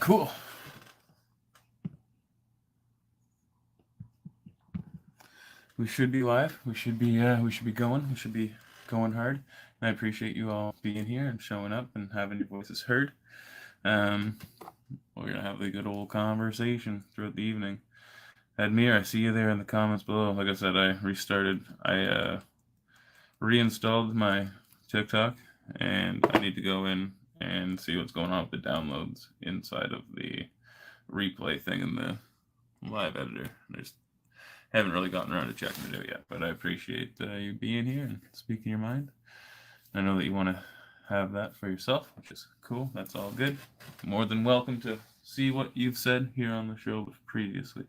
Cool. We should be live. We should be going. We should be going hard. And I appreciate you all being here and showing up and having your voices heard. Um, we're gonna have a good old conversation throughout the evening. Admir, I see you there in the comments below. Like I said, I restarted. I reinstalled my TikTok, and I need to go in and see what's going on with the downloads inside of the replay thing in the live editor. There's haven't really gotten around to checking it out yet, but I appreciate you being here and speaking your mind. I know that you want to have that for yourself, which is cool. That's all good. More than welcome to see what you've said here on the show previously.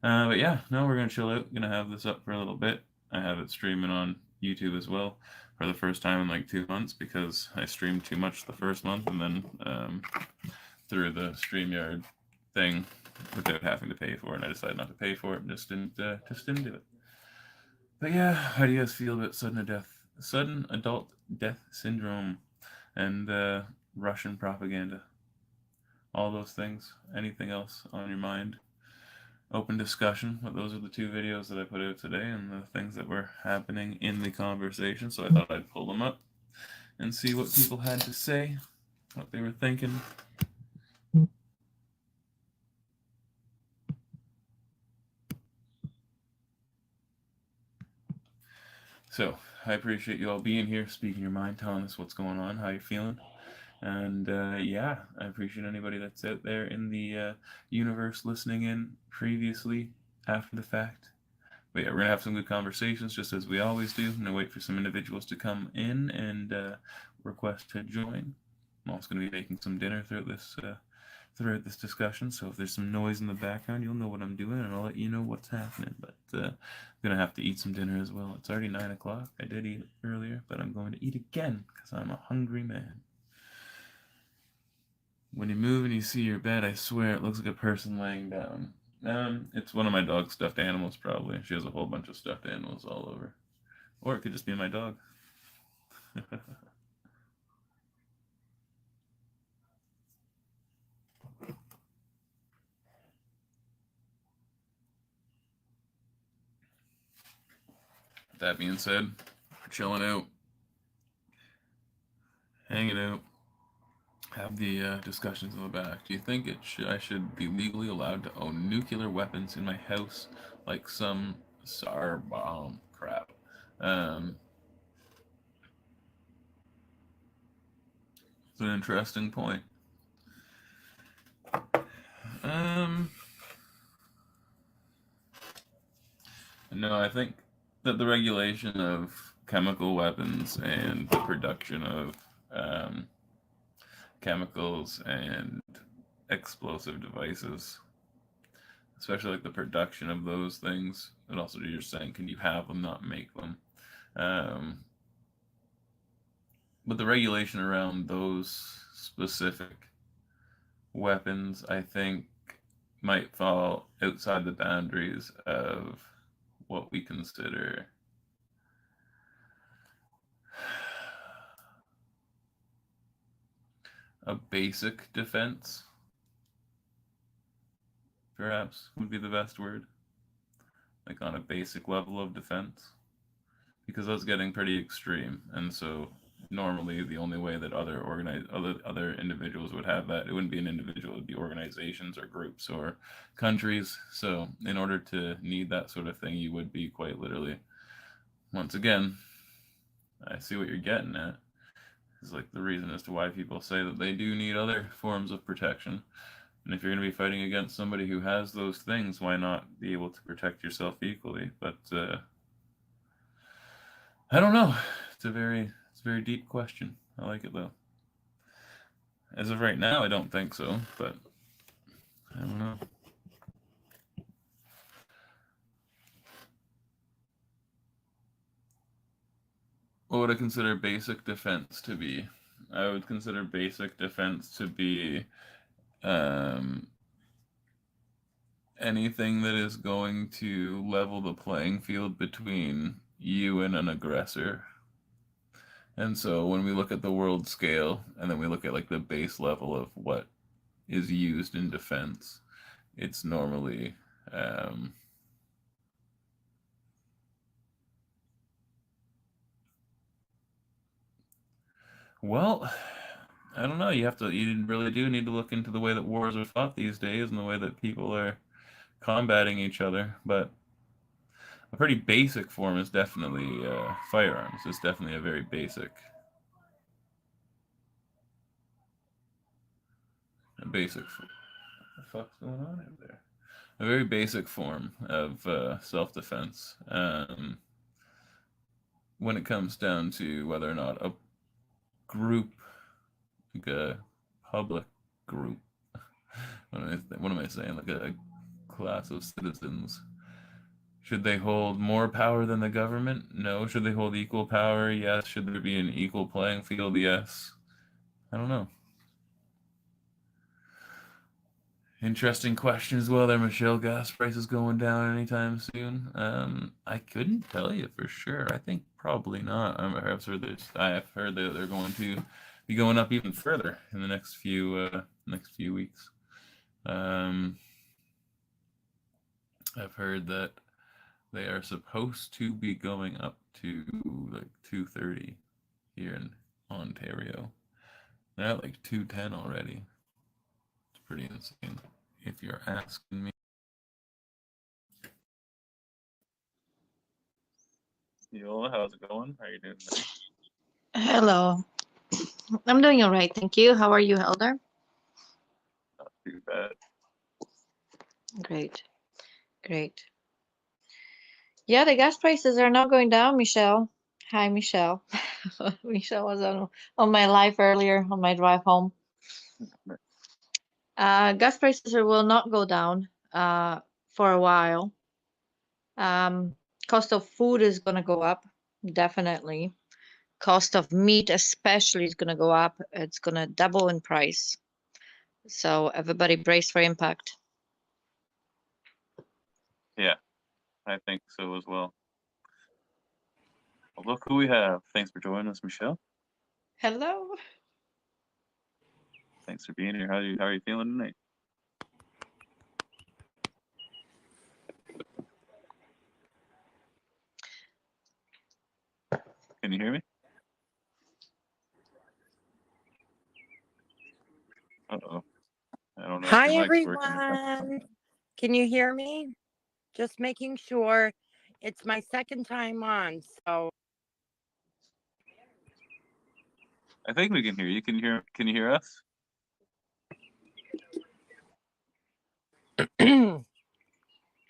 But yeah, no, we're going to chill out. Going to have this up for a little bit. I have it streaming on YouTube as well for the first time in like 2 months because I streamed too much the first month and then through the StreamYard thing without having to pay for it, and I decided not to pay for it and just didn't do it. But yeah, how do you guys feel about sudden adult death syndrome and Russian propaganda? All those things. Anything else on your mind? Open discussion. But those are the 2 videos that I put out today and the things that were happening in the conversation, so I thought I'd pull them up and see what people had to say, what they were thinking. So, I appreciate you all being here, speaking your mind, telling us what's going on, how you're feeling. And yeah, I appreciate anybody that's out there in the universe listening in previously, after the fact. But yeah, we're going to have some good conversations, just as we always do. I'm going to wait for some individuals to come in and request to join. I'm also going to be making some dinner throughout this discussion, so if there's some noise in the background, you'll know what I'm doing, and I'll let you know what's happening. But I'm going to have to eat some dinner as well. It's already 9 o'clock. I did eat earlier, but I'm going to eat again, because I'm a hungry man. When you move and you see your bed, I swear it looks like a person laying down. It's one of my dog's stuffed animals, probably. She has a whole bunch of stuffed animals all over. Or it could just be my dog. That being said, we're chilling out, hanging out, have the discussions in the back. Do you think I should be legally allowed to own nuclear weapons in my house, like some SAR bomb crap? It's an interesting point. No, I think that the regulation of chemical weapons and the production of chemicals and explosive devices, especially like the production of those things, and also you're saying, can you have them, not make them? But the regulation around those specific weapons, I think, might fall outside the boundaries of what we consider a basic defense, perhaps would be the best word. Like on a basic level of defense. Because that's getting pretty extreme. And so normally the only way that other individuals would have that, it wouldn't be an individual, it would be organizations or groups or countries. So in order to need that sort of thing, you would be quite literally, once again, I see what you're getting at. It's like the reason as to why people say that they do need other forms of protection. And if you're going to be fighting against somebody who has those things, why not be able to protect yourself equally? But I don't know. It's a very deep question. I like it though. As of right now, I don't think so, but I don't know. What would I consider basic defense to be? I would consider basic defense to be anything that is going to level the playing field between you and an aggressor. And so when we look at the world scale, and then we look at like the base level of what is used in defense, it's normally well, I don't know. You really do need to look into the way that wars are fought these days and the way that people are combating each other. But a pretty basic form is definitely firearms. It's definitely a very basic. What the fuck's going on over there? A very basic form of self-defense. When it comes down to whether or not a group, like a public group, what am I saying? Like a class of citizens, should they hold more power than the government? No. Should they hold equal power? Yes. Should there be an equal playing field? Yes. I don't know. Interesting question as well there, Michelle. Gas prices going down anytime soon? I couldn't tell you for sure. I think probably not. I have heard that they're going to be going up even further in the next few weeks. I've heard that they are supposed to be going up to like 230 here in Ontario. They're at like 210 already. It's pretty insane, if you're asking me. Yola, how's it going? How are you doing today? Hello. I'm doing all right, thank you. How are you, Elder? Not too bad. Great, great. Yeah, the gas prices are not going down, Michelle. Hi, Michelle. Michelle was on my live earlier on my drive home. Gas prices will not go down for a while. Cost of food is going to go up, definitely. Cost of meat, especially, is going to go up. It's going to double in price. So everybody brace for impact. Yeah, I think so as well. Well, look who we have. Thanks for joining us, Michelle. Hello. Thanks for being here. How are you feeling tonight? Can you hear me? Uh-oh. I don't know if Hi, your mic's working or something. everyone. Can you hear me? Just making sure. It's my second time on, so I think we can hear you. Can you hear us?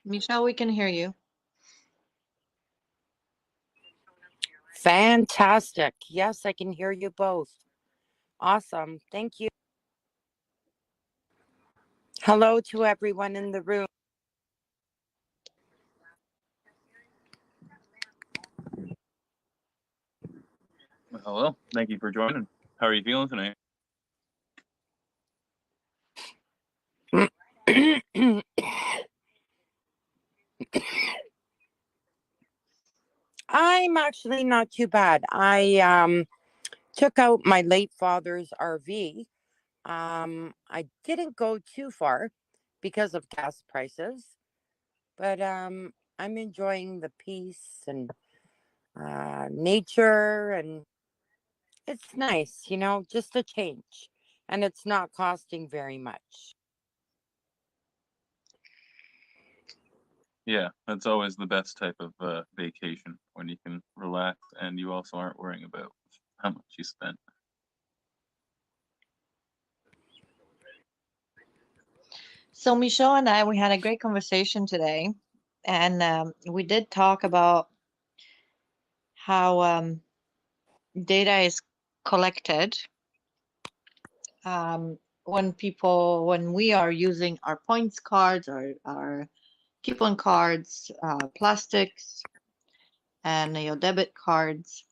Michelle, we can hear you. fantastic. Yes, I can hear you both. Awesome. Thank you. Hello to everyone in the room. Well, hello. Thank you for joining. How are you feeling tonight? I'm actually not too bad. I took out my late father's RV. I didn't go too far because of gas prices, but I'm enjoying the peace and nature, and it's nice, just a change, and it's not costing very much. Yeah, that's always the best type of vacation, when you can relax and you also aren't worrying about how much you spent. So Michelle and I, we had a great conversation today, and we did talk about how data is collected when we are using our points cards or our coupon cards, plastics, and your debit cards,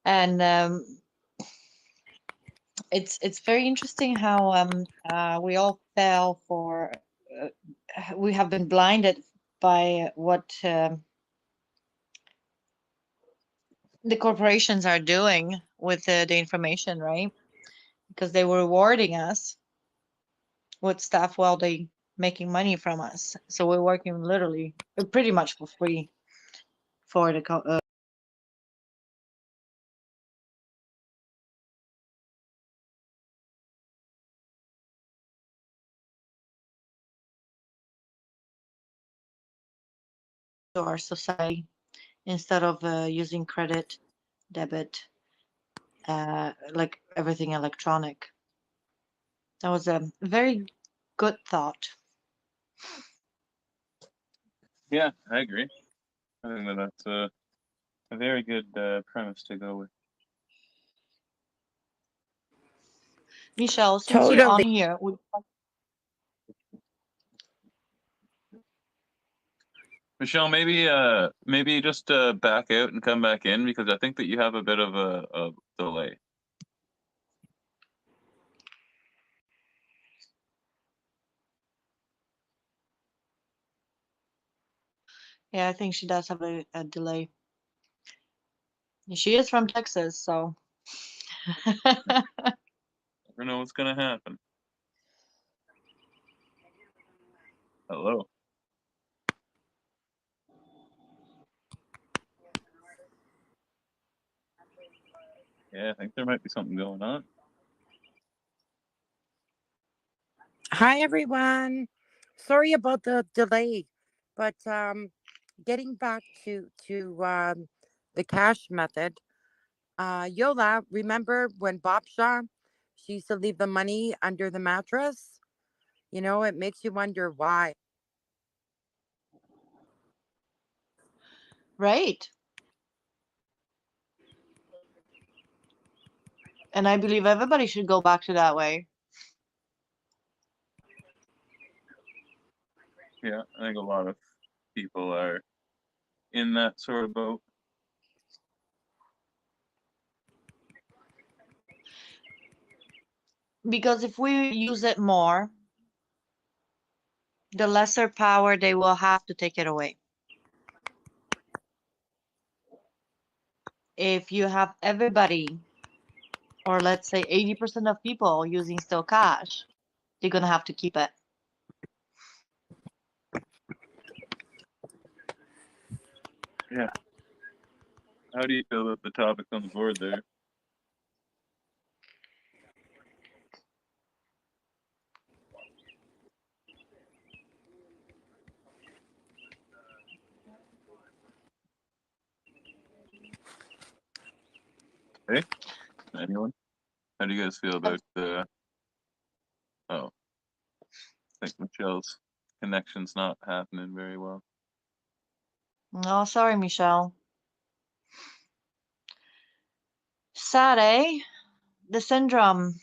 and it's very interesting how we all fell for. We have been blinded by what the corporations are doing with the information, right? Because they were rewarding us with staff while they making money from us. So we're working literally pretty much for free for the to our society instead of using credit, debit, like everything electronic. That was a very good thought. Yeah, I agree. I think that that's a very good premise to go with. Michelle, since you're on here, Michelle, maybe just back out and come back in, because I think that you have a bit of a delay. yeah, I think she does have a delay. She is from Texas, so. Never know what's gonna happen. Hello. Yeah, I think there might be something going on. Hi, everyone. Sorry about the delay, but getting back to the cash method. Yola, remember when Bob Shaw, she used to leave the money under the mattress? You know, it makes you wonder why. Right. And I believe everybody should go back to that way. Yeah, I think a lot of people are in that sort of boat. Because if we use it more, the lesser power they will have to take it away. If you have everybody, or let's say 80% of people using still cash, they're going to have to keep it. Yeah. How do you feel about the topic on the board there? Hey, anyone? How do you guys feel about the? Oh, I think Michelle's connection's not happening very well. Oh, sorry, Michelle. Sad, eh? The syndrome.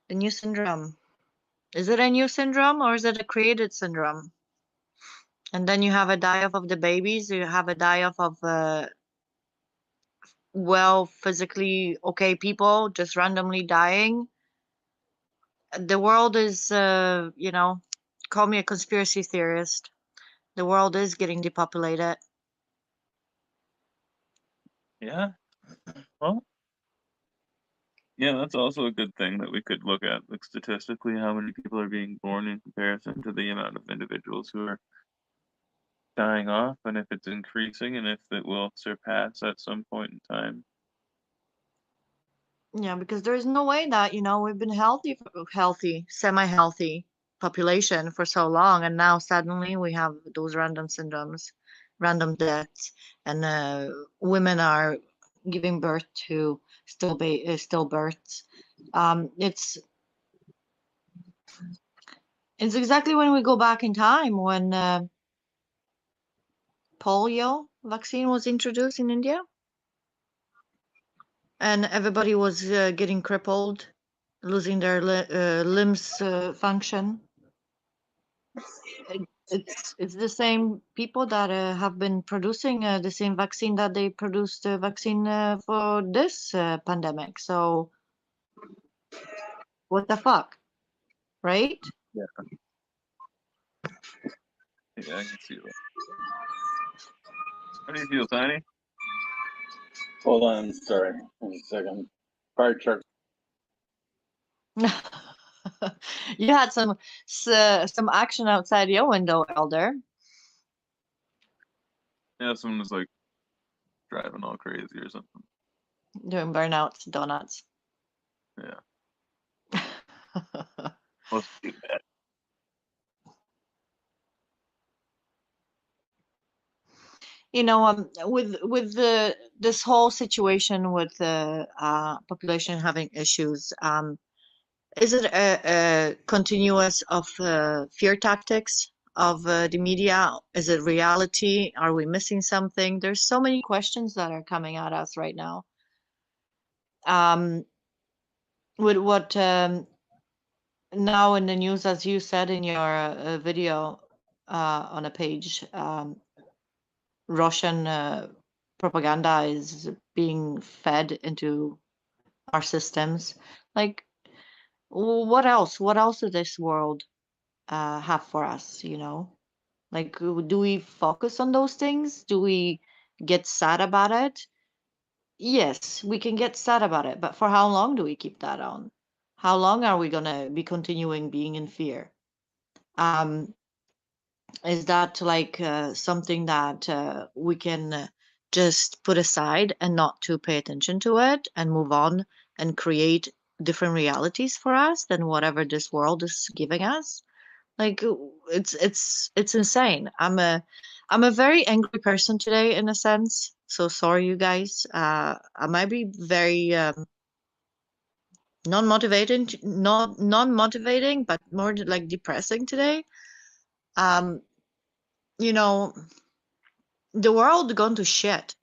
The new syndrome. Is it a new syndrome or is it a created syndrome? And then you have a die-off of the babies. You have a die-off of well, physically okay people just randomly dying. The world is, call me a conspiracy theorist. The world is getting depopulated. Yeah. Well, yeah, that's also a good thing that we could look at, like statistically, how many people are being born in comparison to the amount of individuals who are dying off, and if it's increasing, and if it will surpass at some point in time. Yeah, because there's no way that, we've been healthy, semi-healthy population for so long, and now suddenly we have those random syndromes, random deaths, and women are giving birth to stillbirths. It's exactly when we go back in time when polio vaccine was introduced in India, and everybody was getting crippled, losing their limbs function. It's the same people that have been producing the same vaccine that they produced the vaccine for this pandemic. So what the fuck, right? Yeah. Yeah, I can see that. How do you feel, Tiny? Hold on, sorry, 1 second. Fire truck. You had some action outside your window, Elder. Yeah, someone was like driving all crazy or something. Doing burnouts, donuts. Yeah, must be bad. You know, with this whole situation with the population having issues, is it a continuous of fear tactics of the media? Is it reality? Are we missing something? There's so many questions that are coming at us right now. With what now in the news, as you said in your video on a page, Russian propaganda is being fed into our systems. Like, what else? What else does this world have for us? You know, like, do we focus on those things? Do we get sad about it? Yes, we can get sad about it, but for how long do we keep that on? How long are we gonna be continuing being in fear? Um, is that like something that we can just put aside and not to pay attention to it and move on and create different realities for us than whatever this world is giving us? Like, it's insane. I'm a very angry person today in a sense. So sorry, you guys. I might be very non-motivating, but more like depressing today. Um, you know, the world gone to shit,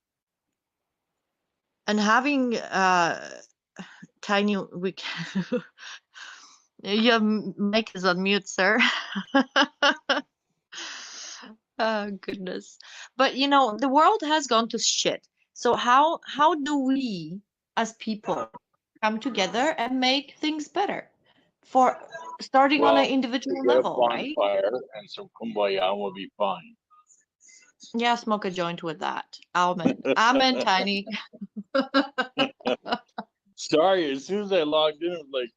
and having tiny we can your mic is on mute, sir. Oh goodness. But you know, the world has gone to shit. So how do we as people come together and make things better? For starting on an Well, individual get a level, right? bonfire and some kumbaya and we'll be fine. Yeah, smoke a joint with that. Amen. Amen, Tiny. Sorry, as soon as I logged in, it was like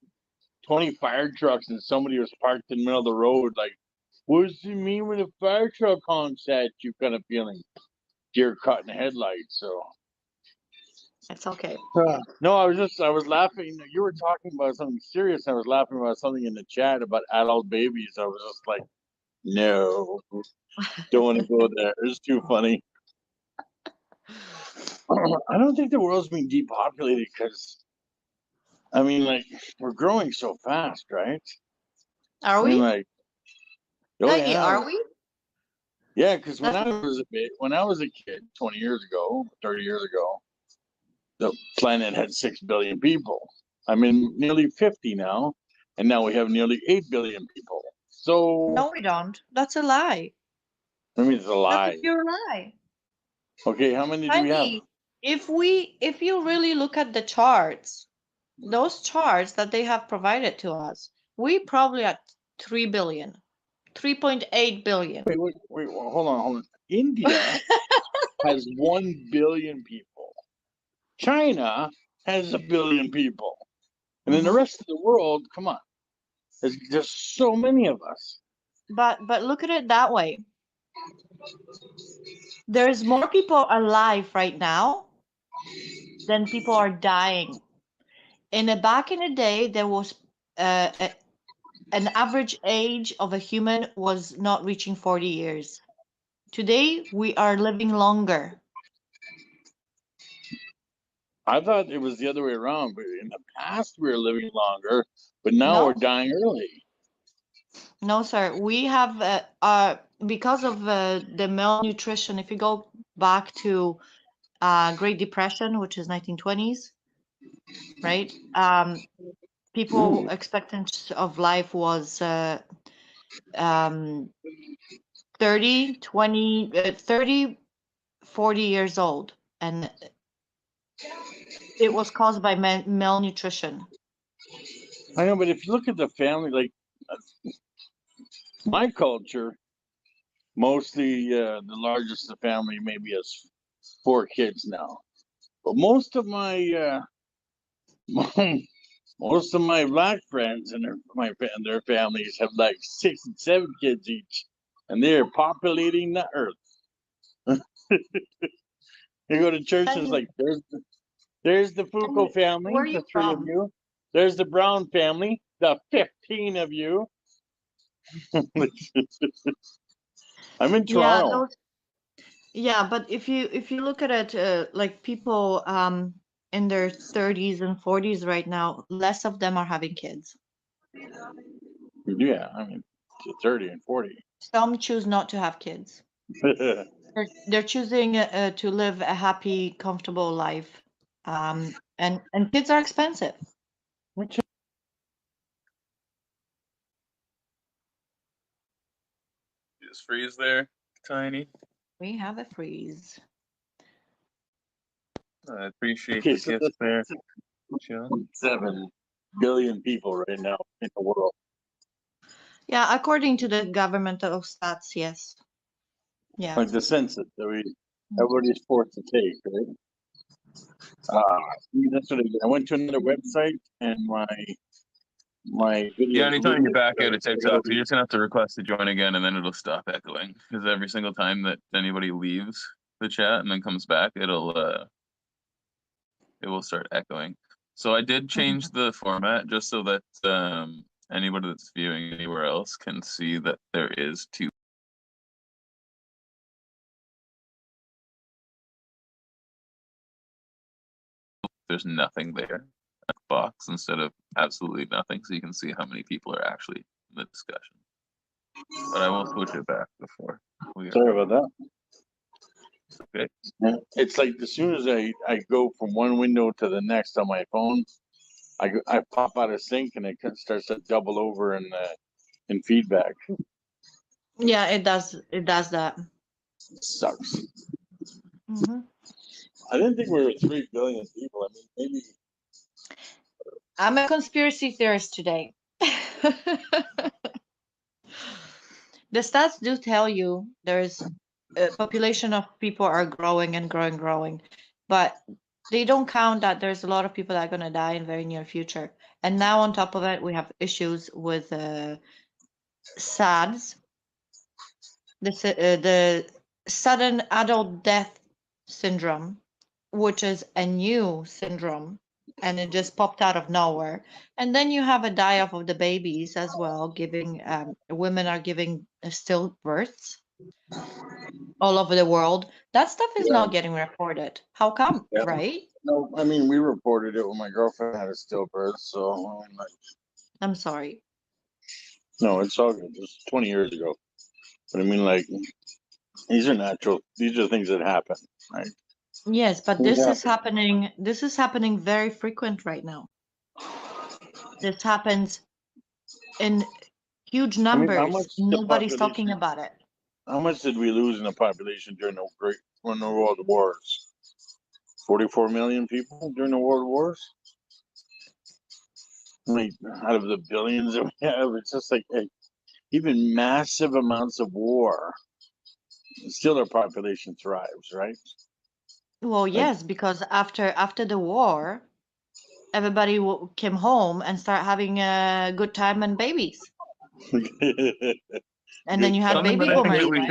20 fire trucks and somebody was parked in the middle of the road. Like, what does it mean when a fire truck honks at you? Kind of feeling deer caught in the headlights. So, It's okay. no, I was laughing. You were talking about something serious. I was laughing about something in the chat about adult babies. I was just like, no, don't want to go there. It's too funny. I don't think the world's being depopulated because, I mean, like, we're growing so fast, right? Are I mean, we? like, oh Dougie, yeah, are we? yeah. Because when That's I was a kid, 20 years ago, 30 years ago, the planet had 6 billion people. I'm in nearly 50 now, and now we have nearly 8 billion people. So, no, we don't. That's a lie. I mean, it's a That's a lie. pure lie. Okay, how many do we have? Tiny, if you really look at the charts, those charts that they have provided to us, we probably at 3 billion, 3.8 billion. Wait, hold on. India has 1 billion people. China has 1 billion people. And then the rest of the world, come on. There's just so many of us. But look at it that way. There's more people alive right now than people are dying. Back in the day, there was an average age of a human was not reaching 40 years. Today, we are living longer. I thought it was the other way around, but in the past we were living longer, but now No. we're dying early. No, sir. We have, because of the malnutrition, if you go back to Great Depression, which is 1920s, right? People expectancy of life was 30, 20, 30, 40 years old. And it was caused by malnutrition. I know, but if you look at the family, like my culture, mostly the largest of the family maybe has 4 kids now. But most of my Most of my black friends and their families have like 6 and 7 kids each, and they're populating the earth. You go to church and it's like there's the Foucault family, where are the you 3 of from? you. There's the Brown family, the 15 of you. I'm in Yeah, Toronto. yeah, but if you look at it, like people in their 30s and 40s right now, less of them are having kids. Yeah, I mean, 30 and 40. Some choose not to have kids. They're choosing to live a happy, comfortable life. And kids are expensive. Which Just freeze there, Tiny. We have a freeze. I appreciate Okay, the so gift there, Jill. 7 billion people right now in the world. Yeah, according to the governmental stats, yes. Yeah. Like the census that everybody's forced to take, right? That's what I did. I went to another website and my video. Yeah, anytime you're back out of TikTok, so you're just gonna have to request to join again, and then it'll stop echoing. Because every single time that anybody leaves the chat and then comes back, it will start echoing. So I did change the format just so that anybody that's viewing anywhere else can see that there is 2. There's nothing there, a box instead of absolutely nothing, so you can see how many people are actually in the discussion. But I will switch it back before. Sorry about that. Okay. Yeah, it's like as soon as I go from one window to the next on my phone, I pop out of sync and it starts to double over in feedback. Yeah, it does. It does that. Sucks. Hmm. I didn't think we were 3 billion people. I mean, maybe. I'm a conspiracy theorist today. The stats do tell you there's a population of people are growing and growing, but they don't count that there's a lot of people that are going to die in very near future. And now on top of it, we have issues with SADS, the sudden adult death syndrome, which is a new syndrome, and it just popped out of nowhere. And then you have a die off of the babies as well, giving women are giving stillbirths all over the world. That stuff is Yeah. not getting reported. How come? Yeah. Right? No, I mean, we reported it when my girlfriend had a stillbirth, so I'm like, I'm sorry. no, it's all good. It was 20 years ago. But I mean, like, these are natural. These are things that happen, right? Yes, but Things this is happen. happening. This is happening very frequent right now. This happens in huge I mean, how numbers. much the Nobody's talking population? about it. How much did we lose in the population during the World Wars? 44 million people during the World Wars. Like out of the billions that we have, it's just like even massive amounts of war, still our population thrives, right? Well, Like, yes, because after the war, everybody came home and started having a good time and babies. And then good you had Something time. that baby I think that boomers, we right?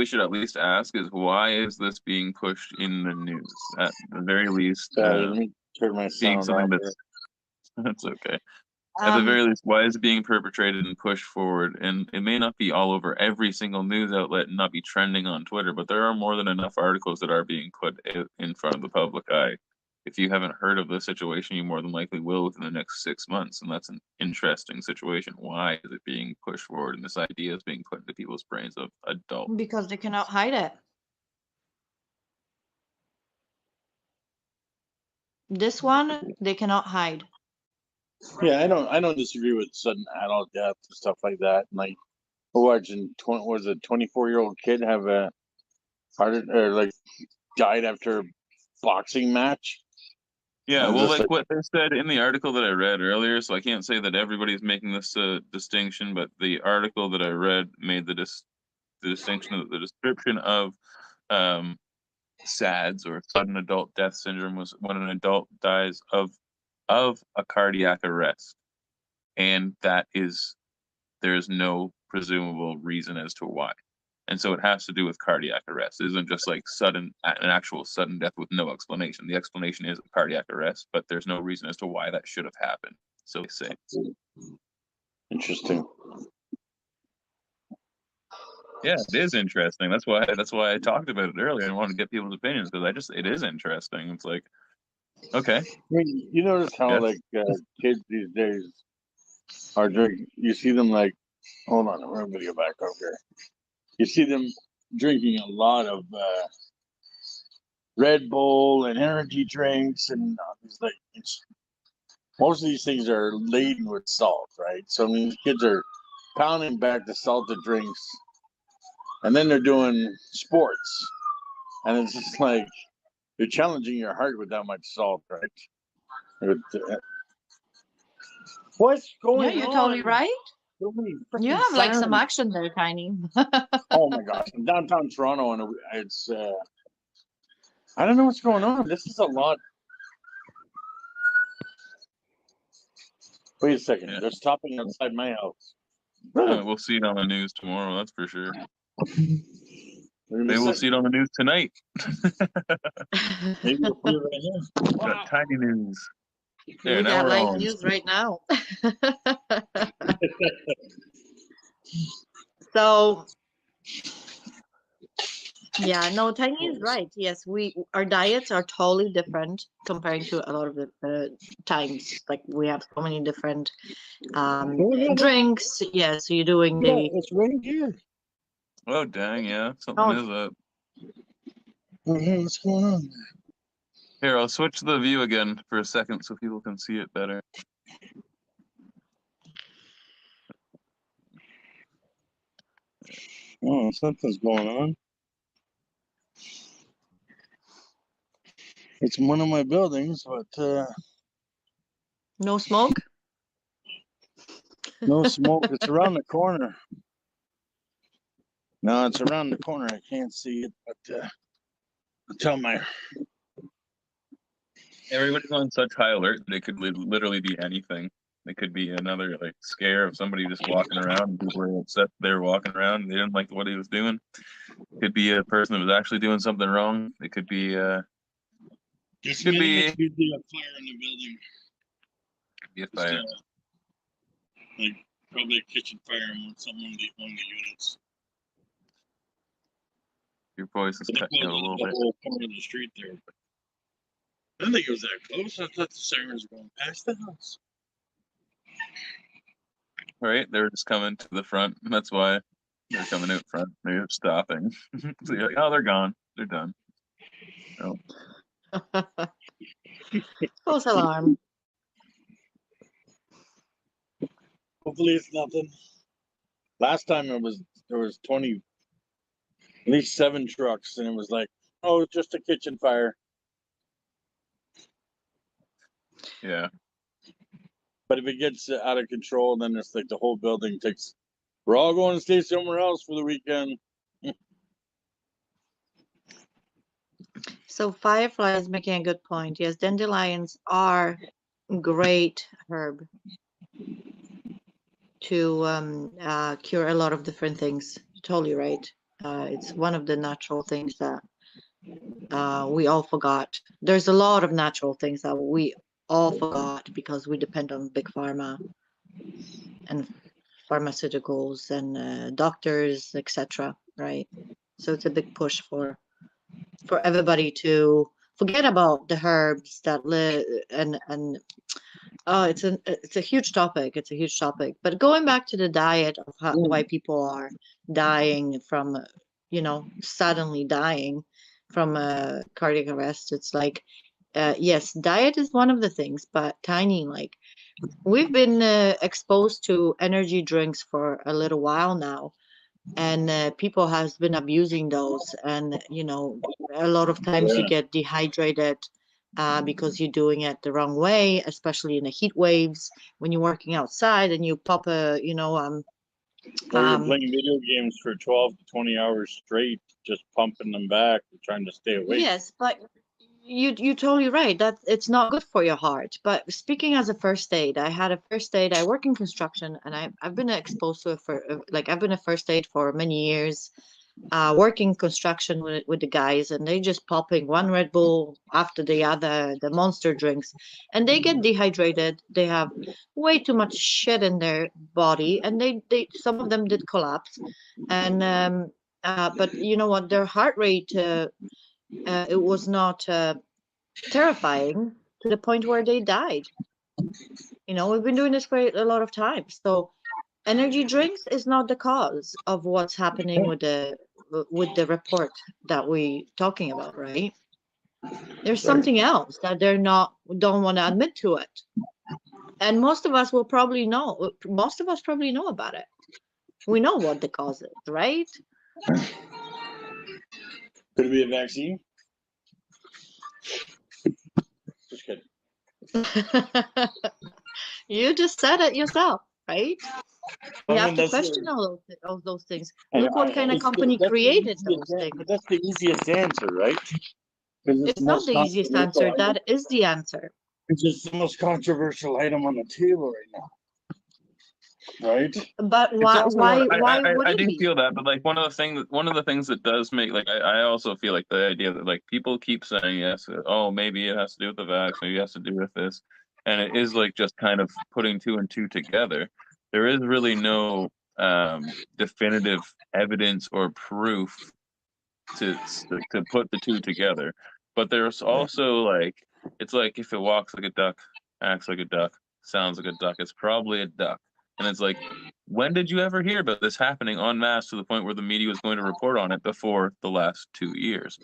should at least ask is, why is this being pushed in the news? At the very least, Let me turn my being sound something off that's here. that's okay. At the very least, why is it being perpetrated and pushed forward? And it may not be all over every single news outlet and not be trending on Twitter, but there are more than enough articles that are being put in front of the public eye. If you haven't heard of the situation, you more than likely will within the next 6 months, and that's an interesting situation. Why is it being pushed forward, and this idea is being put into people's brains of adults? Because they cannot hide it. This one, they cannot hide. Yeah, I don't disagree with sudden adult death and stuff like that. And like watching was a 24-year-old kid have a heart or like died after a boxing match. Yeah, I'm well, just like like, what they said in the article that I read earlier, so I can't say that everybody's making this distinction, but the article that I read made the distinction of the description of SADS, or sudden adult death syndrome, was when an adult dies of of a cardiac arrest, and there's no presumable reason as to why. And so it has to do with cardiac arrest. It isn't just like an actual sudden death with no explanation. The explanation is a cardiac arrest, but there's no reason as to why that should have happened. So they say. Interesting. Yeah, it is interesting. That's why I talked about it earlier and wanted to get people's opinions, because it is interesting. It's like, okay. I mean, you notice how Yes. like kids these days are drinking. You see them like, hold on, we're gonna get back over here. You see them drinking a lot of Red Bull and energy drinks, and it's like most of these things are laden with salt, right? So I mean, these kids are pounding back the salted drinks, and then they're doing sports, and it's just like you're challenging your heart with that much salt, right? What's going on? Yeah, you're totally right. So many You freaking have like some sirens. action there, Tiny. Oh my gosh, in downtown Toronto, and it's I don't know what's going on. This is a lot. Wait a second, Yeah. they're stopping outside my house. We'll see it on the news tomorrow, that's for sure. Maybe we'll see it on the news tonight. Maybe we'll see it right here. Got tiny news. There, We now got we're live on. news right now. So yeah, no, Tiny is right. Yes, our diets are totally different comparing to a lot of the times. Like we have so many different drinks. Yeah, so you're doing Yeah, the it's right here. Oh dang, yeah, something is up. Okay, what's going on? Here, I'll switch the view again for a second so people can see it better. Oh, something's going on. It's in one of my buildings, but no smoke. no smoke. It's around the corner. No, it's around the corner. I can't see it, but I'll tell my. Everybody's on such high alert that it could literally be anything. It could be another like scare of somebody just walking around, and people were upset they were walking around and they didn't like what he was doing. It could be a person that was actually doing something wrong. It could be Just could be a fire in the building. a fire. Like probably a kitchen fire on something on the units. Your voice is cutting out a little bit. whole corner of the street there. I didn't think it was that close. I thought the sirens were going past the house. Right, they were just coming to the front. That's why they're coming out front. They're stopping. So you're like, oh, they're gone. They're done. Oh. False alarm. Hopefully it's nothing. Last time there was 20, at least 7 trucks, and it was like, oh, just a kitchen fire. Yeah. But if it gets out of control, then it's like the whole building takes. We're all going to stay somewhere else for the weekend. So Firefly is making a good point. Yes, dandelions are great herb to cure a lot of different things. Totally right. It's one of the natural things that we all forgot. There's a lot of natural things that we all forgot because we depend on big pharma and pharmaceuticals and doctors, etc. Right? So it's a big push for everybody to forget about the herbs that live and it's a huge topic. It's a huge topic. But going back to the diet of why people are dying from, suddenly dying from a cardiac arrest, it's like, yes, diet is one of the things, but Tiny, like, we've been exposed to energy drinks for a little while now, and people has been abusing those, and a lot of times you get dehydrated because you're doing it the wrong way, especially in the heat waves when you're working outside and you pop Or you're playing video games for 12 to 20 hours straight, just pumping them back, trying to stay awake. yes, but you're totally right that it's not good for your heart. But speaking as a first aid, I had a first aid. I work in construction, and I've been exposed to it for like I've been a first aid for many years, working construction with the guys, and they just popping one Red Bull after the other, the monster drinks, and they get dehydrated. They have way too much shit in their body, and they some of them did collapse, and but you know what? Their heart rate, it was not terrifying to the point where they died. You know, we've been doing this for a lot of time, so energy drinks is not the cause of what's happening with the report that we talking about, right? There's something else that they're not don't want to admit to it. And most of us will probably know. Most of us probably know about it. We know what the cause is, right? Could it be a vaccine? Just kidding. You just said it yourself, right? You I have mean, to that's question all those things. I- Look what kind of it's company that's the created easiest those an- things. but that's the easiest answer, right? Because it's It's not the easiest answer. That is the answer. It's just the most controversial item on the table right now, right? But It's why also why would I it do be? feel that, but like one of the things that does make like I also feel like the idea that like people keep saying yes, oh maybe it has to do with the vax, maybe it has to do with this, and it is like just kind of putting two and two together. There is really no definitive evidence or proof to put the two together. But there's also like it's like if it walks like a duck, acts like a duck, sounds like a duck, it's probably a duck. And it's like, when did you ever hear about this happening en masse to the point where the media was going to report on it before the last 2 years?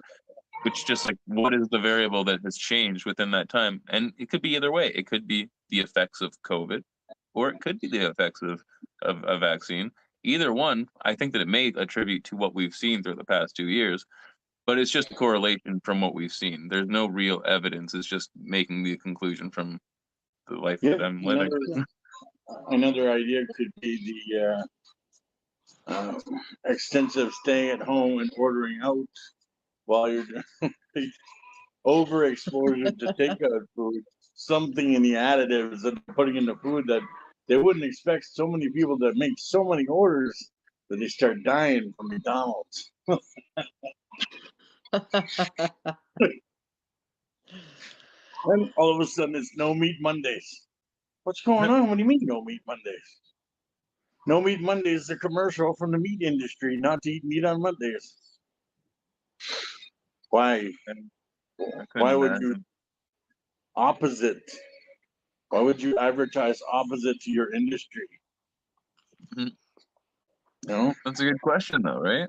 Which just like what is the variable that has changed within that time? And it could be either way. It could be the effects of COVID, or it could be the effects of a vaccine. Either one, I think that it may attribute to what we've seen through the past 2 years, but it's just a correlation from what we've seen. There's no real evidence. It's just making the conclusion from the life that I'm living. Another idea could be the extensive staying at home and ordering out while you're overexposure to takeout food. Something in the additives that they're putting in the food that they wouldn't expect so many people that make so many orders that they start dying from McDonald's. And all of a sudden it's no meat Mondays. What's going on? What do you mean no meat Mondays? No meat Mondays is a commercial from the meat industry not to eat meat on Mondays. Why? Why would you opposite? Why would you advertise opposite to your industry? Mhm. No, That's a good question, though, right?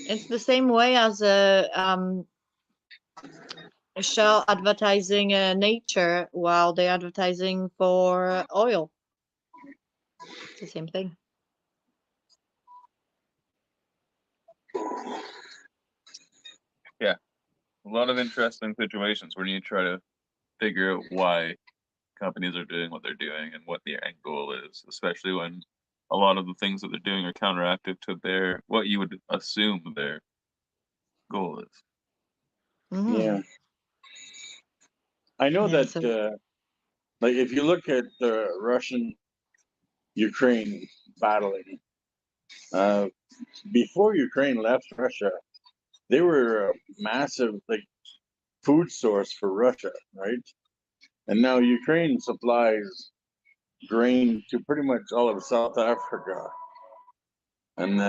It's the same way as a Shell advertising nature while they're advertising for oil. It's the same thing. Yeah, a lot of interesting situations where you try to figure out why companies are doing what they're doing and what the end goal is, especially when a lot of the things that they're doing are counteractive to their what you would assume their goal is. Mhm. yeah. I know Yeah, that, like, if you look at the Russian-Ukraine battling, before Ukraine left Russia, they were a massive like food source for Russia, right? And now Ukraine supplies grain to pretty much all of South Africa, and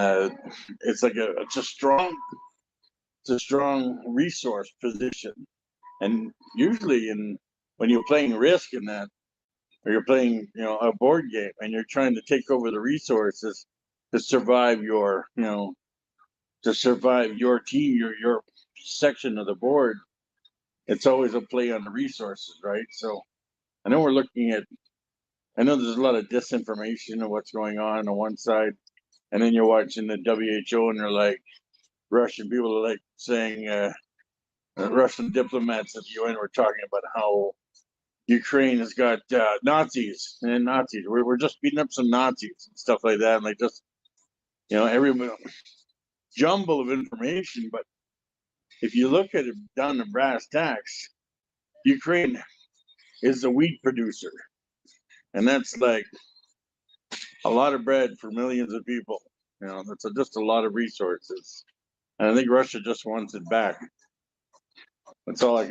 it's like it's a strong resource position. And usually, when you're playing Risk in that, or you're playing a board game, and you're trying to take over the resources to survive your team, your section of the board, it's always a play on the resources, right? So I know I know there's a lot of disinformation of what's going on one side, and then you're watching the WHO, and they're like, Russian people are like saying, Russian diplomats at the UN were talking about how Ukraine has got Nazis and Nazis. We're just beating up some Nazis and stuff like that, and like just every jumble of information. But if you look at it down to brass tacks, Ukraine is the wheat producer, and that's like a lot of bread for millions of people. That's just a lot of resources, and I think Russia just wants it back. That's all I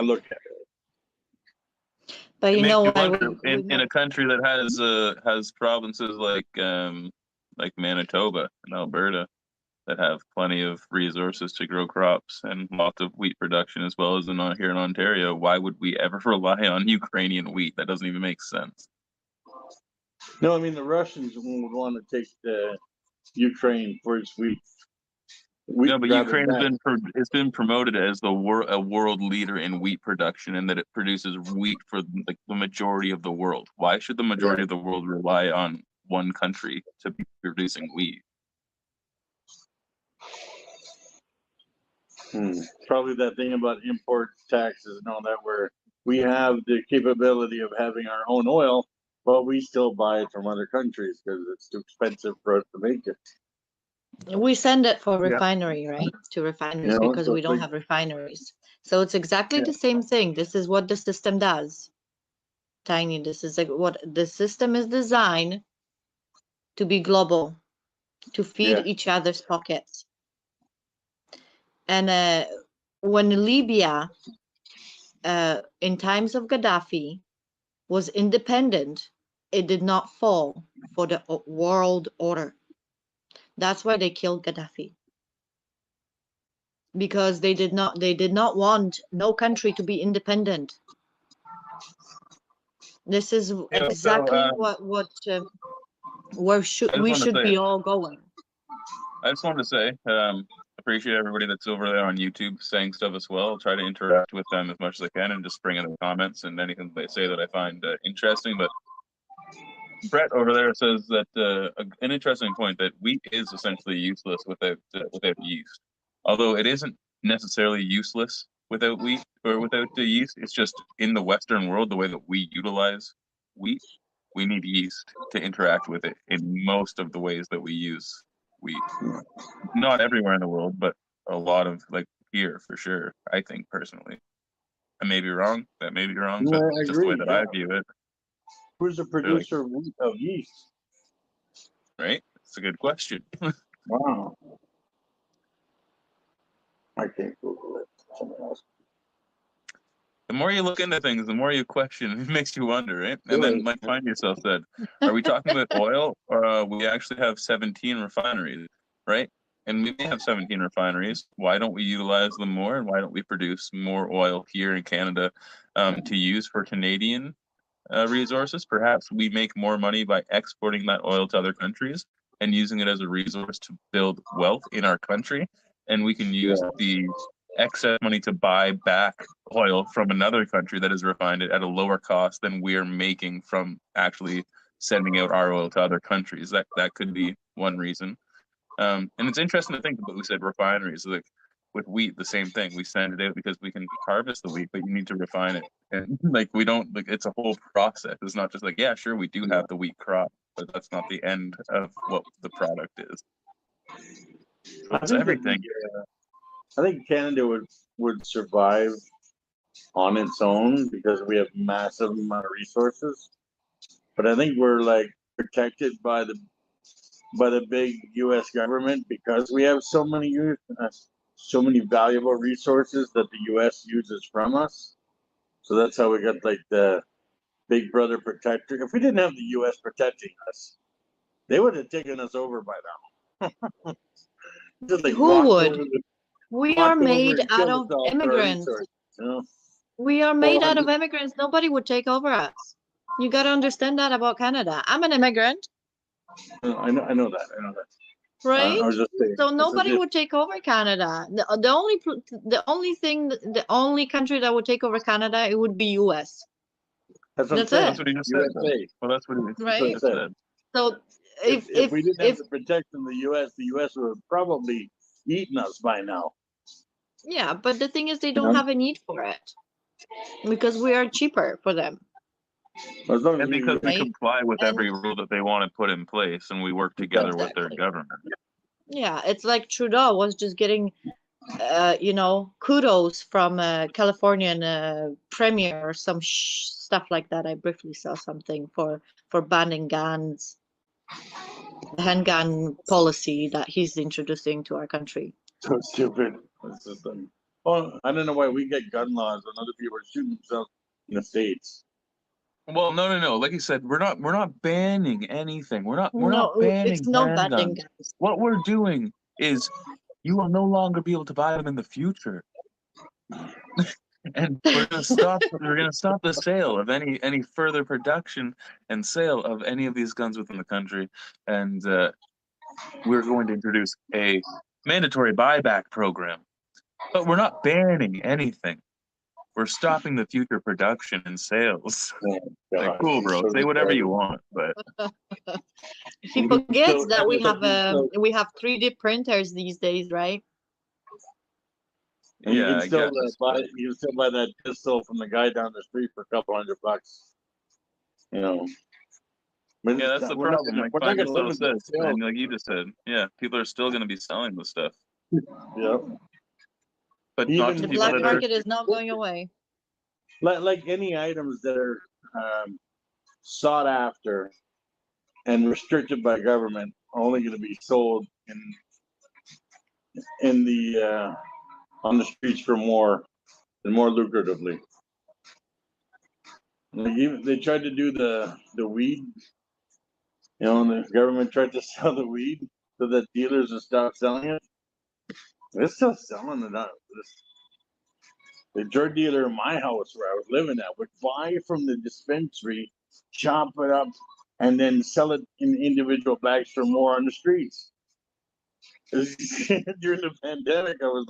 look at it. But It you makes know you why wonder we in a country that has provinces like Manitoba and Alberta that have plenty of resources to grow crops and lots of wheat production, as well as here in Ontario. Why would we ever rely on Ukrainian wheat? That doesn't even make sense. No, I mean the Russians would want to take the Ukraine for its wheat. No, but Ukraine has been promoted as a world leader in wheat production, and that it produces wheat for like the majority of the world. Why should the majority of the world rely on one country to be producing wheat? Probably that thing about import taxes and all that, where we have the capability of having our own oil, but we still buy it from other countries because it's too expensive for us to make it. We send it for refinery, right? To refineries because so we don't have refineries. So it's exactly the same thing. This is what the system does. Tiny, this is like what the system is designed to be global, to feed each other's pockets. And when Libya, in times of Gaddafi, was independent, it did not fall for the world order. That's why they killed Gaddafi. Because they did not want no country to be independent. This is exactly where we should be all going. I just wanted to say, appreciate everybody that's over there on YouTube saying stuff as well. I'll try to interact with them as much as I can and just bring in the comments and anything they say that I find interesting. But Brett over there says that an interesting point, that wheat is essentially useless without yeast. Although it isn't necessarily useless without wheat or without the yeast. It's just in the Western world, the way that we utilize wheat, we need yeast to interact with it in most of the ways that we use wheat. Not everywhere in the world, but a lot of, like, here for sure, I think personally. I may be wrong. That may be wrong, but just the way that I view it. Who's the producer of yeast? Right? It's a good question. Wow. I can't Google it. Someone else. The more you look into things, the more you question. It makes you wonder, right? And then might find yourself said, are we talking about oil, or we actually have 17 refineries, right? And we may have 17 refineries. Why don't we utilize them more? And why don't we produce more oil here in Canada to use for Canadian resources? Perhaps we make more money by exporting that oil to other countries and using it as a resource to build wealth in our country. And we can use the excess money to buy back oil from another country that has refined it at a lower cost than we're making from actually sending out our oil to other countries. That could be one reason. And it's interesting to think about, we said refineries, like with wheat, the same thing. We send it out because we can harvest the wheat, but you need to refine it. And like, we don't, like, it's a whole process. It's not just like, yeah, sure, we do have the wheat crop, but that's not the end of what the product is. So it's everything. I think Canada would survive on its own because we have massive amount of resources. But I think we're like protected by the big U.S. government because we have so many valuable resources that the U.S. uses from us. So that's how we got like the big brother protector. If we didn't have the U.S. protecting us, they would have taken us over by now. Just like who would? We are made out of immigrants. We are made out of immigrants. Nobody would take over us. You got to understand that about Canada. I'm an immigrant. I know that. Right? I was just saying, so nobody would take over Canada. The only country that would take over Canada, it would be US. That's it. That's what he just said. Well, that's what he said. So if we didn't have the protection of the US would have probably eaten us by now. Yeah, but the thing is, they don't have a need for it because we are cheaper for them. And because we comply with every rule that they want to put in place, and we work together with their government. Yeah, it's like Trudeau was just getting, you know, kudos from a Californian premier or some stuff like that. I briefly saw something for banning guns, the handgun policy that he's introducing to our country. So stupid. It's just, well, I don't know why we get gun laws when other people are shooting themselves in the States. Well, no. Like you said, we're not banning anything. We're not No, banning it's no banning handguns. guns. What we're doing is you will no longer be able to buy them in the future. And we're gonna stop the sale of any further production and sale of any of these guns within the country. And we're going to introduce a mandatory buyback program. But we're not banning anything. We're stopping the future production and sales. Oh, Like, God, cool, bro. so Say whatever retarded. you want, but He forgets So that everything- we have 3D printers these days, right? And you yeah, can I still guess. buy that pistol from the guy down the street for a couple $100. You know. But Yeah, that's the we're not problem. gonna- Like we're not find gonna yourself limit the says, sales. and like you just said, yeah, people are still going to be selling the stuff, Yeah. but Even not to The the people black that are. market is not going away. Like any items that are sought after and restricted by government are only going to be sold in the on the streets for more and more lucratively. Like even, they tried to do the weed, you know, and the government tried to sell the weed so that dealers would stop selling it. They're still selling it. The drug dealer in my house where I was living at would buy from the dispensary, chop it up, and then sell it in individual bags for more on the streets. During the pandemic, I was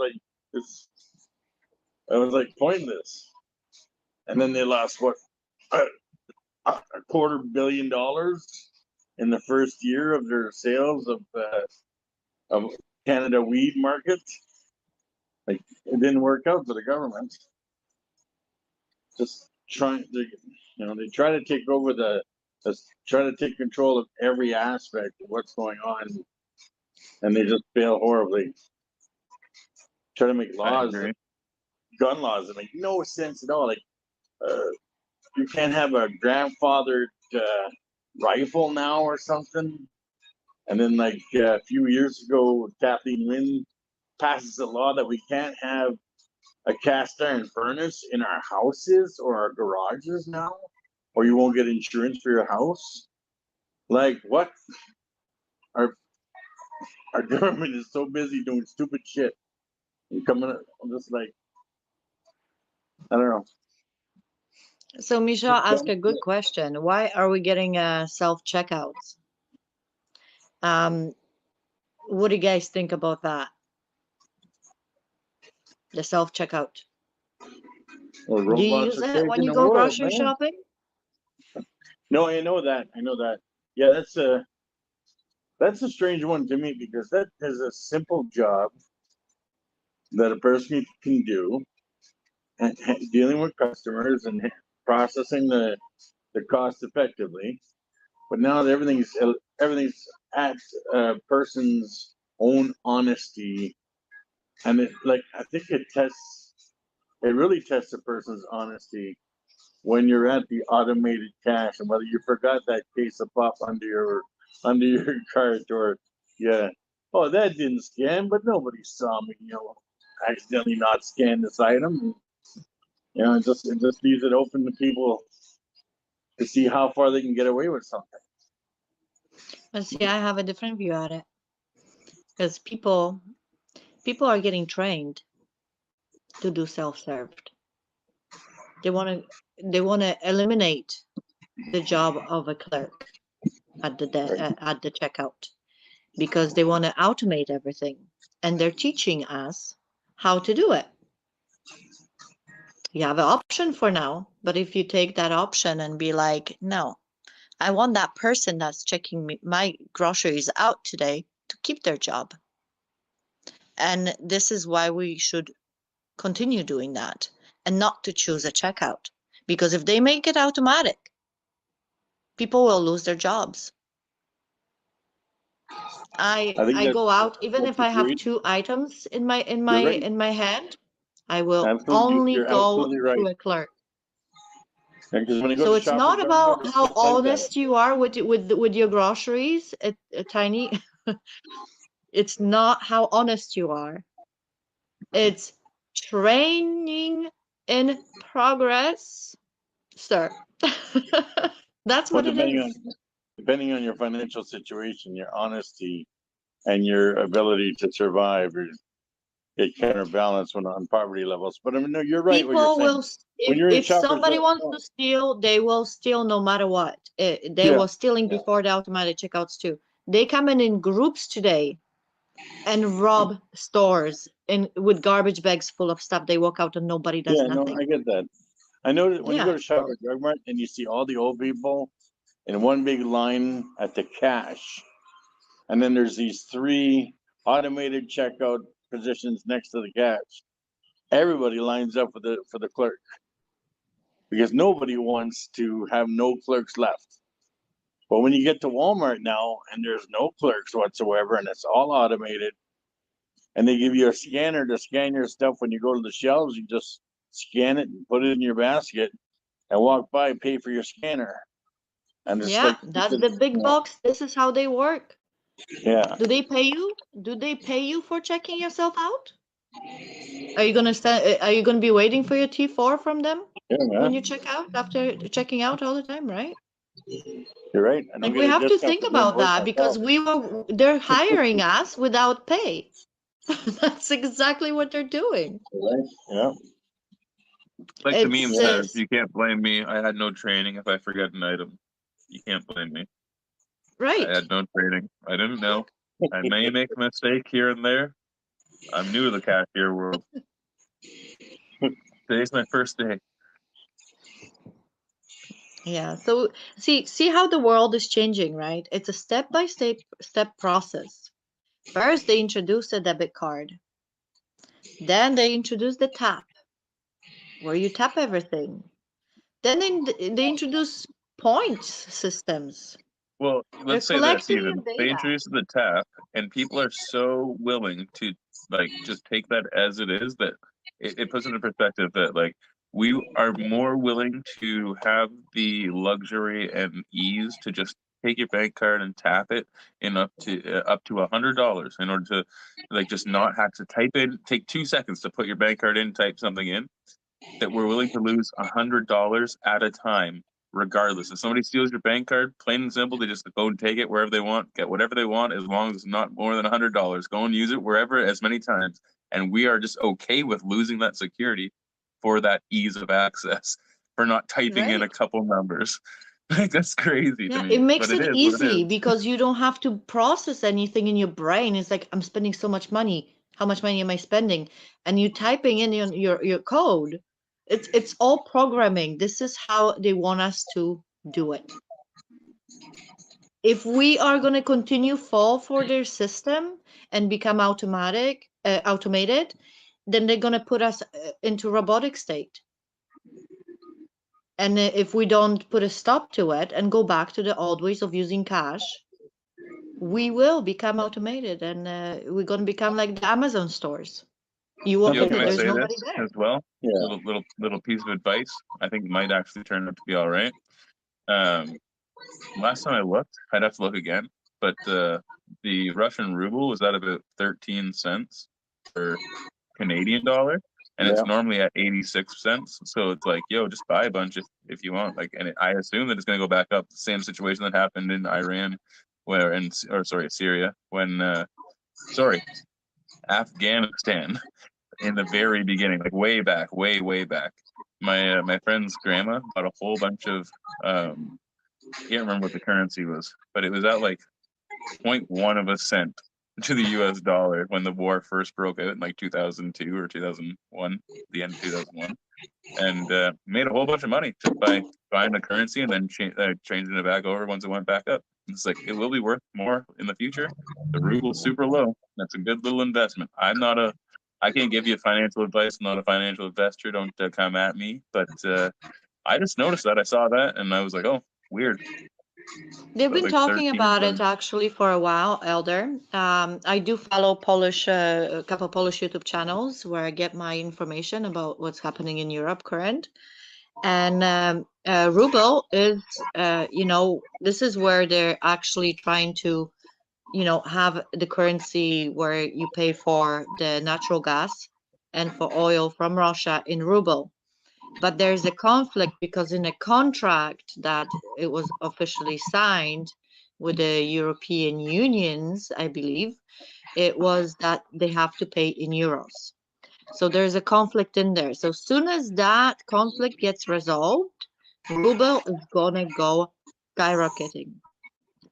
like pointless. And then they lost what a $250 million in the first year of their sales of Canada weed market. Like it didn't work out for the government. Just trying to, you know, they try to take over try to take control of every aspect of what's going on, and they just fail horribly. Try to make laws, gun laws that make no sense at all. Like you can't have a grandfathered rifle now or something. And then like a few years ago, Kathleen Wynne passes a law that we can't have a cast iron furnace in our houses or our garages now, or you won't get insurance for your house. Like what? Our government is so busy doing stupid shit. And coming up, I'm just like, I don't know. So Michelle asked a good question. Why are we getting self-checkouts? What do you guys think about that? The self-checkout. Well, Do you robots use are it when taking you the go world, grocery man. shopping? No, I know that. Yeah, that's a strange one to me because that is a simple job that a person can do, and dealing with customers and processing the cost effectively. But now that everything's at a person's own honesty, and I think it really tests a person's honesty when you're at the automated cash and whether you forgot that case of pop under your cart or yeah, oh that didn't scan, but nobody saw me, you know, accidentally not scan this item. You know, it just leaves it open to people to see how far they can get away with something. But see, I have a different view at it. Because people are getting trained to do self-served. They want to eliminate the job of a clerk at the checkout because they want to automate everything, and they're teaching us how to do it. You have an option for now, but if you take that option and be like, no, I want that person that's checking my groceries out today to keep their job. And this is why we should continue doing that and not to choose a checkout. Because if they make it automatic, people will lose their jobs. I think that's, go out even that's if I have great. 2 items in my You're right. hand, I will Absolutely, only you're go absolutely right. to a clerk. Because when you go So to it's Shoppers not Drug about Mart, it's how just like that. honest you are with your groceries, a tiny. It's not how honest you are. It's training in progress, sir. That's Well, what it is. depending on your financial situation, your honesty and your ability to survive, it counterbalance when on poverty levels. But I mean, no, you're right. What you're People saying. will, When you're in if Shoppers somebody Drug wants Mart, to steal, they will steal no matter what. They Yeah, were stealing yeah. before the automatic checkouts too. They come in groups today and rob stores and with garbage bags full of stuff. They walk out and nobody does Yeah, no, nothing. I get that. I know that when you go Yeah. to Shoppers Drug Mart and you see all the old people in one big line at the cash, and then there's these 3 automated checkout positions next to the cash. Everybody lines up for the clerk because nobody wants to have no clerks left. But when you get to Walmart now and there's no clerks whatsoever and it's all automated, and they give you a scanner to scan your stuff when you go to the shelves, you just scan it and put it in your basket and walk by and pay for your scanner. And it's Yeah, like, that's the big box. This is how they work. yeah, Do they pay you? Do they pay you for checking yourself out? Are you gonna stand? Are you gonna be waiting for your T4 from them yeah, when man, you check out after checking out all the time, right? you're right. I don't Like get we a have to discount think for doing about the work that because myself. they're hiring us without pay. That's exactly what they're doing. Right? Yeah. Like the meme It's says, you can't blame me. I had no training. If I forget an item, you can't blame me. I right. had no training. I didn't know. I may make a mistake here and there. I'm new to the cashier world. Today's my first day. Yeah. So see how the world is changing, right? It's a step process. First, they introduced a debit card. Then they introduced the tap, where you tap everything. Then they introduce points systems. Well, They're let's say this collecting your even. They data. introduced the tap, and people are so willing to like just take that as it is that it puts into perspective that like we are more willing to have the luxury and ease to just take your bank card and tap it in up to $100 in order to like just not have to take 2 seconds to put your bank card in, type something in, that we're willing to lose $100 at a time, regardless. If somebody steals your bank card, plain and simple, they just go and take it wherever they want, get whatever they want, as long as it's not more than $100. Go and use it wherever, as many times, and we are just okay with losing that security for that ease of access, for not typing in a Right. couple numbers. Like that's crazy to Yeah, me, it makes but it it is what it easy is. because you don't have to process anything in your brain. It's like I'm spending so much money. How much money am I spending? And you typing in your code. It's all programming. This is how they want us to do it. If we are going to continue fall for their system and become automated, then they're going to put us into robotic state. And if we don't put a stop to it and go back to the old ways of using cash, we will become automated and we're going to become like the Amazon stores. You walk Yo, in can there, I there's say nobody this there. as well? Yeah. Little piece of advice. I think it might actually turn out to be all right. Last time I looked, I'd have to look again, but the Russian ruble was at about 13 cents per Canadian dollar, and it's Yeah. normally at 86 cents. So it's like, yo, just buy a bunch if you want. Like, and I assume that it's going to go back up. The same situation that happened in Iran, Syria, when Afghanistan in the very beginning, like way back, way back. My friend's grandma bought a whole bunch of I can't remember what the currency was, but it was at like 0.1 of a cent to the US dollar when the war first broke out in like 2002 or 2001, the end of 2001, and made a whole bunch of money just by buying the currency and then changing it back over once it went back up. It's like it will be worth more in the future. The ruble's super low. That's a good little investment. I can't give you financial advice. I'm not a financial investor. Don't come at me. But I just noticed that. I saw that and I was like, oh, weird. They've been like talking 13 about of it them. actually for a while, Elder. I do follow a couple Polish YouTube channels where I get my information about what's happening in Europe current. And ruble is, this is where they're actually trying to, have the currency where you pay for the natural gas and for oil from Russia in ruble. But there's a conflict because in a contract that it was officially signed with the European Unions, I believe, it was that they have to pay in euros. So there's a conflict in there. So soon as that conflict gets resolved, ruble is gonna go skyrocketing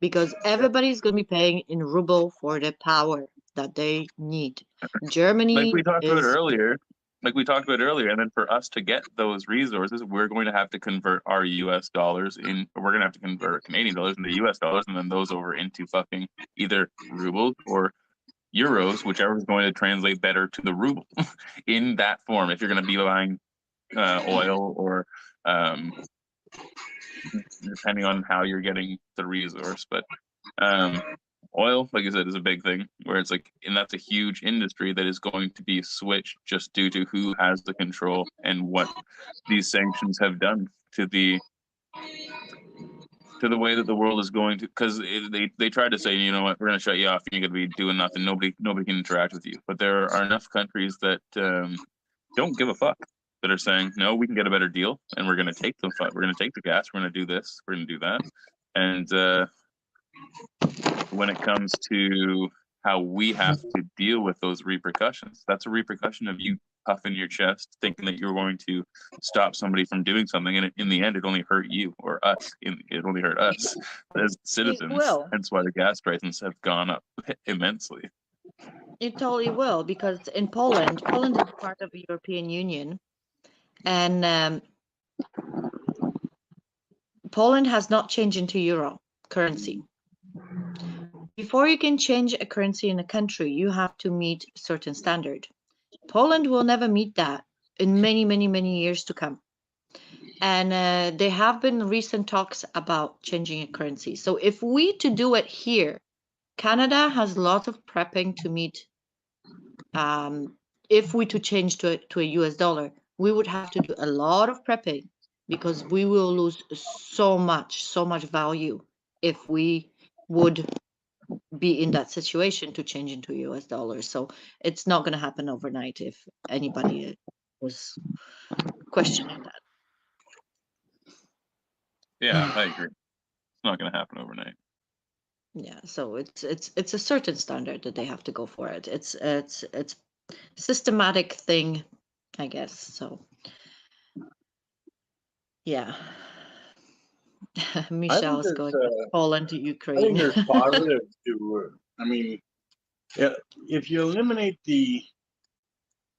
because everybody's gonna be paying in ruble for the power that they need. Like Germany we talked about is earlier, and then for us to get those resources, we're going to have to convert our US dollars we're going to have to convert Canadian dollars into US dollars, and then those over into fucking either rubles or euros, whichever is going to translate better to the ruble in that form. If you're going to be buying oil or depending on how you're getting the resource, but oil, like I said, is a big thing where it's like, and that's a huge industry that is going to be switched just due to who has the control and what these sanctions have done to the way that the world is going to, because they tried to say, you know what, we're going to shut you off and you're going to be doing nothing, nobody can interact with you, but there are enough countries that don't give a fuck, that are saying, no, we can get a better deal and we're going to take the gas, we're going to do this, we're going to do that. And when it comes to how we have to deal with those repercussions, that's a repercussion of you puffing your chest, thinking that you're going to stop somebody from doing something, and in the end, it only hurt you or us. It only hurt us as citizens. will. That's why the gas prices have gone up immensely. It totally will, because in Poland is part of the European Union, and Poland has not changed into euro currency. Before you can change a currency in a country, you have to meet a certain standard. Poland will never meet that in many, many, many years to come. And there have been recent talks about changing a currency. So if we to do it here, Canada has lots of prepping to meet. If we to change to a US dollar, we would have to do a lot of prepping because we will lose so much value if we would be in that situation to change into US dollars. So it's not going to happen overnight if anybody was questioning that. Yeah, I agree. It's not going to happen overnight. Yeah, so it's a certain standard that they have to go for it. It's systematic thing, I guess. So yeah. Michelle is going to Poland to I think Ukraine. there's positives to. I mean, if you eliminate the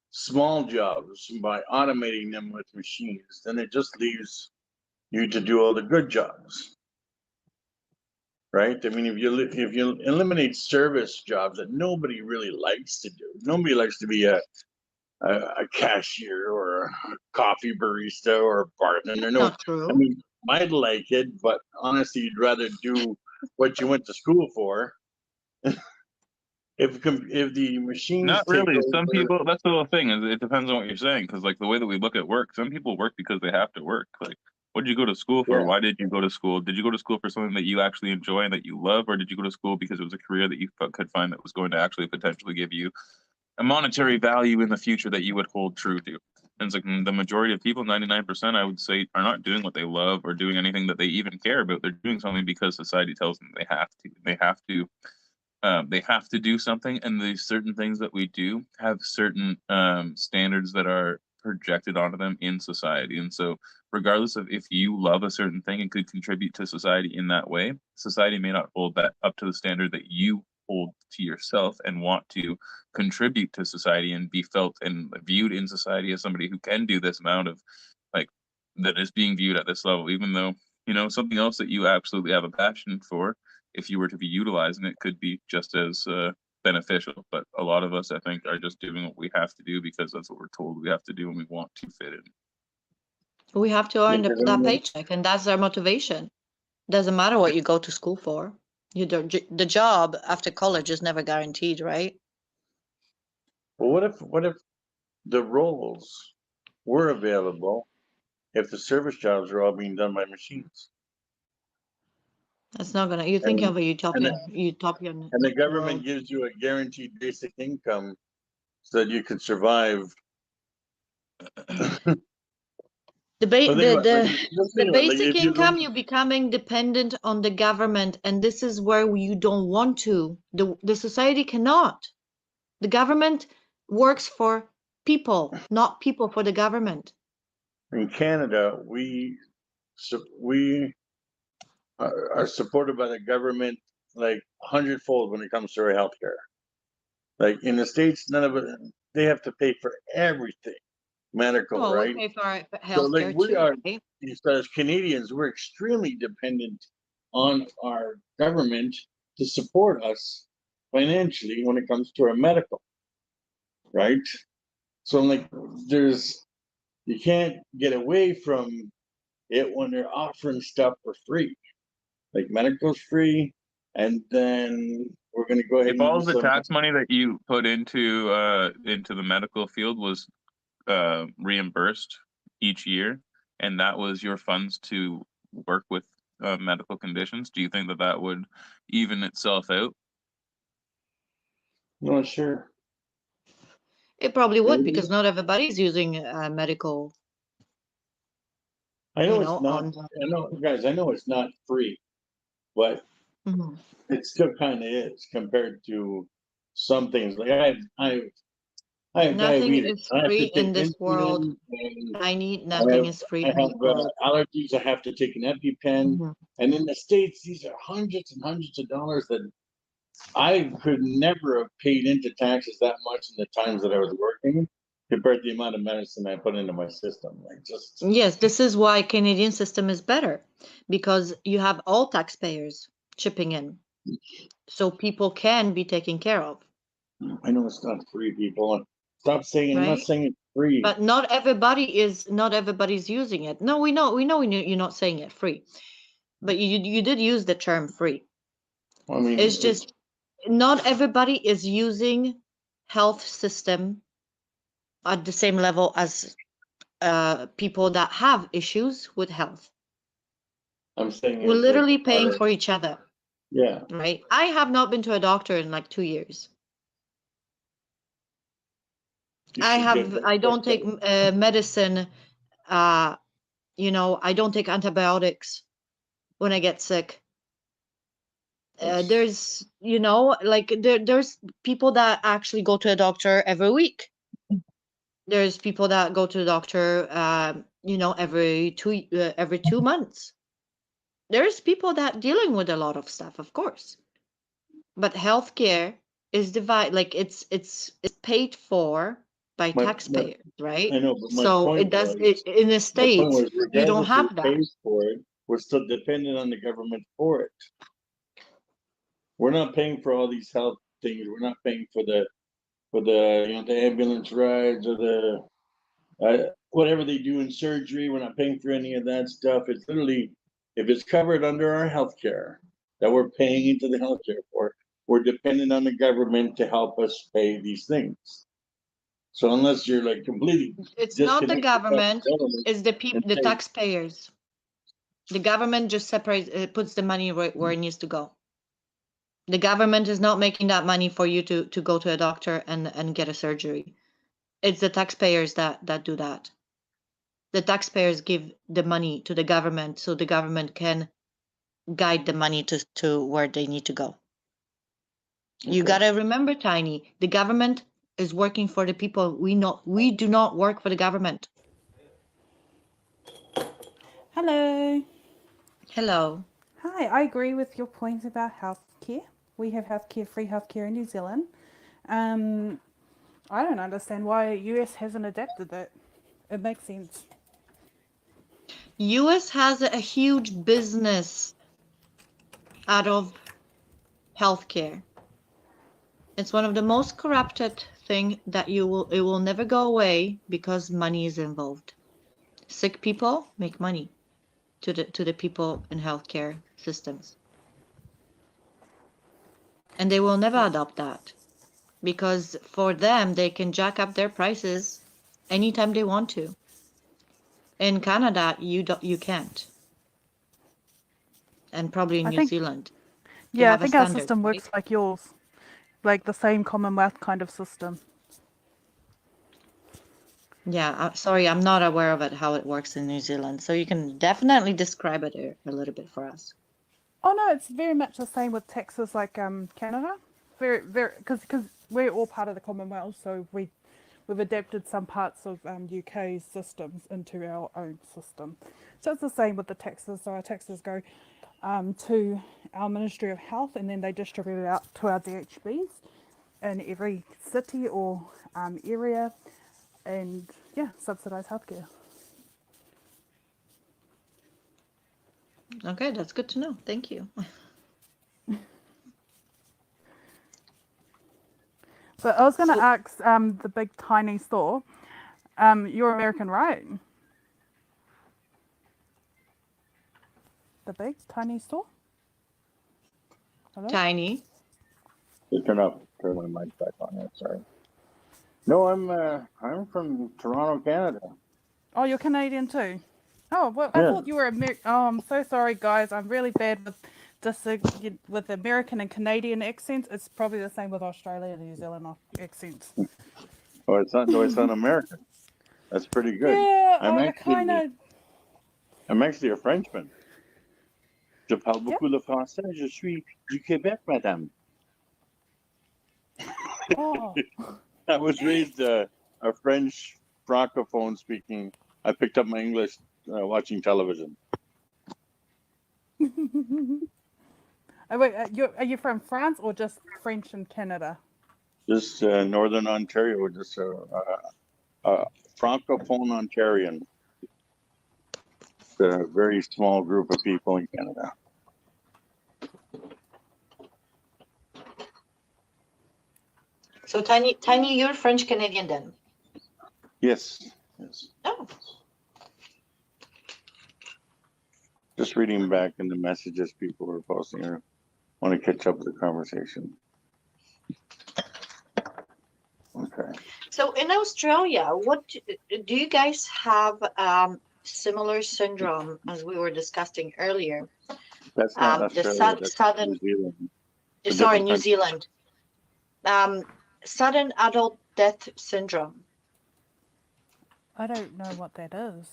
small jobs by automating them with machines, then it just leaves you to do all the good jobs, right? I mean, if you eliminate service jobs that nobody really likes to do, nobody likes to be a cashier or a coffee barista or a bartender. No, Not true. I mean, I'd like it, but honestly, you'd rather do what you went to school for. If the machines Not take really. over, Some people, that's the whole thing, is it depends on what you're saying, because like the way that we look at work, some people work because they have to work. Like, what did you go to school for? Yeah. Why did you go to school? Did you go to school for something that you actually enjoy and that you love, or did you go to school because it was a career that you could find that was going to actually potentially give you a monetary value in the future that you would hold true to? And it's like the majority of people, 99%, I would say, are not doing what they love or doing anything that they even care about. They're doing something because society tells them they have to. They have to do something, and these certain things that we do have certain standards that are projected onto them in society. And so regardless of if you love a certain thing and could contribute to society in that way, society may not hold that up to the standard that you hold to yourself and want to contribute to society and be felt and viewed in society as somebody who can do this amount of, like, that is being viewed at this level, even though, you know, something else that you absolutely have a passion for, if you were to be utilizing it, could be just as beneficial. But a lot of us, I think, are just doing what we have to do because that's what we're told we have to do and we want to fit in. We have to earn that paycheck, and that's our motivation. Doesn't matter what you go to school for. You don't, the job after college is never guaranteed, right? Well, what if the roles were available if the service jobs are all being done by machines? That's not gonna. You're thinking And, of a and, the, utopian and the government world. gives you a guaranteed basic income so that you could survive. The ba- But think about, like, the just the think about, like, basic if you income, lose, you're becoming dependent on the government, and this is where you don't want to. The society cannot. The government works for people, not people for the government. in Canada, we are supported by the government like 100-fold when it comes to our healthcare. Like in the States, none of it, they have to pay for everything, medical, Well, we right? pay for our So like healthcare we too, are, right? as Canadians, we're extremely dependent on our government to support us financially when it comes to our medical, right? So like you can't get away from it when they're offering stuff for free. Like medical's free, and then we're gonna go ahead If and all do of the some. tax money that you put into the medical field was reimbursed each year, and that was your funds to work with medical conditions, do you think that that would even itself out? Not sure. It probably would, Maybe. because not everybody's using medical, I know you it's know, not. on. I know, guys. I know it's not free, but Mhm. it still kind of is compared to some things. Like I have Nothing diabetes. is I have free to in take this world. insulin, and Tiny, I nothing have is free I in have this world. allergies. I have to take an EpiPen. Mhm. And in the States, these are hundreds and hundreds of dollars that I could never have paid into taxes that much in the times that I was working compared to the amount of medicine I put into my system. Like just Yes, this is why Canadian system is better, because you have all taxpayers chipping in, so people can be taken care of, I know it's not free, people. Stop saying I'm not right? saying it's free. But not everybody's using it. No, you're not saying it free, but you did use the term free. I mean, It's just not everybody is using health system at the same level as people that have issues with health. I'm saying We're is like literally paying for each other, yeah. right? I have not been to a doctor in like 2 years. You should get that I don't checked take out. medicine. I don't take antibiotics when I get sick. It's- There's, there's people that actually go to a doctor every week. There's people that go to the doctor, every 2 months. There's people that dealing with a lot of stuff, of course. But healthcare is divided, like it's paid for by my taxpayers, right? I know, but my So point it does it was in the my point States, was you don't regardless who have that. pays for it, we're still dependent on the government for it. We're not paying for all these health things. We're not paying for the ambulance rides or the whatever they do in surgery. We're not paying for any of that stuff. It's literally, if it's covered under our healthcare that we're paying into the healthcare for, we're dependent on the government to help us pay these things. So unless you're like completely It's not the disconnected from government, the government it's the and the say, taxpayers. The government just separates, puts the money where it needs to go. The government is not making that money for you to go to a doctor and get a surgery. It's the taxpayers that do that. The taxpayers give the money to the government so the government can guide the money to where they need to go. You okay. gotta remember, Tiny, the government is working for the people. We do not work for the government. Hello. Hello. Hi, I agree with your point about healthcare. We have free healthcare in New Zealand. I don't understand why US hasn't adapted that. It makes sense. US has a huge business out of healthcare. It's one of the most corrupted thing that it will never go away because money is involved. Sick people make money to the people in healthcare. systems. And they will never adopt that because for them, they can jack up their prices anytime they want to. In Canada, you can't. And probably in I New think, Zealand. They yeah, I have a think our standard, system right? works like yours, like the same Commonwealth kind of system. Yeah, sorry, I'm not aware of it, how it works in New Zealand. So you can definitely describe it a little bit for us. Oh no, it's very much the same with taxes like Canada. Very, because we're all part of the Commonwealth, so we've adapted some parts of UK's systems into our own system. So it's the same with the taxes. So our taxes go to our Ministry of Health, and then they distribute it out to our DHBs in every city or area, and yeah, subsidise healthcare. Okay, that's good to know. Thank you. So I was going to So- ask the big tiny store. You're American, right? The big tiny store. Hello. Tiny. Turn my mic back on there. Sorry. No, I'm from Toronto, Canada. Oh, you're Canadian too. Oh, well, I Yeah. thought you were American. Oh, I'm so sorry, guys. I'm really bad with American and Canadian accents. It's probably the same with Australia and New Zealand accents. Oh, it's not. No, it's not American. That's pretty good. Yeah, I'm I kind of. I'm actually a Frenchman. Je parle Yeah. beaucoup le français. Je suis du Québec, madame. Oh, I was raised a French francophone speaking. I picked up my English watching television. oh wait. Are you from France or just French in Canada? Just Northern Ontario, just a francophone Ontarian. It's a very small group of people in Canada. So Tiny, you're French Canadian then? Yes. Oh. Just reading back in the messages people were posting. I want to catch up with the conversation. Okay. So in Australia, what do you guys have similar syndrome as we were discussing earlier? That's not Australia. That's sudden, New Zealand. sorry, New country. Zealand. Sudden adult death syndrome. I don't know what that is.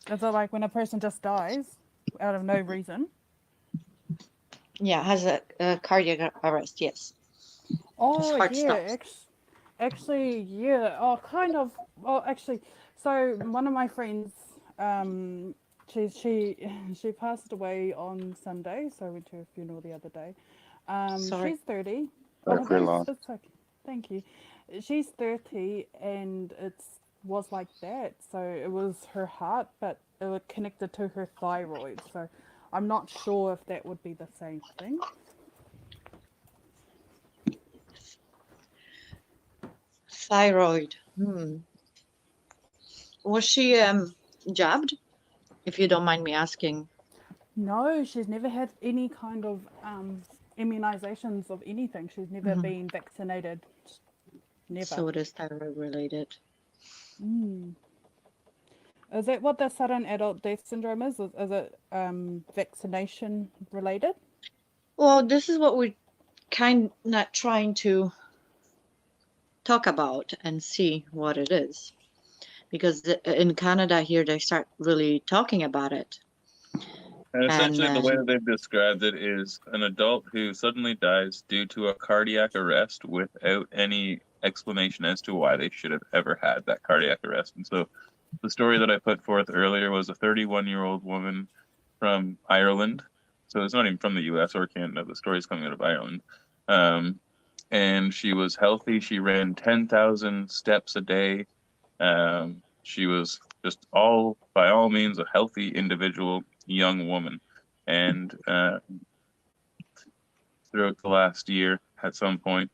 Is it like when a person just dies out of no reason? Yeah, has a cardiac arrest. Yes. Oh, heart yeah. stops. Actually, yeah. Oh, kind of. Well, actually, so one of my friends, she passed away on Sunday, so I went to a funeral the other day. Sorry. She's 30. Sorry for your loss. It's okay. Thank you. She's 30, and was like that. So it was her heart, but it was connected to her thyroid. So I'm not sure if that would be the same thing. Thyroid. Was she jabbed? If you don't mind me asking. No, she's never had any kind of immunizations of anything. She's never been vaccinated. Never. So it is thyroid related. Is that what the sudden adult death syndrome is? Is it vaccination related? Well, this is what we're kind of trying to talk about and see what it is. Because in Canada here, they start really talking about it. And essentially, the way that they've described it is an adult who suddenly dies due to a cardiac arrest without any explanation as to why they should have ever had that cardiac arrest. And so the story that I put forth earlier was a 31-year-old woman from Ireland. So it's not even from the US or Canada. The story's coming out of Ireland. And she was healthy. She ran 10,000 steps a day. She was just by all means, a healthy individual, young woman. And throughout the last year, at some point,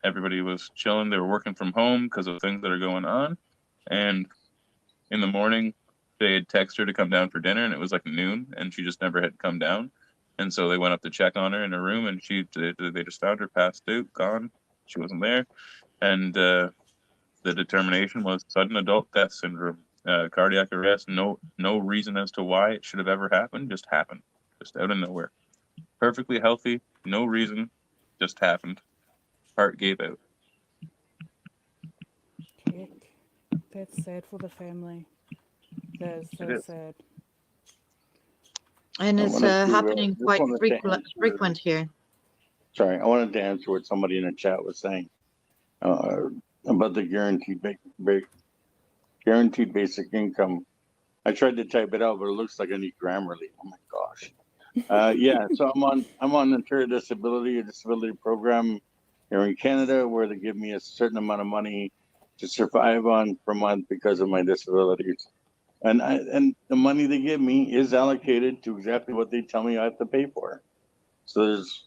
everybody was chilling. They were working from home because of things that are going on. And in the morning, they had texted her to come down for dinner, and it was like noon, and she just never had come down. And so they went up to check on her in her room, and they just found her passed out, gone. She wasn't there, and the determination was sudden adult death syndrome, cardiac arrest. No reason as to why it should have ever happened. Just happened, just out of nowhere. Perfectly healthy, no reason, just happened. Heart gave out. Heck, that's sad for the family. That is It so is. sad. And I it's wanted to, happening just quite wanted to answer- frequent here. Sorry, I wanted to answer what somebody in the chat was saying about the guaranteed basic income. I tried to type it out, but it looks like I need Grammarly. Oh my gosh. Yeah, so I'm on Ontario Disability, a disability program here in Canada, where they give me a certain amount of money to survive on per month because of my disabilities. And the money they give me is allocated to exactly what they tell me I have to pay for. So there's,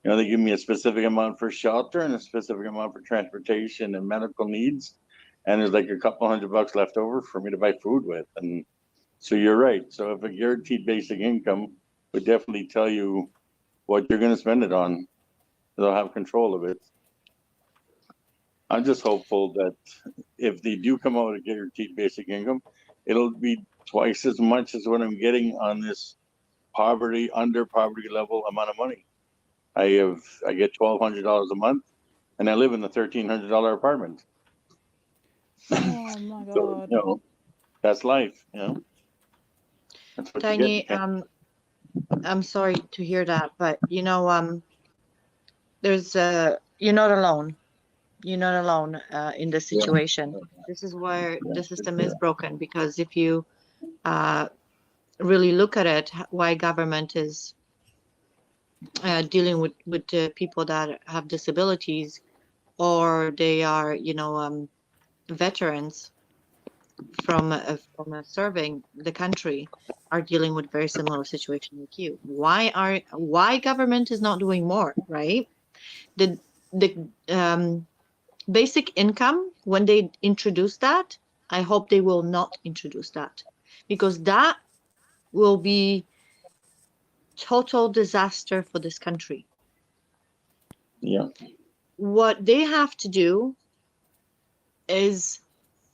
they give me a specific amount for shelter and a specific amount for transportation and medical needs. And there's like a couple $100 left over for me to buy food with. And so you're right. So if a guaranteed basic income would definitely tell you what you're going to spend it on, they'll have control of it. I'm just hopeful that if they do come out with a guaranteed basic income, it'll be twice as much as what I'm getting on this under poverty level amount of money. I get $1,200 a month, and I live in a $1,300 apartment. Oh my So, God. that's life. That's what Tiny, you get. I'm sorry to hear that, but there's you're not alone. You're not alone in this situation. This is where the system is broken, because if you really look at it, why government is dealing with people that have disabilities, or they are, veterans from serving the country, are dealing with very similar situation like you. Why government is not doing more, right? The basic income, when they introduce that, I hope they will not introduce that, because that will be total disaster for this country. Yeah. What they have to do is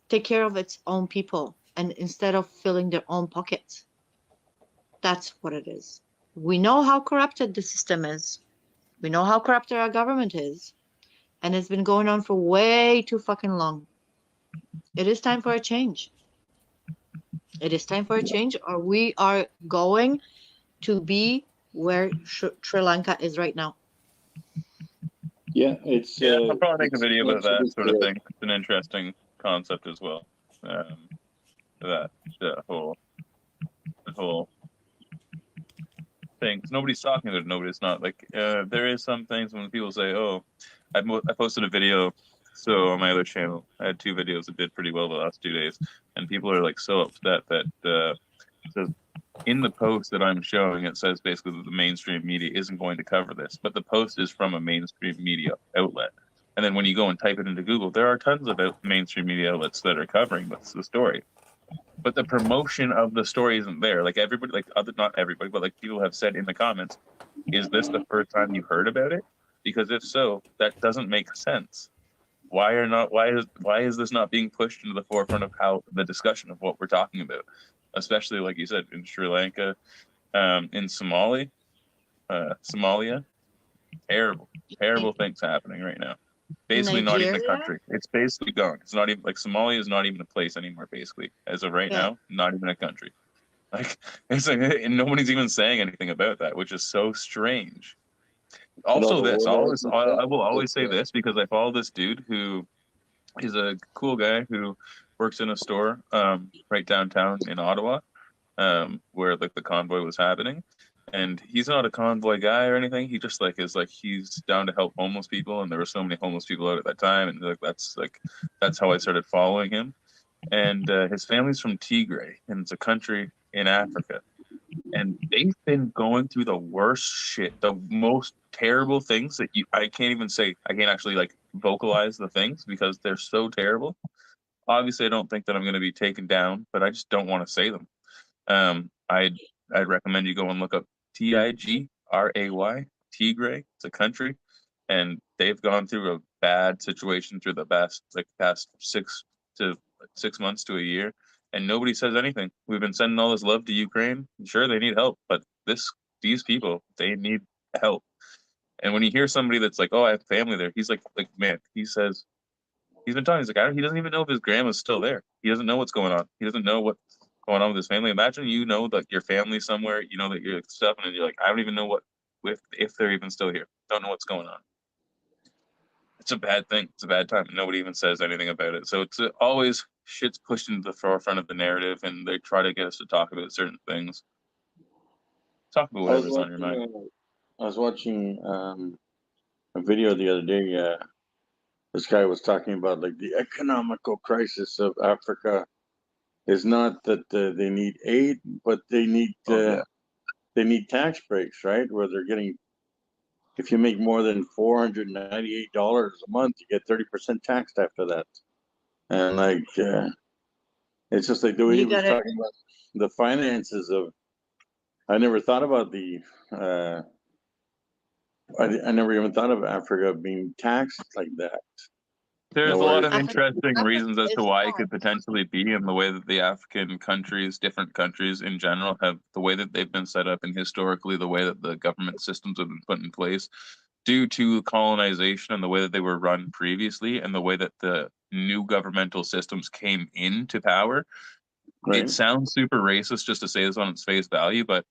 take care of its own people, and instead of filling their own pockets. That's what it is. We know how corrupted the system is. We know how corrupted our government is. And it's been going on for way too fucking long. It is time for a change. It is time for a change, or we are going to be where Sri Lanka is right now. Yeah, it's. I'll probably make a video about that it's sort of thing. It's an interesting concept as well. That whole thing. 'Cause nobody's talking about it. Nobody's not like. There is some things when people say, "Oh, I posted a video." So on my other channel, I had 2 videos that did pretty well the last 2 days, and people are like so upset that says in the post that I'm showing, it says basically that the mainstream media isn't going to cover this, but the post is from a mainstream media outlet. And then when you go and type it into Google, there are tons of mainstream media outlets that are covering the story. But the promotion of the story isn't there. Like everybody, not everybody, but like people have said in the comments, is this the first time you heard about it? Because if so, that doesn't make sense. Why is this not being pushed into the forefront of how the discussion of what we're talking about? Especially like you said, in Sri Lanka, in Somalia, terrible things happening right now. Basically, Nigeria? not even a country. It's basically gone. It's not even like Somalia is not even a place anymore. Basically, as of right now, not even a country. Like it's like, and nobody's even saying anything about that, which is so strange. Also, I will always say this because I follow this dude who is a cool guy who works in a store right downtown in Ottawa, where like the convoy was happening. And he's not a convoy guy or anything. He just he's down to help homeless people, and there were so many homeless people out at that time, and that's how I started following him. And his family's from Tigray, and it's a country in Africa. And they've been going through the worst shit, the most terrible things that I can't actually like vocalize the things because they're so terrible. obviously I don't think that I'm going to be taken down, but I just don't want to say them. I'd recommend you go and look up Tigray, Tigray. It's a country, and they've gone through a bad situation through the past 6 months to a year, and nobody says anything. We've been sending all this love to Ukraine. Sure, they need help, but these people, they need help. And when you hear somebody that's like, "Oh, I have family there," he's like man, he says he's been talking. He's like, he doesn't even know if his grandma's still there. He doesn't know what's going on. He doesn't know what's going on with his family. Imagine you know that your family's somewhere, you know that you're stuff, and you're like, I don't even know if they're even still here. Don't know what's going on. It's a bad thing. It's a bad time. Nobody even says anything about it. So it's always shit's pushed into the forefront of the narrative, and they try to get us to talk about certain things. Talk about whatever's on your mind. I was watching a video the other day. This guy was talking about like the economical crisis of Africa is not that they need aid, but they need they need tax breaks, right? Where they're getting, if you make more than $498 a month, you get 30% taxed after that. And like, it's just like the way he was talking about the finances of. I never thought about the. I never even thought of Africa being taxed like that. There's a lot of Africa- interesting reasons as to is why it taxed. could potentially be, and the way that the African countries, different countries in general, have the way that they've been set up, and historically the way that the government systems have been put in place due to colonization and the way that they were run previously, and the way that the new governmental systems came into power. Right. It sounds super racist just to say this on its face value, but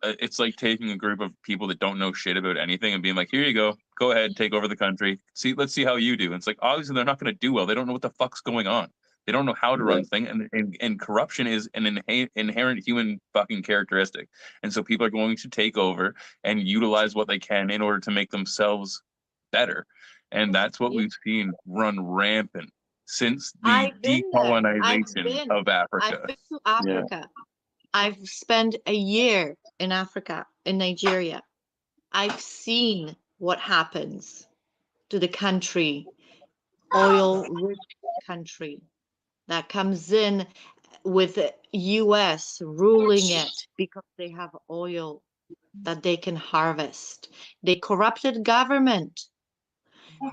it's like taking a group of people that don't know shit about anything and being like, here you go ahead, take over the country. Let's see how you do. And it's like, obviously they're not going to do well. They don't know what the fuck's going on. They don't know how to run things. And corruption is an inherent human fucking characteristic. And so people are going to take over and utilize what they can in order to make themselves better. And that's what we've seen run rampant since the I've been there. decolonization of Africa. I've been to Africa. I've spent a year in Africa, in Nigeria. I've seen what happens to the country, oil-rich country that comes in with the US ruling it because they have oil that they can harvest. They corrupted government.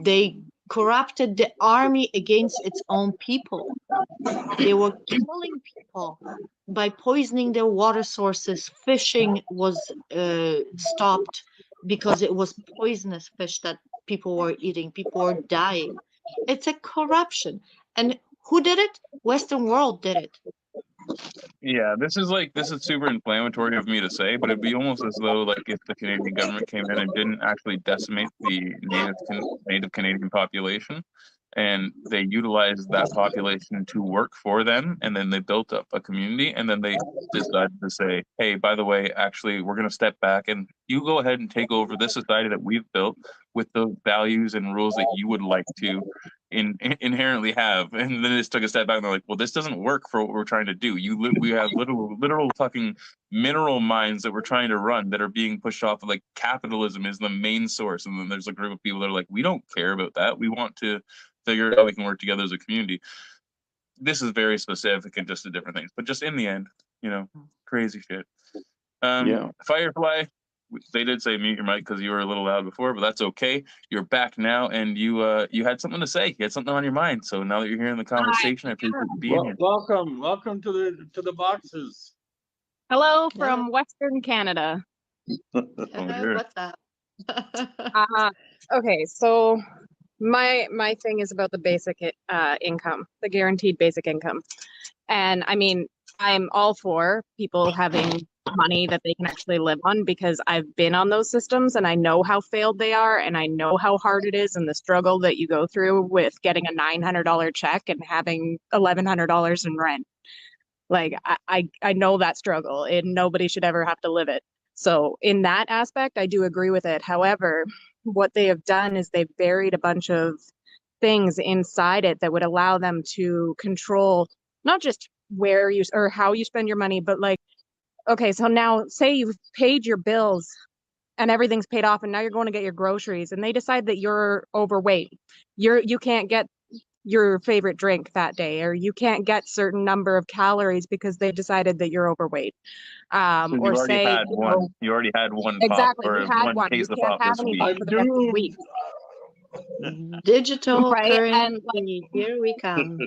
They corrupted the army against its own people. They were killing people by poisoning their water sources. Fishing was stopped because it was poisonous fish that people were eating. People were dying. It's a corruption. And who did it? Western world did it. Yeah, this is super inflammatory of me to say, but it'd be almost as though like if the Canadian government came in and didn't actually decimate the native Canadian population, and they utilized that population to work for them, and then they built up a community, and then they decided to say, hey, by the way, actually, we're going to step back, and you go ahead and take over this society that we've built with the values and rules that you would like to inherently have. And then they just took a step back and they're like, well, this doesn't work for what we're trying to do. We have literal fucking mineral mines that we're trying to run that are being pushed off of, like, capitalism is the main source. And then there's a group of people that are like, we don't care about that. We want to figure out how we can work together as a community. This is very specific and just the different things, but just in the end, crazy shit. Firefly, they did say mute your mic because you were a little loud before, but that's okay. You're back now, and you had something to say. You had something on your mind. So now that you're hearing the conversation, I appreciate you being here. Welcome to the boxes. Hello from Western Canada. What's up? Okay, so my thing is about the basic income, the guaranteed basic income. And I mean, I'm all for people having money that they can actually live on, because I've been on those systems and I know how failed they are, and I know how hard it is and the struggle that you go through with getting a $900 check and having $1,100 in rent. Like, I know that struggle, and nobody should ever have to live it. So in that aspect, I do agree with it. However, what they have done is they've buried a bunch of things inside it that would allow them to control not just where you or how you spend your money, but like, okay, so now say you've paid your bills and everything's paid off, and now you're going to get your groceries, and they decide that you're overweight. You can't get your favorite drink that day, or you can't get certain number of calories because they decided that you're overweight. So you Or already say, had you one. know, You already had one pop exactly, or you had one one. You case of can't pop have this week. anything for the rest of the week, Digital right? And like, currency, here we come.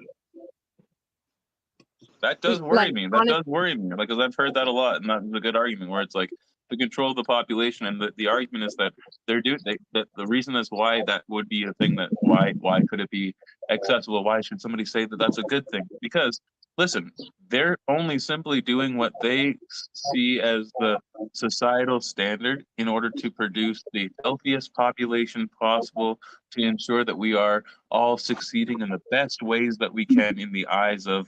That does worry me. That does worry me. Like, because I've heard that a lot, and that's a good argument where it's like to control the population, and the argument is that the reason is why that would be a thing, that why could it be accessible? Why should somebody say that that's a good thing? Because listen, they're only simply doing what they see as the societal standard in order to produce the healthiest population possible, to ensure that we are all succeeding in the best ways that we can in the eyes of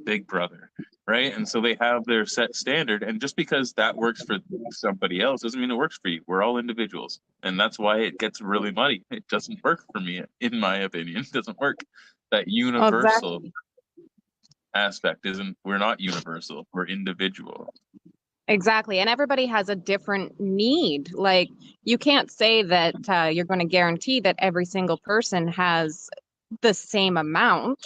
Big Brother, right? And so they have their set standard, and just because that works for somebody else doesn't mean it works for you. We're all individuals, and that's why it gets really muddy. It doesn't work for me, in my opinion. It doesn't work. That universal exactly. aspect isn't. We're not universal. We're individual. Exactly. And everybody has a different need. Like, you can't say that you're going to guarantee that every single person has the same amount,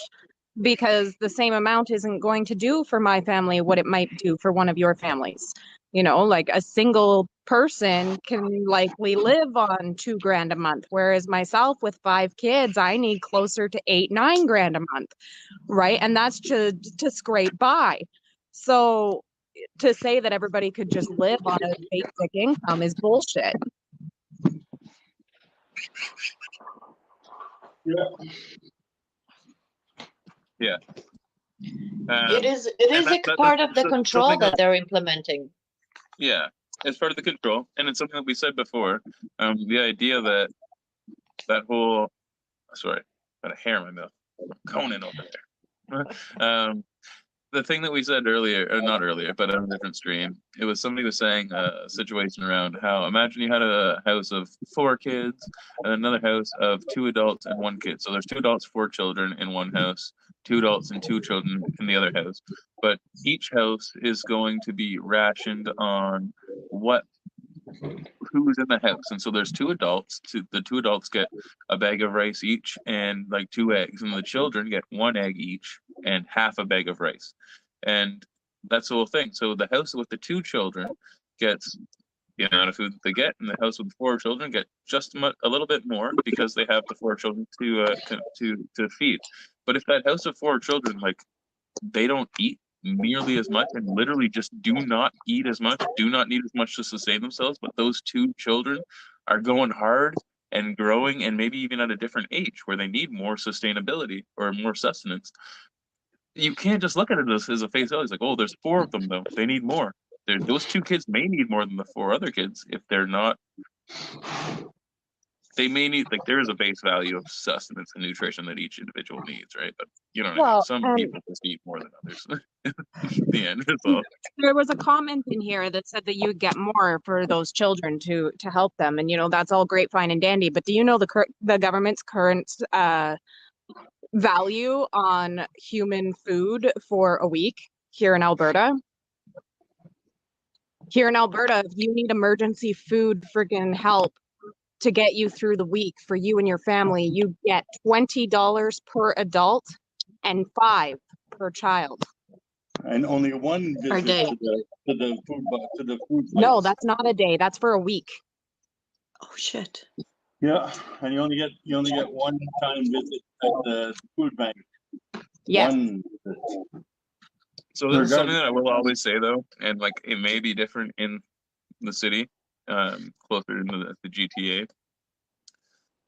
because the same amount isn't going to do for my family what it might do for one of your families. You know, like a single person can likely live on $2,000 a month, whereas myself with 5 kids, I need closer to 8-9 grand a month, right? And that's to scrape by. So to say that everybody could just live on a basic income is bullshit. Yeah. It is a part of the control that they're implementing. Yeah, it's part of the control, and it's something that we said before. The idea that whole, sorry, got a hair in my mouth, Conan over there. The thing that we said earlier, or not earlier, but on a different stream, it was somebody was saying a situation around how, imagine you had a house of 4 kids and another house of 2 adults and 1 kid. So there's 2 adults, 4 children in one house, 2 adults and 2 children in the other house. But each house is going to be rationed on who's in the house. And so there's 2 adults. The 2 adults get a bag of rice each and like 2 eggs, and the children get 1 egg each and half a bag of rice. And that's the whole thing. So the house with the 2 children gets the amount of food that they get, and the house with 4 children get just a little bit more because they have the 4 children to feed. But if that house of 4 children, like, they don't eat nearly as much and literally just do not eat as much, do not need as much to sustain themselves, but those 2 children are going hard and growing, and maybe even at a different age where they need more sustainability or more sustenance. You can't just look at it as a face value. It's like, oh, there's 4 of them though, they need more. Those 2 kids may need more than the 4 other kids if they're not. They may need, like, there is a base value of sustenance and nutrition that each individual needs, right? But you know what I mean? Some people just eat more than others. The end result. There was a comment in here that said that you would get more for those children to help them, and you know, that's all great, fine, and dandy. But do you know the government's current value on human food for a week here in Alberta? Here in Alberta, if you need emergency food freaking help to get you through the week for you and your family, you get $20 per adult and $5 per child. And only 1 Per visit day. to the food No, place. that's not a day. That's for a week. Oh shit. Yeah, and you only get 1 time visit at the food bank. Yes. 1 visit. So this is something that I will always say though, and like, it may be different in the city, closer into the GTA,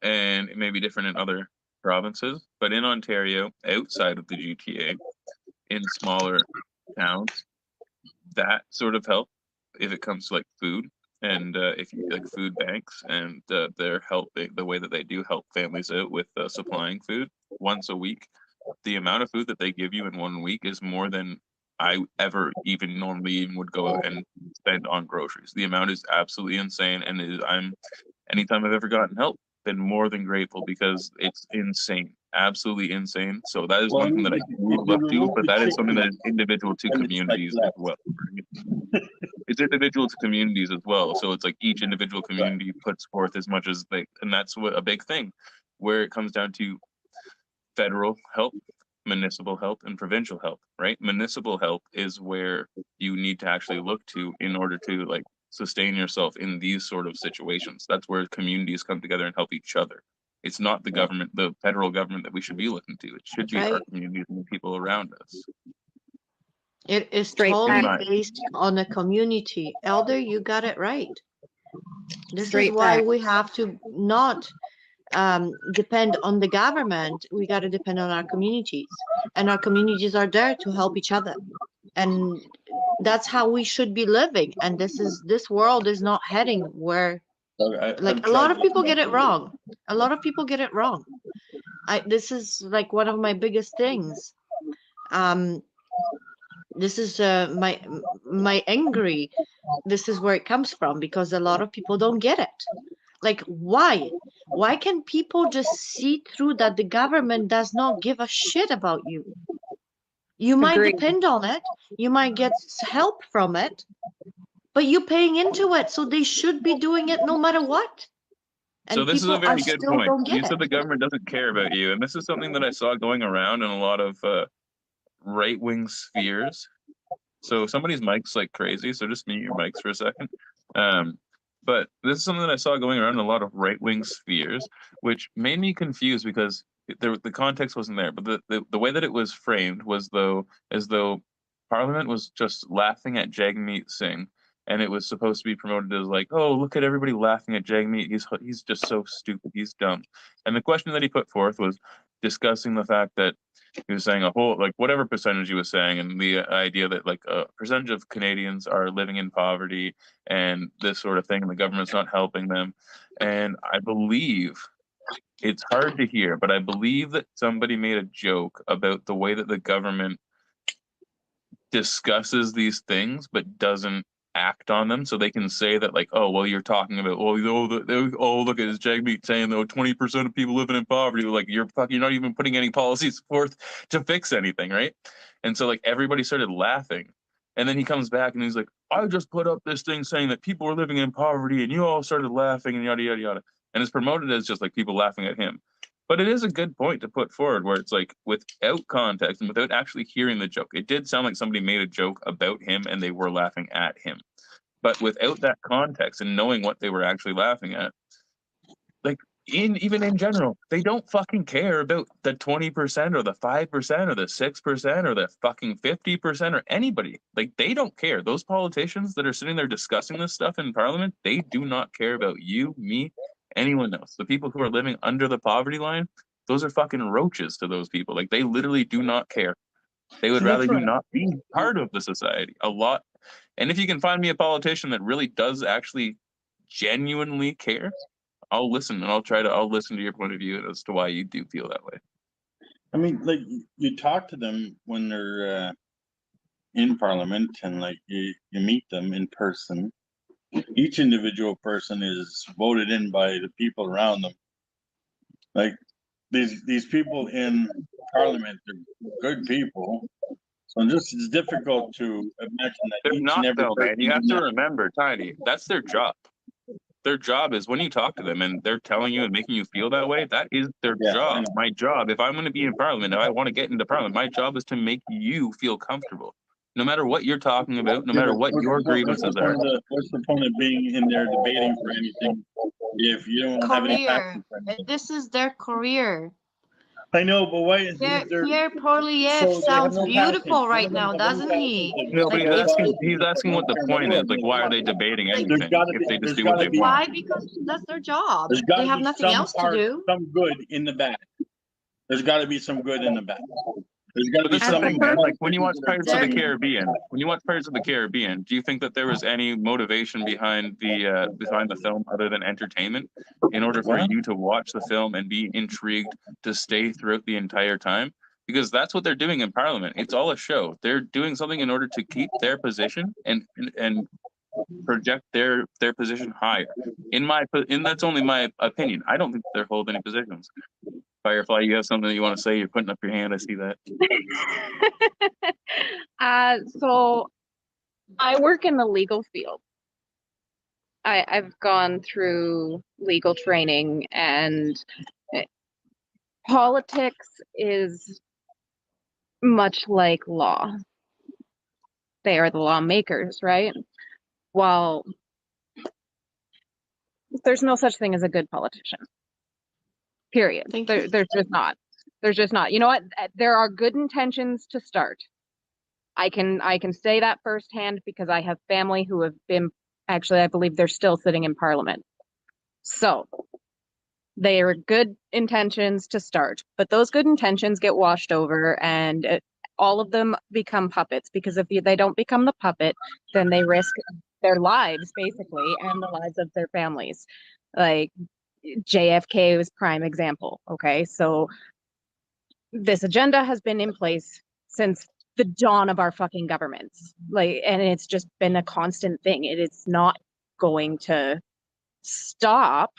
and it may be different in other provinces, but in Ontario, outside of the GTA, in smaller towns, that sort of help, if it comes to like food, and if you like food banks, and they're helping, the way that they do help families out with supplying food once a week, the amount of food that they give you in 1 week is more than I ever even normally even would go out and spend on groceries. The amount is absolutely insane, and anytime I've ever gotten help, been more than grateful, because it's insane, absolutely insane. So that is one thing that I would look to, but that is something that is individual to communities as well. It's individual to communities as well. So it's like each individual community puts forth as much as they, and that's what a big thing, where it comes down to federal help, municipal help, and provincial help, right? Municipal help is where you need to actually look to in order to like sustain yourself in these sort of situations. That's where communities come together and help each other. It's not the government, the federal government that we should be looking to. It should be our Right. communities and the people around us. It is Straight totally back. based on a community. Elder, you got it right. This is Straight why back. we have to not depend on the government. We got to depend on our communities, and our communities are there to help each other. And that's how we should be living. And this world is not heading where, like, a lot of people get it wrong. A lot of people get it wrong. This is like one of my biggest things. This is my angry. This is where it comes from, because a lot of people don't get it. Like, why can people just see through that the government does not give a shit about you? You might Agreed. depend on it, you might get help from it, but you're paying into it, so they should be doing it no matter what. And So this is a people very are good still point. don't You get said it. the government doesn't care about you, and this is something that I saw going around in a lot of right-wing spheres. So somebody's mic's like crazy, so just mute your mics for a second. But this is something that I saw going around in a lot of right-wing spheres, which made me confused because the context wasn't there. But the way that it was framed was as though Parliament was just laughing at Jagmeet Singh, and it was supposed to be promoted as like, oh, look at everybody laughing at Jagmeet. He's just so stupid. He's dumb. And the question that he put forth was discussing the fact that he was saying a whole, like, whatever percentage he was saying, and the idea that like a percentage of Canadians are living in poverty and this sort of thing, and the government's not helping them. And I believe it's hard to hear, but I believe that somebody made a joke about the way that the government discusses these things but doesn't act on them, so they can say that like, oh well, you're talking about, oh look at this Jagmeet saying though 20% of people living in poverty, like you're not even putting any policies forth to fix anything, right? And so like everybody started laughing, and then he comes back and he's like, I just put up this thing saying that people are living in poverty and you all started laughing and yada yada yada, and it's promoted as just like people laughing at him. But it is a good point to put forward where it's like without context and without actually hearing the joke, it did sound like somebody made a joke about him and they were laughing at him. But without that context and knowing what they were actually laughing at, like even in general, they don't fucking care about the 20% or the 5% or the 6% or the fucking 50% or anybody. Like they don't care. Those politicians that are sitting there discussing this stuff in Parliament, they do not care about you, me, anyone else. The people who are living under the poverty line, those are fucking roaches to those people. Like they literally do not care. They would See, that's rather you right. not be part of the society a lot. And if you can find me a politician that really does actually genuinely care, I'll listen and I'll listen to your point of view as to why you do feel that way. I mean, like you talk to them when they're in Parliament, and like you meet them in person. Each individual person is voted in by the people around them. Like these people in Parliament, they're good people. So it's difficult to imagine that They're each and not every though, person man. You have in to that. remember, Tiny, that's their job. Their job is when you talk to them and they're telling you and making you feel that way, that is their Yeah, I job. know. My job, if I'm going to be in Parliament, if I want to get into Parliament, my job is to make you feel comfortable. No matter what you're talking about, no Yeah, matter but what your grievances are. what's the point of being in there debating for anything if you don't have any Career. passion for anything? This is their career. I know, but why is Pierre Poilievre so they have sounds no beautiful passion? right None of now, them have any doesn't he? passion. No, but Like, he's asking what the point is. Like, why are they debating Like, anything if they just do what they want? why? Because that's their job. There's They got to have be nothing else to do. some good in the bad. There's got to be some good in the bad. There's got to But be that's the As a thing, man. some. Like when you watch Pirates of the There- Caribbean, do you think that there was any motivation behind the film other than entertainment, in order for What? you to watch the film and be intrigued to stay throughout the entire time? Because that's what they're doing in Parliament. It's all a show. They're doing something in order to keep their position and project their position higher. That's only my opinion. I don't think they're holding any positions. Firefly, you have something that you want to say? You're putting up your hand. I see that. So I work in the legal field. I've gone through legal training, and politics is much like law. They are the lawmakers, right? Well, there's no such thing as a good politician. Period. Thank you. There's just not. There's just not. You know what? There are good intentions to start. I can say that firsthand because I have family who have been, actually, I believe they're still sitting in Parliament. So they are good intentions to start, but those good intentions get washed over, and all of them become puppets, because if they don't become the puppet, then they risk their lives basically and the lives of their families. Like JFK was prime example. Okay, so this agenda has been in place since the dawn of our fucking governments, like, and it's just been a constant thing. It is not going to stop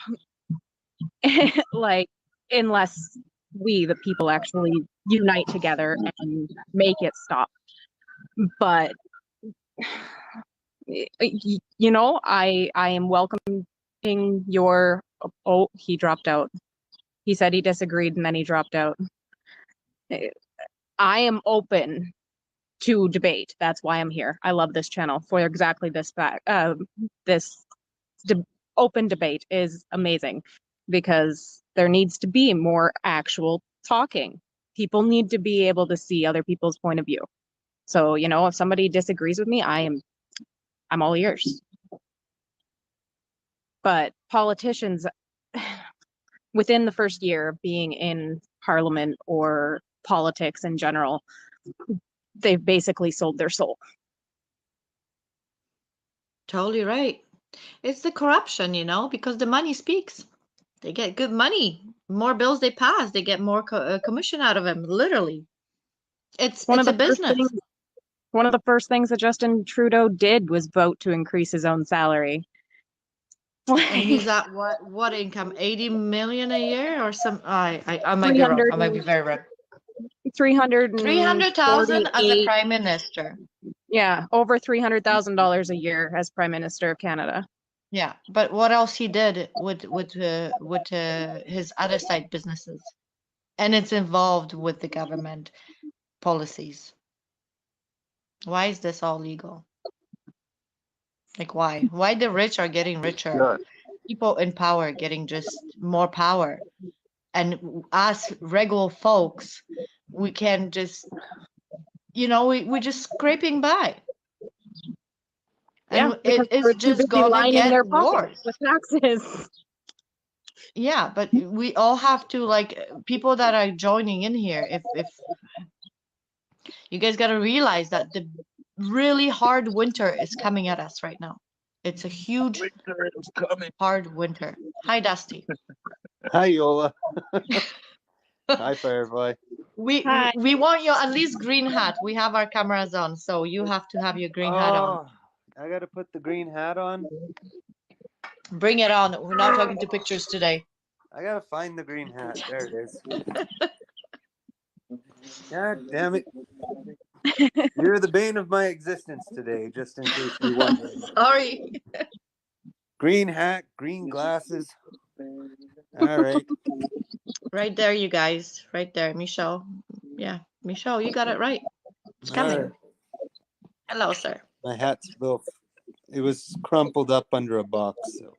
like, unless we, the people, actually unite together and make it stop. But you know, I am welcoming your, oh, he dropped out. He said he disagreed and then he dropped out. I am open to debate. That's why I'm here. I love this channel for exactly this fact. This open debate is amazing, because there needs to be more actual talking. People need to be able to see other people's point of view. So, you know, if somebody disagrees with me, I'm all ears. But politicians, within the first year of being in Parliament or politics in general, they've basically sold their soul. Totally right. It's the corruption, you know, because the money speaks. They get good money. More bills they pass, they get more commission out of them. Literally, it's a business. One of the first things that Justin Trudeau did was vote to increase his own salary. And he's at what income? 80 million a year or some? I might be wrong. I might be very wrong. 300,000 as a prime minister. Yeah, over $300,000 a year as prime minister of Canada. Yeah, but what else he did with his other side businesses, and it's involved with the government policies. Why is this all legal? Like, why? Why the rich are getting richer? Yeah. People in power getting just more power, and us regular folks, we can just, you know, we're just scraping by. And yeah, it is just gonna get worse with taxes. Yeah, but we all have to, like, people that are joining in here, if you guys got to realize that the really hard winter is coming at us right now. It's a huge hard winter. Hi, Dusty. Hi, Yola. Hi, Firefly. Hi. We want your at least green hat. We have our cameras on, so you have to have your green hat on. I gotta put the green hat on. Bring it on. We're not talking to pictures today. I gotta find the green hat. There it is. God damn it. You're the bane of my existence today, just in case you're wondering. Sorry. Green hat, green glasses. All right. Right there, you guys. Right there, Michelle. Yeah, Michelle, you got it right. It's coming. Right. Hello, sir. My hat's it was crumpled up under a box. So.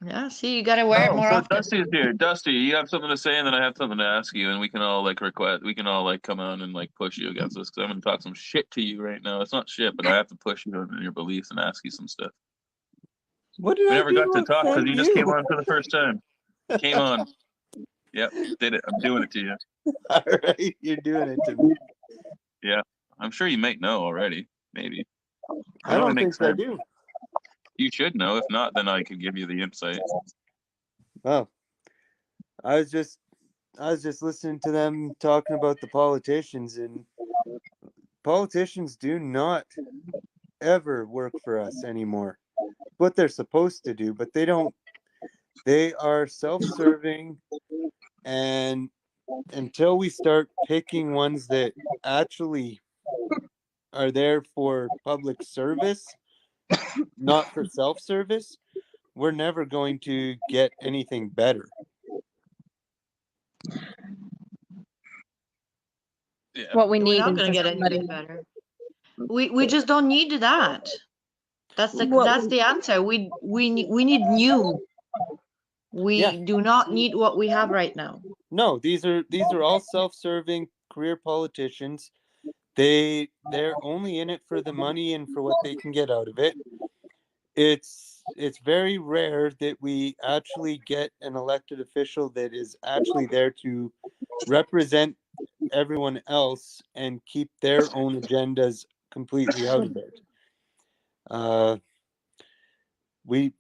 Yeah, see, you gotta wear it more so often. Dusty's here. Dusty, you have something to say, and then I have something to ask you, and we can all like come on and like push you against this, because I'm gonna talk some shit to you right now. It's not shit, but I have to push you in your beliefs and ask you some stuff. What did We I never do got to talk because you just came you? on for the first time. Came on. Yep, did it. I'm doing it to you. All right, you're doing it to me. Yeah, I'm sure you might know already. Maybe. I don't think I do. You should know. If not, then I could give you the insight. Oh, I was just listening to them talking about the politicians, and politicians do not ever work for us anymore. What they're supposed to do, but they don't. They are self-serving, and until we start picking ones that actually are there for public service, not for self-service, we're never going to get anything better. Yeah. What we We're need not is going to just get somebody. anything better. We just don't need that. That's What the answer. We need new. Yeah. We do not need what we have right now. No, these are all self-serving career politicians. They're only in it for the money and for what they can get out of it. It's very rare that we actually get an elected official that is actually there to represent everyone else and keep their own agendas completely out of it. We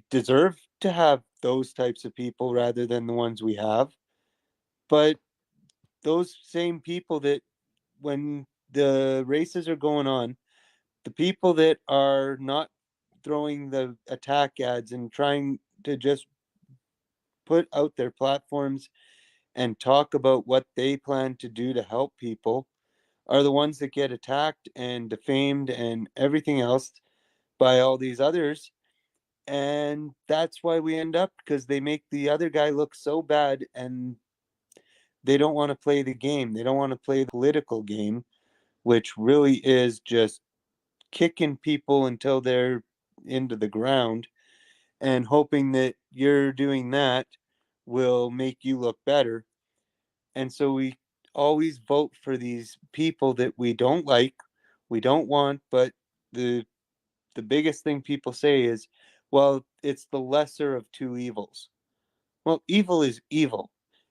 deserve to have those types of people rather than the ones we have. But those same people that, when the races are going on, the people that are not throwing the attack ads and trying to just put out their platforms and talk about what they plan to do to help people are the ones that get attacked and defamed and everything else by all these others. And that's why we end up, because they make the other guy look so bad, and they don't want to play the game. They don't want to play the political game, which really is just kicking people until they're into the ground and hoping that you're doing that will make you look better. And so we always vote for these people that we don't like, we don't want, but the biggest thing people say is, well, it's the lesser of two evils. Well, evil is evil.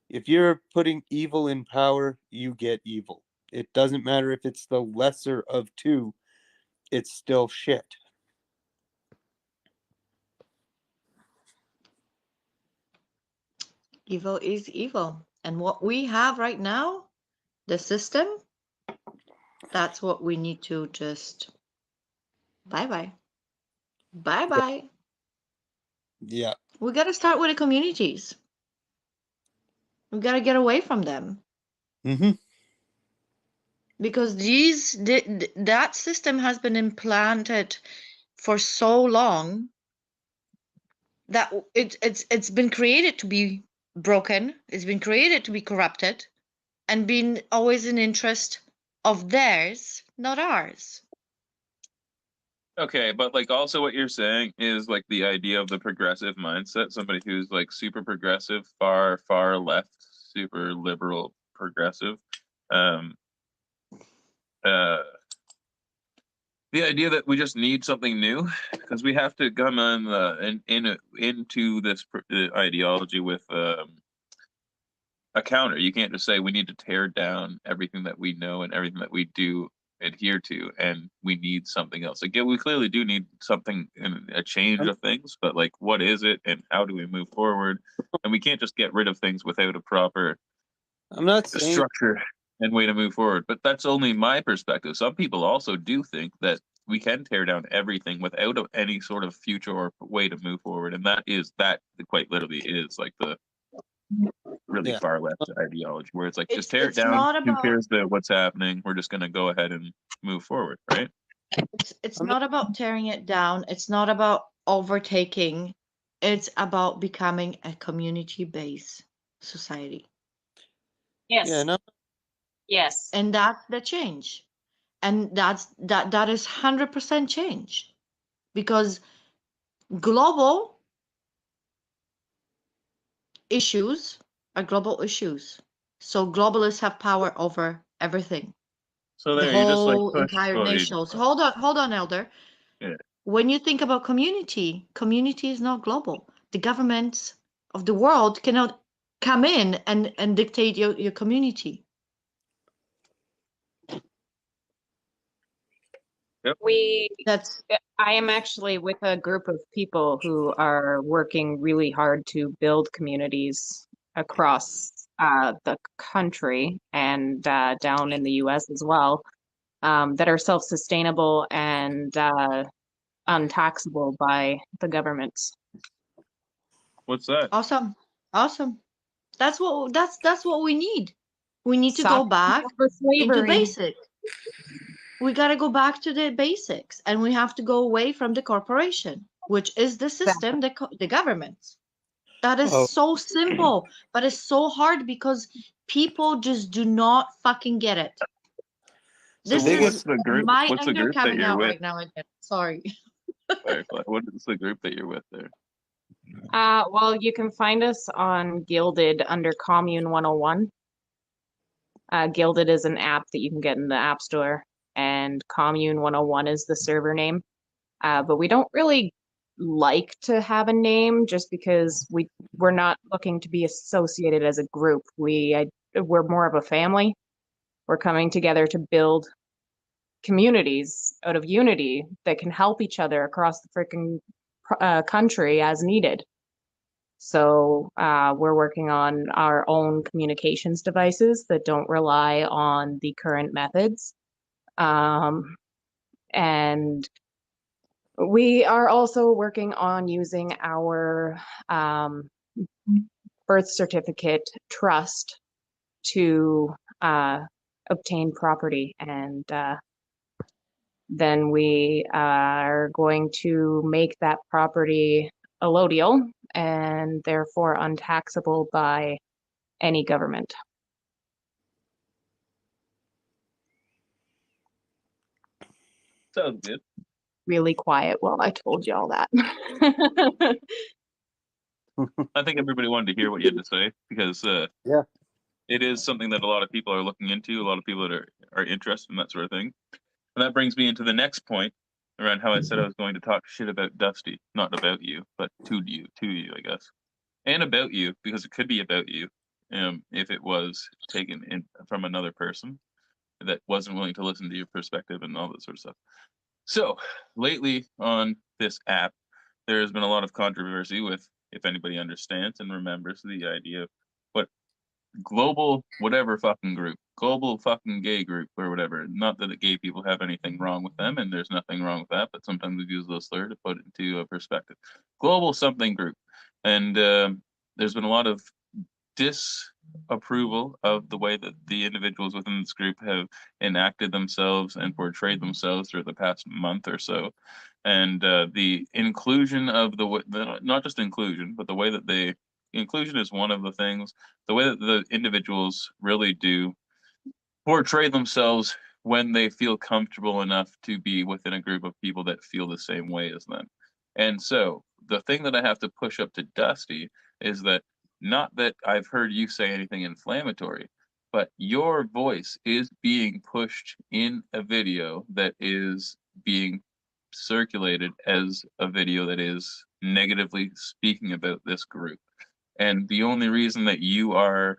If you're putting evil in power, you get evil. It doesn't matter if it's the lesser of two, it's still shit. Evil is evil. And what we have right now, the system, that's what we need to just bye-bye. Bye-bye. Yeah. We got to start with the communities. We got to get away from them. Mm-hmm. Because that system has been implanted for so long that it's been created to be broken. It's been created to be corrupted, and been always in interest of theirs, not ours. Okay, but like also what you're saying is like the idea of the progressive mindset, somebody who's like super progressive, far left, super liberal progressive. Um the idea that we just need something new because we have to come on into this ideology with a counter. You can't just say we need to tear down everything that we know and everything that we do adhere to, and we need something else. Again, we clearly do need something, a change of things, but like, what is it, and how do we move forward? And we can't just get rid of things without a proper I'm not saying structure and way to move forward. But that's only my perspective. Some people also do think that we can tear down everything without any sort of future or way to move forward, and that quite literally is like the really far left ideology, where it's like, just tear it down. Who cares about what's happening? We're just going to go ahead and move forward, right? It's not about tearing it down. It's not about overtaking. It's about becoming a community-based society. Yes. Yeah, no. Yes. And that's the change. And that is 100% change. Because global issues are global issues. So globalists have power over everything. So The there, you just like whole entire nation. So hold on, Elder. Yeah. When you think about community is not global. The governments of the world cannot come in and dictate your community. Yep. I am actually with a group of people who are working really hard to build communities across the country and down in the US as well, that are self-sustainable and untaxable by the governments. What's that? Awesome. That's what we need. We need to go back into basics. We got to go back to the basics, and we have to go away from the corporation, which is the system, the government. That is so simple, but it's so hard because people just do not fucking get it. So This biggest- is what's the group? my What's the anger group that coming you're out with? right now again. Sorry. Firefly. What is the group that you're with there? Well, you can find us on Gilded under Commune 101. Gilded is an app that you can get in the App Store, and Commune 101 is the server name. But we don't really like to have a name just because we're not looking to be associated as a group. We're more of a family. We're coming together to build communities out of unity that can help each other across the freaking country as needed. So we're working on our own communications devices that don't rely on the current methods. And we are also working on using our birth certificate trust to obtain property, and then we are going to make that property allodial and therefore untaxable by any government. Sounds good. Really quiet while I told you all that. I think everybody wanted to hear what you had to say because Yeah. it is something that a lot of people are looking into. A lot of people that are interested in that sort of thing. And that brings me into the next point around how I said I was going to talk shit about Dusty, not about you, but to you, I guess, and about you because it could be about you, if it was taken in from another person that wasn't willing to listen to your perspective and all that sort of stuff. So lately on this app, there has been a lot of controversy with, if anybody understands and remembers the idea of what global whatever fucking group, global fucking gay group or whatever. Not that the gay people have anything wrong with them, and there's nothing wrong with that, but sometimes we use those slur to put it into a perspective. Global something group, and there's been a lot of disapproval of the way that the individuals within this group have enacted themselves and portrayed themselves through the past month or so, and the inclusion of the not just inclusion, but the way that they inclusion is one of the things. The way that the individuals really do portray themselves when they feel comfortable enough to be within a group of people that feel the same way as them. And so the thing that I have to push up to Dusty is that not that I've heard you say anything inflammatory, but your voice is being pushed in a video that is being circulated as a video that is negatively speaking about this group. And the only reason that you are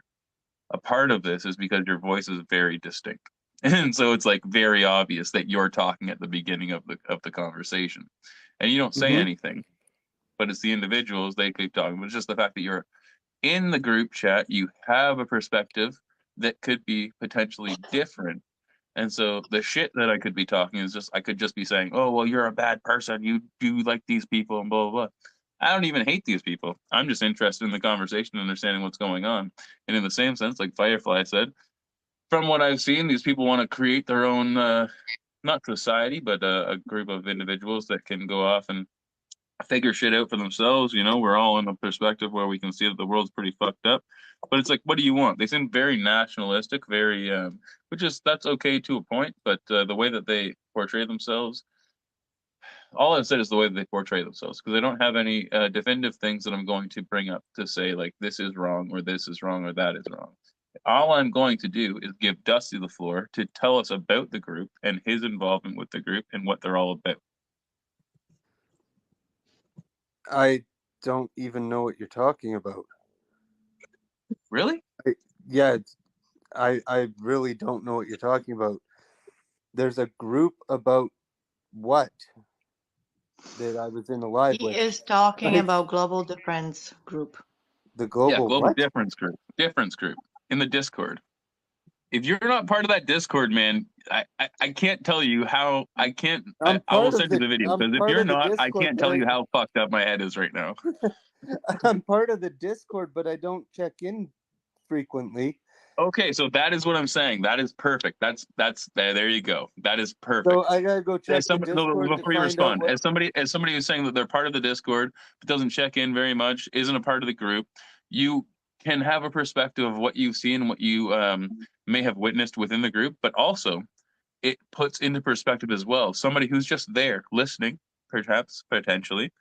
a part of this is because your voice is very distinct. And so it's like very obvious that you're talking at the beginning of the conversation. And you don't say anything, but it's the individuals, they keep talking. But it's just the fact that you're in the group chat, you have a perspective that could be potentially different. And so the shit that I could be talking is just, I could just be saying, oh, well, you're a bad person. You do like these people and blah, blah, blah. I don't even hate these people. I'm just interested in the conversation and understanding what's going on. And in the same sense, like Firefly said, from what I've seen, these people want to create their own, not society, but a group of individuals that can go off and figure shit out for themselves. You know, we're all in a perspective where we can see that the world's pretty fucked up. But it's like, what do you want? They seem very nationalistic, very, which is, that's okay to a point. But the way that they portray themselves, all I've said is the way that they portray themselves, because they don't have any definitive things that I'm going to bring up to say, like, this is wrong or this is wrong or that is wrong. All I'm going to do is give Dusty the floor to tell us about the group and his involvement with the group and what they're all about. I don't even know what you're talking about. Really? I really don't know what you're talking about. There's a group about what that I was in the live He with. is talking Like, about Global Difference Group. the global what? difference group in the Discord. If you're not part of that Discord, man, I can't tell you how. I will send you the video, because if you're not, I can't tell you how fucked up my head is right now. I'm part of the Discord, but I don't check in frequently. Okay, so that is what I'm saying. That is perfect. That's there you go. That is perfect. So I gotta go check the Somebody, Discord before you to find out respond, what... as somebody who's saying that they're part of the Discord but doesn't check in very much, isn't a part of the group, you can have a perspective of what you've seen, what you may have witnessed within the group, but also it puts into perspective as well. Somebody who's just there listening, perhaps, potentially,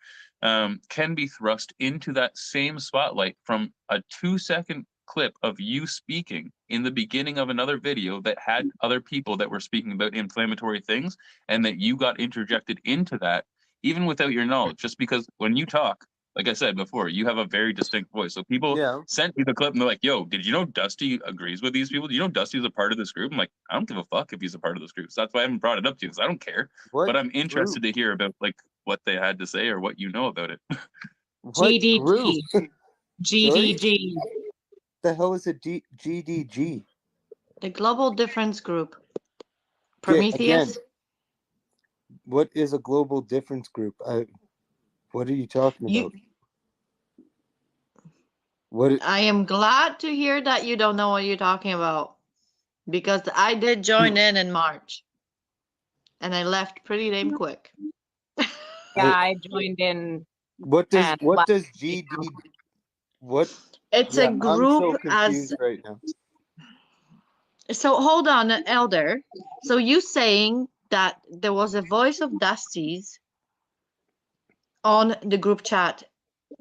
can be thrust into that same spotlight from a 2-second clip of you speaking in the beginning of another video that had other people that were speaking about inflammatory things, and that you got interjected into that, even without your knowledge, just because when you talk, like I said before, you have a very distinct voice. So people Yeah. sent me the clip and they're like, yo, did you know Dusty agrees with these people? Do you know Dusty's a part of this group? I'm like, I don't give a fuck if he's a part of this group. So that's why I haven't brought it up to you, because I don't care. What But I'm interested group? to hear about like what they had to say or what you know about it. What GDG. group? GDG. The hell is a GDG? The Global Difference Group. Again, Prometheus. what is a global difference group? What are you talking You, about? What? I am glad to hear that you don't know what you're talking about, because I did join in March, and I left pretty damn quick. Yeah, I joined in. What does And what left does right now. GD? What? It's Yeah, a I'm so group confused as right now. so. Hold on, Elder. So you saying that there was a voice of Dusty's on the group chat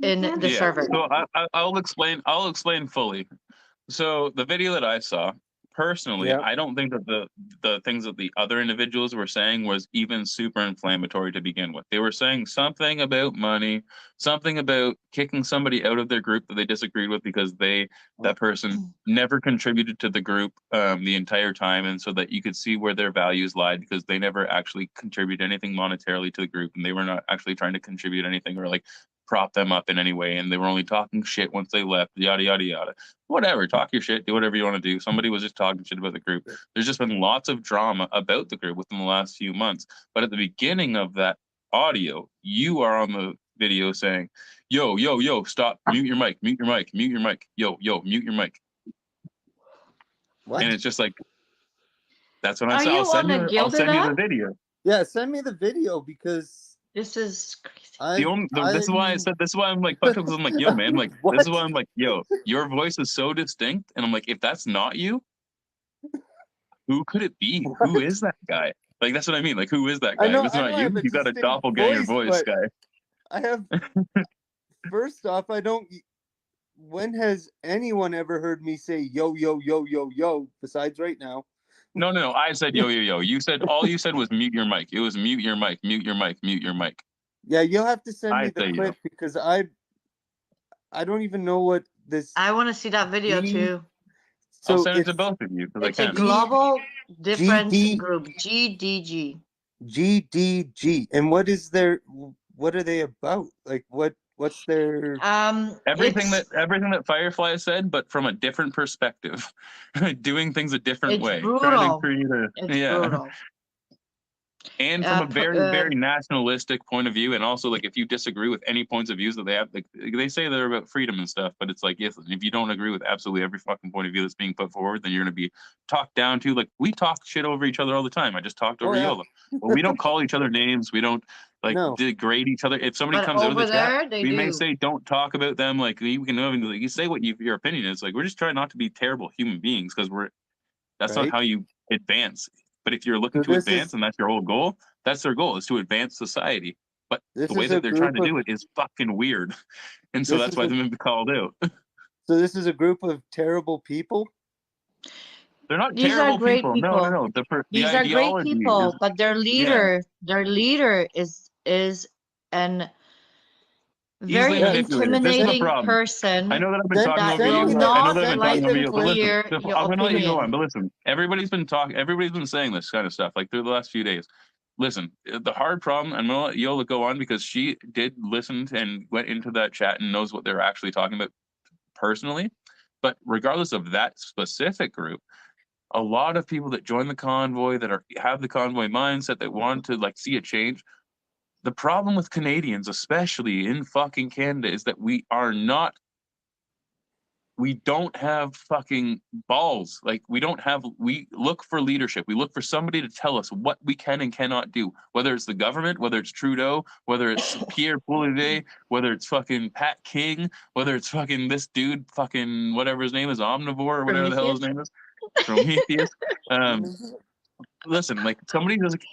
in the Yeah. server? So I'll explain. I'll explain fully. So the video that I saw, personally, Yeah. I don't think that the things that the other individuals were saying was even super inflammatory to begin with. They were saying something about money, something about kicking somebody out of their group that they disagreed with because that person never contributed to the group the entire time, and so that you could see where their values lied because they never actually contributed anything monetarily to the group, and they were not actually trying to contribute anything or like prop them up in any way, and they were only talking shit once they left, yada yada yada. Whatever, talk your shit, do whatever you want to do. Somebody was just talking shit about the group. There's just been lots of drama about the group within the last few months. But at the beginning of that audio, you are on the video saying, yo, yo, yo, stop, mute your mic, mute your mic, mute your mic, yo, yo, mute your mic. What? And it's just like, that's what I Are said. you I'll send on you the I'll send you the Gilded video. Yeah, send me the video because This is crazy. This is why I said, this is why I'm like fucked up, because I'm like, yo, man, like this is why I'm like, yo, your voice is so distinct, and I'm like, if that's not you, who could it be? What? Who is that guy? Like that's what I mean. Like who is that I guy? know If it's I not have you, a you got a distinct doppelganger voice but guy. I have. First off, I don't. When has anyone ever heard me say yo yo yo yo yo? Besides right now. No. I said yo yo yo. You said all you said was mute your mic. It was mute your mic, mute your mic, mute your mic. Yeah, you'll have to send me I the say clip yo. because I don't even know what this. I want to see that video G- too. I'll So send it to it's both of you because I It's a can. Global Difference GD Group, GDG. GDG, and what is their? What are they about? Like what's their? Everything It's that Firefly said, but from a different perspective, doing things a different it's way, trying to brutal. create a It's yeah. brutal. And from a very, very nationalistic point of view, and also like if you disagree with any points of views that they have, like they say they're about freedom and stuff, but it's like if you don't agree with absolutely every fucking point of view that's being put forward, then you're gonna be talked down to. Like we talk shit over each other all the time. I just talked over yeah. Yola. Well, we don't call each other names. We don't like No. degrade each other. If somebody But comes out of over the chat, there, they we may do. say don't talk about them. Like we can like, you say what your opinion is. Like we're just trying not to be terrible human beings because that's not Right. how you advance. But if you're looking So to this advance is and that's your whole goal, that's their goal, is to advance society. But this the way is a that they're trying to group of do it is fucking weird. And so this that's is why a they've been called out. so this is a group of terrible people. They're not These are terrible great people. No. people. The These are great ideology people, is but their yeah, leader is an easily very Yeah, manipulated. This is the intimidating problem. person I know that I've been talking that over send will me you. the I know that not I've been send me talking like over the to you. But clip. listen, hear your I'm gonna let you go on. opinion. But listen, everybody's been saying this kind of stuff like through the last few days. Listen, the hard problem, I'm gonna let Yola go on because she did listen and went into that chat and knows what they're actually talking about personally. But regardless of that specific group, a lot of people that join the convoy that have the convoy mindset that want to like see a change. The problem with Canadians, especially in fucking Canada, is that we are not we don't have fucking balls. Like we look for leadership. We look for somebody to tell us what we can and cannot do. Whether it's the government, whether it's Trudeau, whether it's Pierre Poilievre, whether it's fucking Pat King, whether it's fucking this dude, fucking whatever his name is, Omnivore or whatever the hell his name is, Prometheus. Listen, like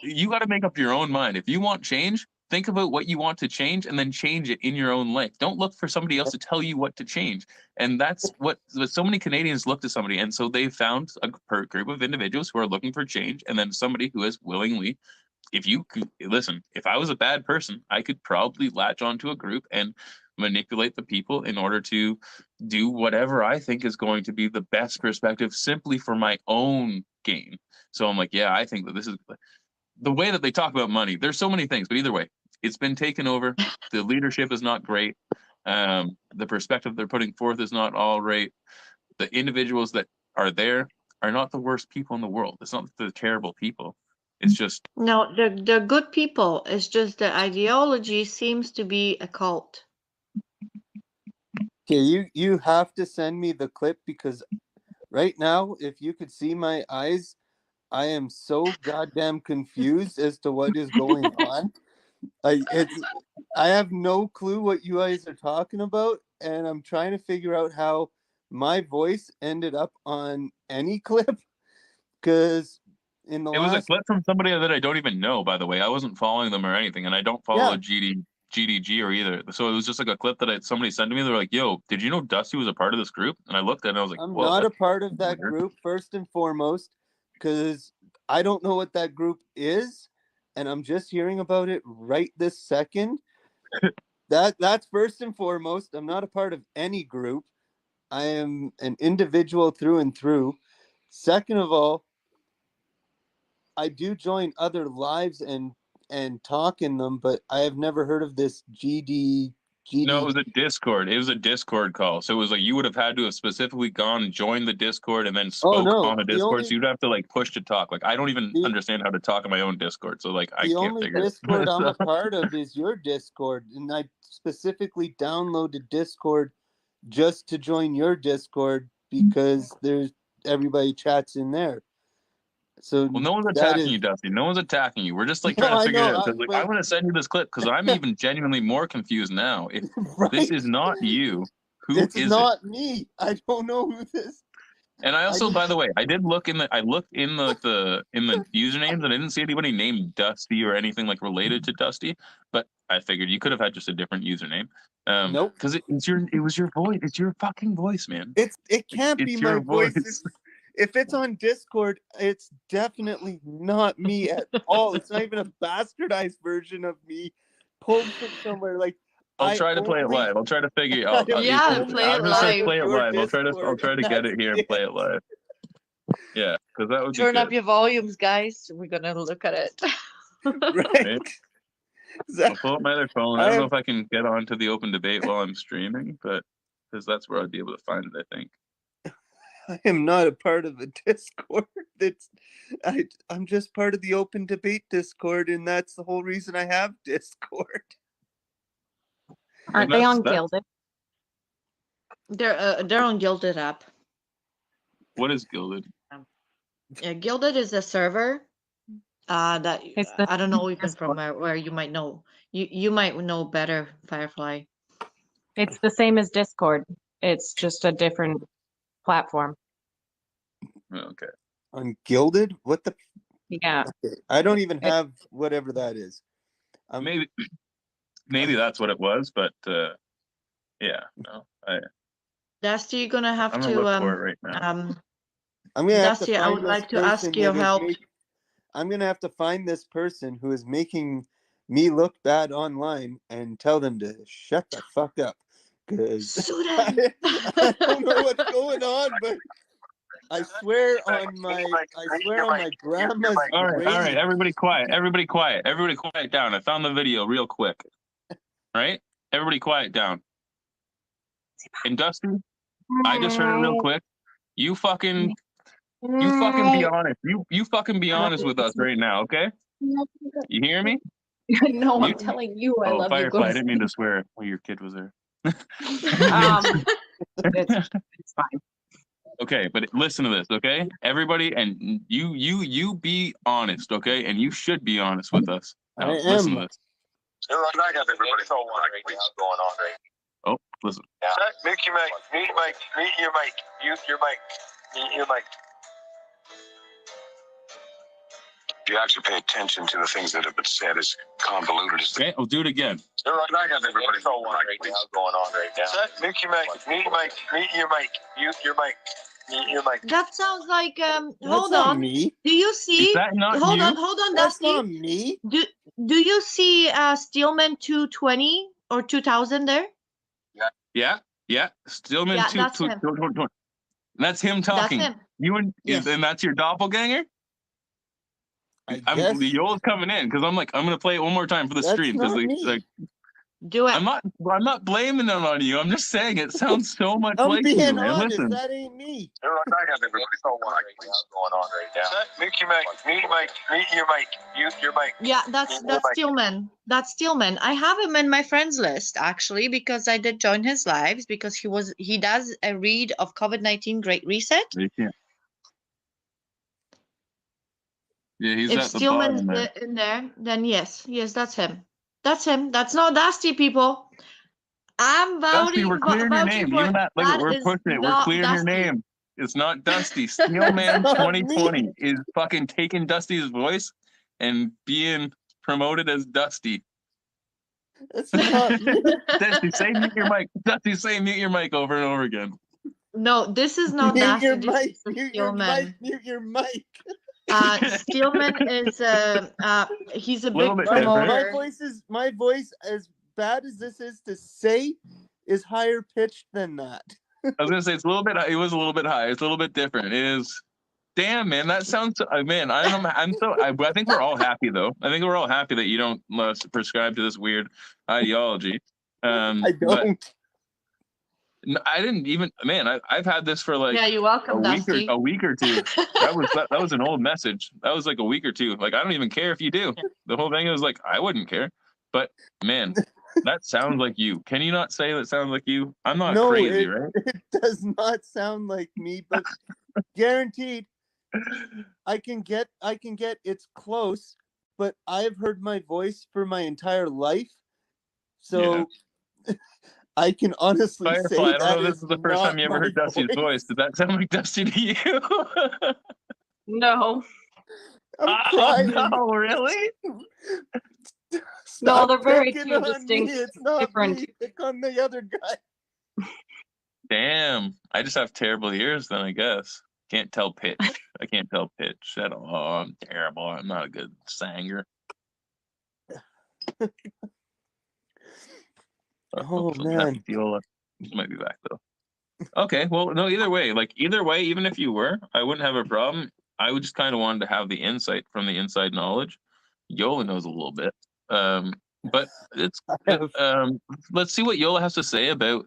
you got to make up your own mind. If you want change, think about what you want to change and then change it in your own life. Don't look for somebody else to tell you what to change. And that's what so many Canadians look to somebody. And so they found a group of individuals who are looking for change, and then somebody who is willingly, if you could listen, if I was a bad person, I could probably latch onto a group and manipulate the people in order to do whatever I think is going to be the best perspective simply for my own gain. So I'm like, yeah, I think that this is the way that they talk about money. There's so many things, but either way, it's been taken over. The leadership is not great. The perspective they're putting forth is not all right. The individuals that are there are not the worst people in the world. It's not the terrible people. It's just No, they're good people. It's just the ideology seems to be a cult. Okay, you have to send me the clip, because right now, if you could see my eyes, I am so goddamn confused as to what is going on. I have no clue what you guys are talking about, and I'm trying to figure out how my voice ended up on any clip, because in the it was a last clip from somebody that I don't even know, by the way. I wasn't following them or anything, and I don't follow GDG or either. So it was just like a clip that somebody sent to me. They're like, "Yo, did you know Dusty was a part of this group?" And I looked at it and I was like, I'm "Whoa, not a that's part of that weird." group, first and foremost, because I don't know what that group is, and I'm just hearing about it right this second. That's first and foremost. I'm not a part of any group. I am an individual through and through. Second of all, I do join other lives and talk in them, but I have never heard of this GD. No, it was a Discord. It was a Discord call. So it was like you would have had to have specifically gone and joined the Discord and then Oh spoke no, on the Discord. So you'd have to like push to talk. Like I don't even the understand how to talk on my own Discord. So like I the can't only figure it Discord I'm a out. part of is your Discord, and I specifically downloaded Discord just to join your Discord because there's everybody chats in there. So Well, no one's that attacking is you, Dusty. No one's attacking you. We're just like no, trying to I figure it know, out. Because like I but want to send you this clip because I'm even genuinely more confused now. If this right, is not you, who it's is it? not me. I don't know who this. And I also, just- by the way, I looked in the usernames and I didn't see anybody named Dusty or anything like related to Dusty. But I figured you could have had just a different username. Nope. Because it was your voice. It's your fucking voice, man. It can't be It's my your voice. If it's on Discord, it's definitely not me at all. It's not even a bastardized version of me pulled from somewhere. Like I'll try to play it live. I'll try to figure it out. Yeah, play it I'm just saying live. play it Your live. I'll try Discord, to and get that's it here and play it live. Yeah, because that would Turn be up good. your volumes, guys. We're gonna look at it. right. I'll pull up my other phone. I I don't know am- if I can get onto the open debate while I'm streaming, but because that's where I'd be able to find it, I think. I am not a part of the Discord. I'm just part of the open debate Discord, and that's the whole reason I have Discord. Aren't they on Gilded? They're on Gilded app. What is Gilded? Yeah, Gilded is a server that It's the I don't know even from where you might know. You might know better, Firefly. It's the same as Discord. It's just a different platform. Okay. On Gilded? What the? Yeah. Okay. I don't even have whatever that is. Maybe that's what it was, but yeah, no. Dusty, you're gonna have I'm gonna to look for it right now. I'm gonna have Dusty, to I find would this like to ask person your that is help. I'm gonna have to find this person who is making me look bad online and tell them to shut the fuck up. Because I don't know what's going on, but I swear on my grandma's All right, grave. everybody quiet. Everybody quiet down. I found the video real quick. Right? Everybody quiet down. And Dusty, I just heard it real quick. You fucking be honest. You fucking be honest with us right now, okay? You hear me? No, I'm telling you, I love you. Firefly, I didn't mean to swear while your kid was there. It's fine. Okay, but listen to this, okay? Everybody, and you be honest, okay? And you should be honest with us. Now, I listen am. to this. I have everybody so what's going on right Oh, listen. now. Mute your mic. Mute your mic. Mute your mic. Mute your mic. Mute your mic. If you actually pay attention to the things that have been said, as convoluted as Okay, I'll do it again. I have everybody so what's going on right now. Mute your mic. Mute your mic. Mute your mic. Mute your mic. Mute your mic. That sounds like That's hold not on. me. Do you Is see? that not Hold you? on, That's Dusty. not me. Do you see Steelman 220 or 2000 there? Yeah. Stillman Yeah, two, that's two, him. two, two, two. That's him That's talking. him. You and Yes. and that's your doppelganger? I guess Yoel's coming in because I'm gonna play it one more time for the that's stream because not me. Do it. I'm not blaming them on you. I'm just saying it sounds so much I'm like you, being man. honest. Listen. That ain't me. I have everybody so what's going on right now. Mute your mic. Mute your mic. Mute your mic. Mute your mic. Yeah, that's Steelman. That's Steelman. I have him in my friends list actually because I did join his lives because he does a read of COVID-19 Great Reset. You can't. Yeah, he's If at the Steelman's bottom there. in there, then yes, that's him. That's him. That's not Dusty, people. I'm Dusty, we're clearing your vouching name. for Even it. that, look, That we're is pushing it. We're not clearing your Dusty. name. It's not Dusty. That's Steelman not 2020 me. is fucking taking Dusty's voice and being promoted as Dusty. That's not me. Dusty, say mute your mic. Dusty, say mute your mic over and over again. No, this is not Mute Dusty. your This mic. is the Mute your mic. Steelman. Mute your mic. Steelman is he's a Little big bit different. promoter. My voice, as bad as this is to say, is higher pitched than that. I was gonna say it was a little bit high. It's a little bit different. It is. Damn, man, that sounds. Man, I don't know. I think we're all happy though. I think we're all happy that you don't prescribe to this weird ideology. I But don't. I didn't even. Man, I've had this for like Yeah, you're welcome, Dusty. a week or two. That was an old message. That was like a week or two. Like I don't even care if you do. The whole thing was like I wouldn't care. But man, that sounds like you. Can you not say that sounds like you? I'm not No, crazy, right? it does not sound like me, but guaranteed I can get it's close, but I've heard my voice for my entire life. So I can honestly say Firefly, I don't know that if this is is the first not time you ever my heard Dusty's voice. Did that sound like Dusty to you? No. I'm crying. No, really? No, Stop they're very picking two on distinct, me. It's not different. me. Pick on the other guy. Damn. I just have terrible ears then, I guess. Can't tell pitch. I can't tell pitch at all. Oh, I'm terrible. I'm not a good sanger. Oh so man. Viola. She might be back though. Okay, well, no, either way, even if you were, I wouldn't have a problem. I would just kind of wanted to have the insight from the inside knowledge. Yola knows a little bit. But it's let's see what Yola has to say about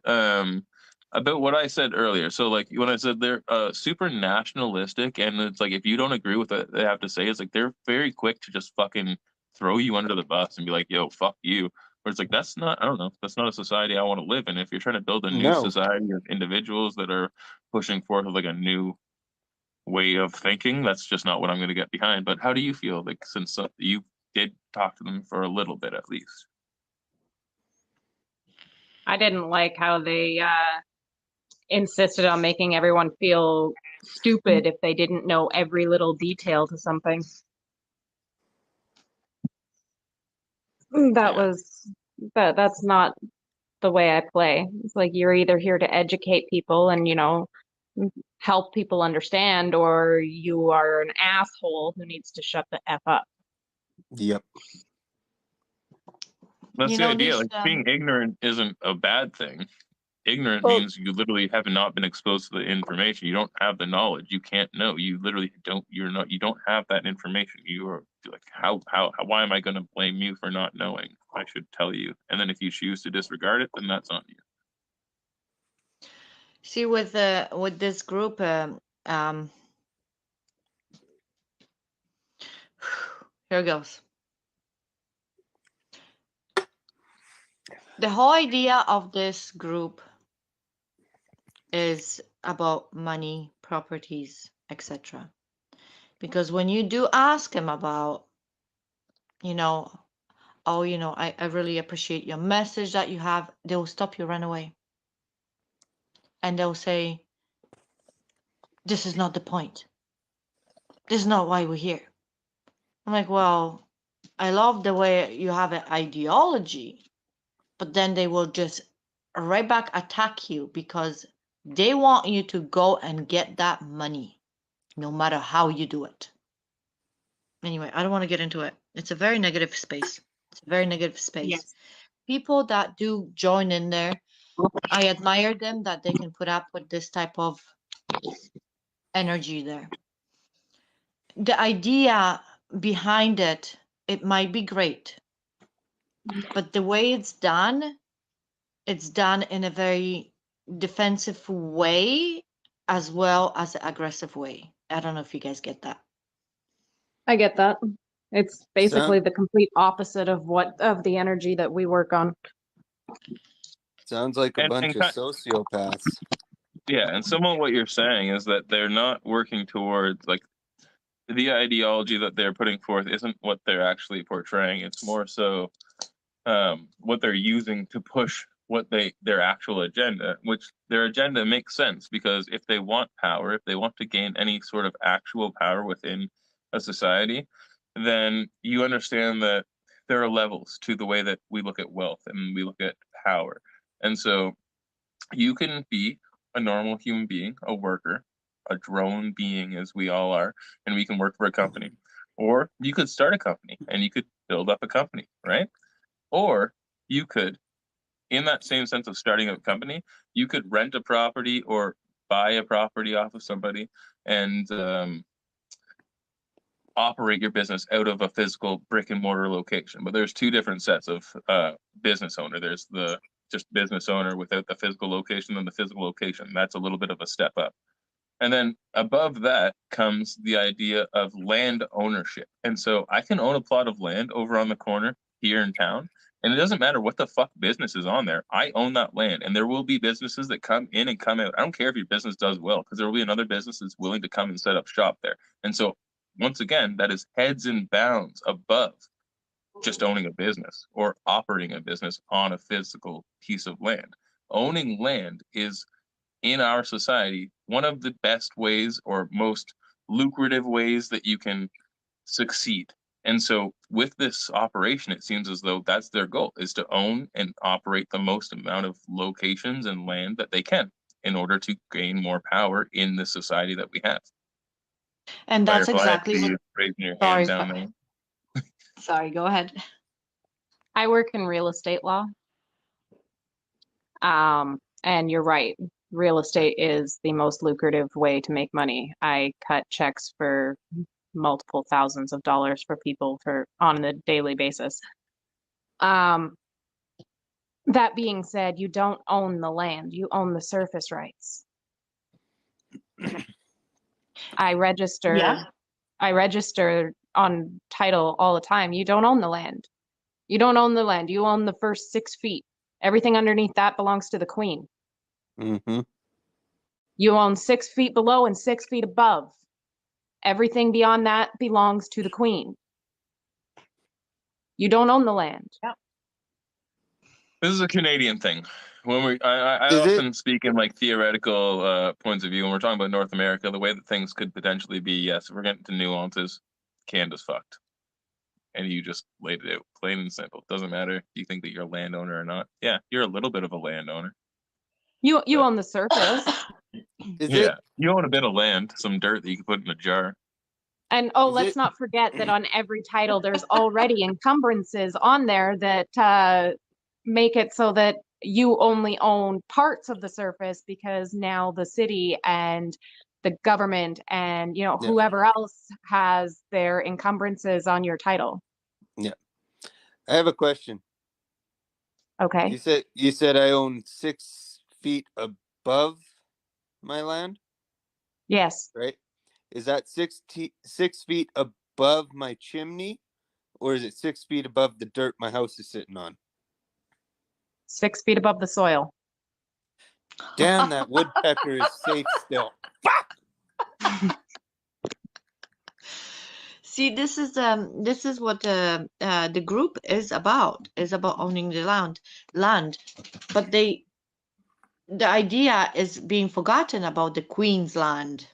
what I said earlier. So like when I said they're super nationalistic, and it's like if you don't agree with what they have to say, it's like they're very quick to just fucking throw you under the bus and be like, yo, fuck you. Where it's like that's not a society I want to live in. If you're trying to build a new society of individuals that are pushing forth like a new way of thinking, that's just not what I'm going to get behind. But how do you feel, like, since you did talk to them for a little bit at least? I didn't like how they insisted on making everyone feel stupid if they didn't know every little detail to something. That's not the way I play. It's like you're either here to educate people and, help people understand, or you are an asshole who needs to shut the F up. Yep. That's the idea. Like being ignorant isn't a bad thing. Ignorant means you literally have not been exposed to the information. You don't have the knowledge. You can't know. You literally don't. You don't have that information. You are like, why am I going to blame you for not knowing? I should tell you. And then if you choose to disregard it, then that's on you. See, with this group, here goes. The whole idea of this group is about money, properties, etc. Because when you do ask them about, you know, oh, I really appreciate your message that you have, they will stop you, run away. And they'll say, this is not the point. This is not why we're here. I'm like, well, I love the way you have an ideology, but then they will just right back attack you because they want you to go and get that money, no matter how you do it. Anyway, I don't want to get into it. It's a very negative space. It's a very negative space. Yes. People that do join in there, I admire them that they can put up with this type of energy there. The idea behind it, it might be great, but the way it's done in a very defensive way as well as an aggressive way. I don't know if you guys get that. I get that. It's basically Sound, the complete opposite of the energy that we work on. sounds like a bunch of sociopaths. Yeah, and some of what you're saying is that they're not working towards like the ideology that they're putting forth isn't what they're actually portraying. It's more so what they're using to push their actual agenda, which their agenda makes sense because if they want power, if they want to gain any sort of actual power within a society, then you understand that there are levels to the way that we look at wealth and we look at power. And so you can be a normal human being, a worker, a drone being as we all are, and we can work for a company. Or you could start a company and you could build up a company, right? Or you could, in that same sense of starting a company, you could rent a property or buy a property off of somebody and operate your business out of a physical brick and mortar location. But there's two different sets of business owner. There's the just business owner without the physical location and the physical location. That's a little bit of a step up. And then above that comes the idea of land ownership. And so I can own a plot of land over on the corner here in town, and it doesn't matter what the fuck business is on there. I own that land, and there will be businesses that come in and come out. I don't care if your business does well, because there will be another business that's willing to come and set up shop there. And so once again, that is heads and bounds above just owning a business or operating a business on a physical piece of land. Owning land is, in our society, one of the best ways or most lucrative ways that you can succeed. And so with this operation, it seems as though that's their goal, is to own and operate the most amount of locations and land that they can in order to gain more power in the society that we have. And that's Firefly, I exactly see what. you raising your Sorry, hand down there. sorry, go ahead. I work in real estate law. And you're right. Real estate is the most lucrative way to make money. I cut checks for multiple thousands of dollars for people on a daily basis. That being said, you don't own the land, you own the surface rights. I register on title all the time. You don't own the land. You don't own the land. You own the first 6 feet. Everything underneath that belongs to the queen. Mm-hmm. You own 6 feet below and 6 feet above. Everything beyond that belongs to the queen. You don't own the land. This is a Canadian thing. When I Is it? often speak in like theoretical points of view when we're talking about North America, the way that things could potentially be. Yes, if we're getting to nuances, Canada's fucked, and you just laid it out, plain and simple. Doesn't matter if you think that you're a landowner or not. Yeah, you're a little bit of a landowner. You But- own the surface. Is Yeah, it? you own a bit of land, some dirt that you can put in a jar. And Is let's it- not forget that on every title, there's already encumbrances on there that make it so that you only own parts of the surface because now the city and the government and Yeah. whoever else has their encumbrances on your title. Yeah. I have a question. Okay. You said I own 6 feet above my land, Yes. right? Is that 6 feet above my chimney, or is it 6 feet above the dirt my house is sitting on? 6 feet above the soil. Damn, that woodpecker is safe still. See, this is what the group is about owning the land, but the idea is being forgotten about the Queen's land.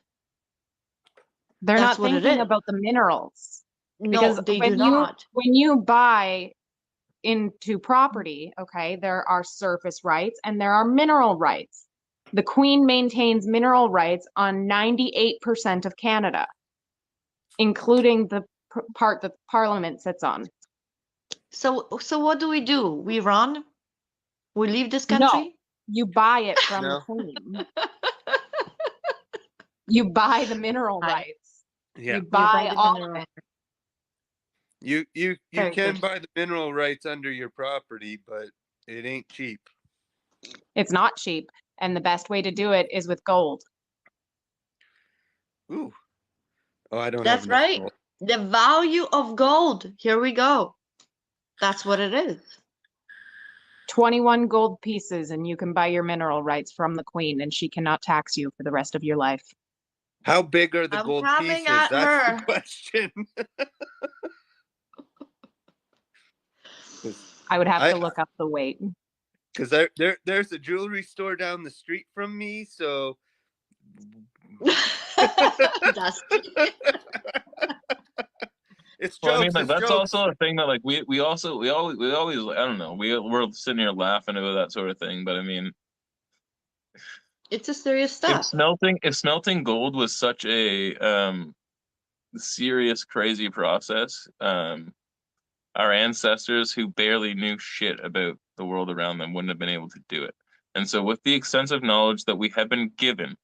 They're That's not what it thinking is. about the minerals. No, Because they do not. when you buy into property, okay, there are surface rights and there are mineral rights. The Queen maintains mineral rights on 98% of Canada, including the part that Parliament sits on. So what do? We run? We leave this No, country? you buy it from the No. Queen. You buy the mineral Right. rights. Yeah. You buy the all mineral. of it. You Very can good. buy the mineral rights under your property, but it ain't cheap. It's not cheap. And the best way to do it is with gold. Ooh. Oh, I don't That's have enough right. gold. The value of gold. Here we go. That's what it is. 21 gold pieces and you can buy your mineral rights from the Queen and she cannot tax you for the rest of your life. How big are the I'm gold coming pieces? at That's her. the question. I would have to look up the weight. Because there's a jewelry store down the street from me, so Dusty. it's Well, I mean, jokes. like It's that's jokes. also a thing that like we always I don't know, we're sitting here laughing about that sort of thing, but I mean, It's a serious if stuff. smelting gold was such a serious, crazy process, our ancestors who barely knew shit about the world around them wouldn't have been able to do it. And so, with the extensive knowledge that we have been given,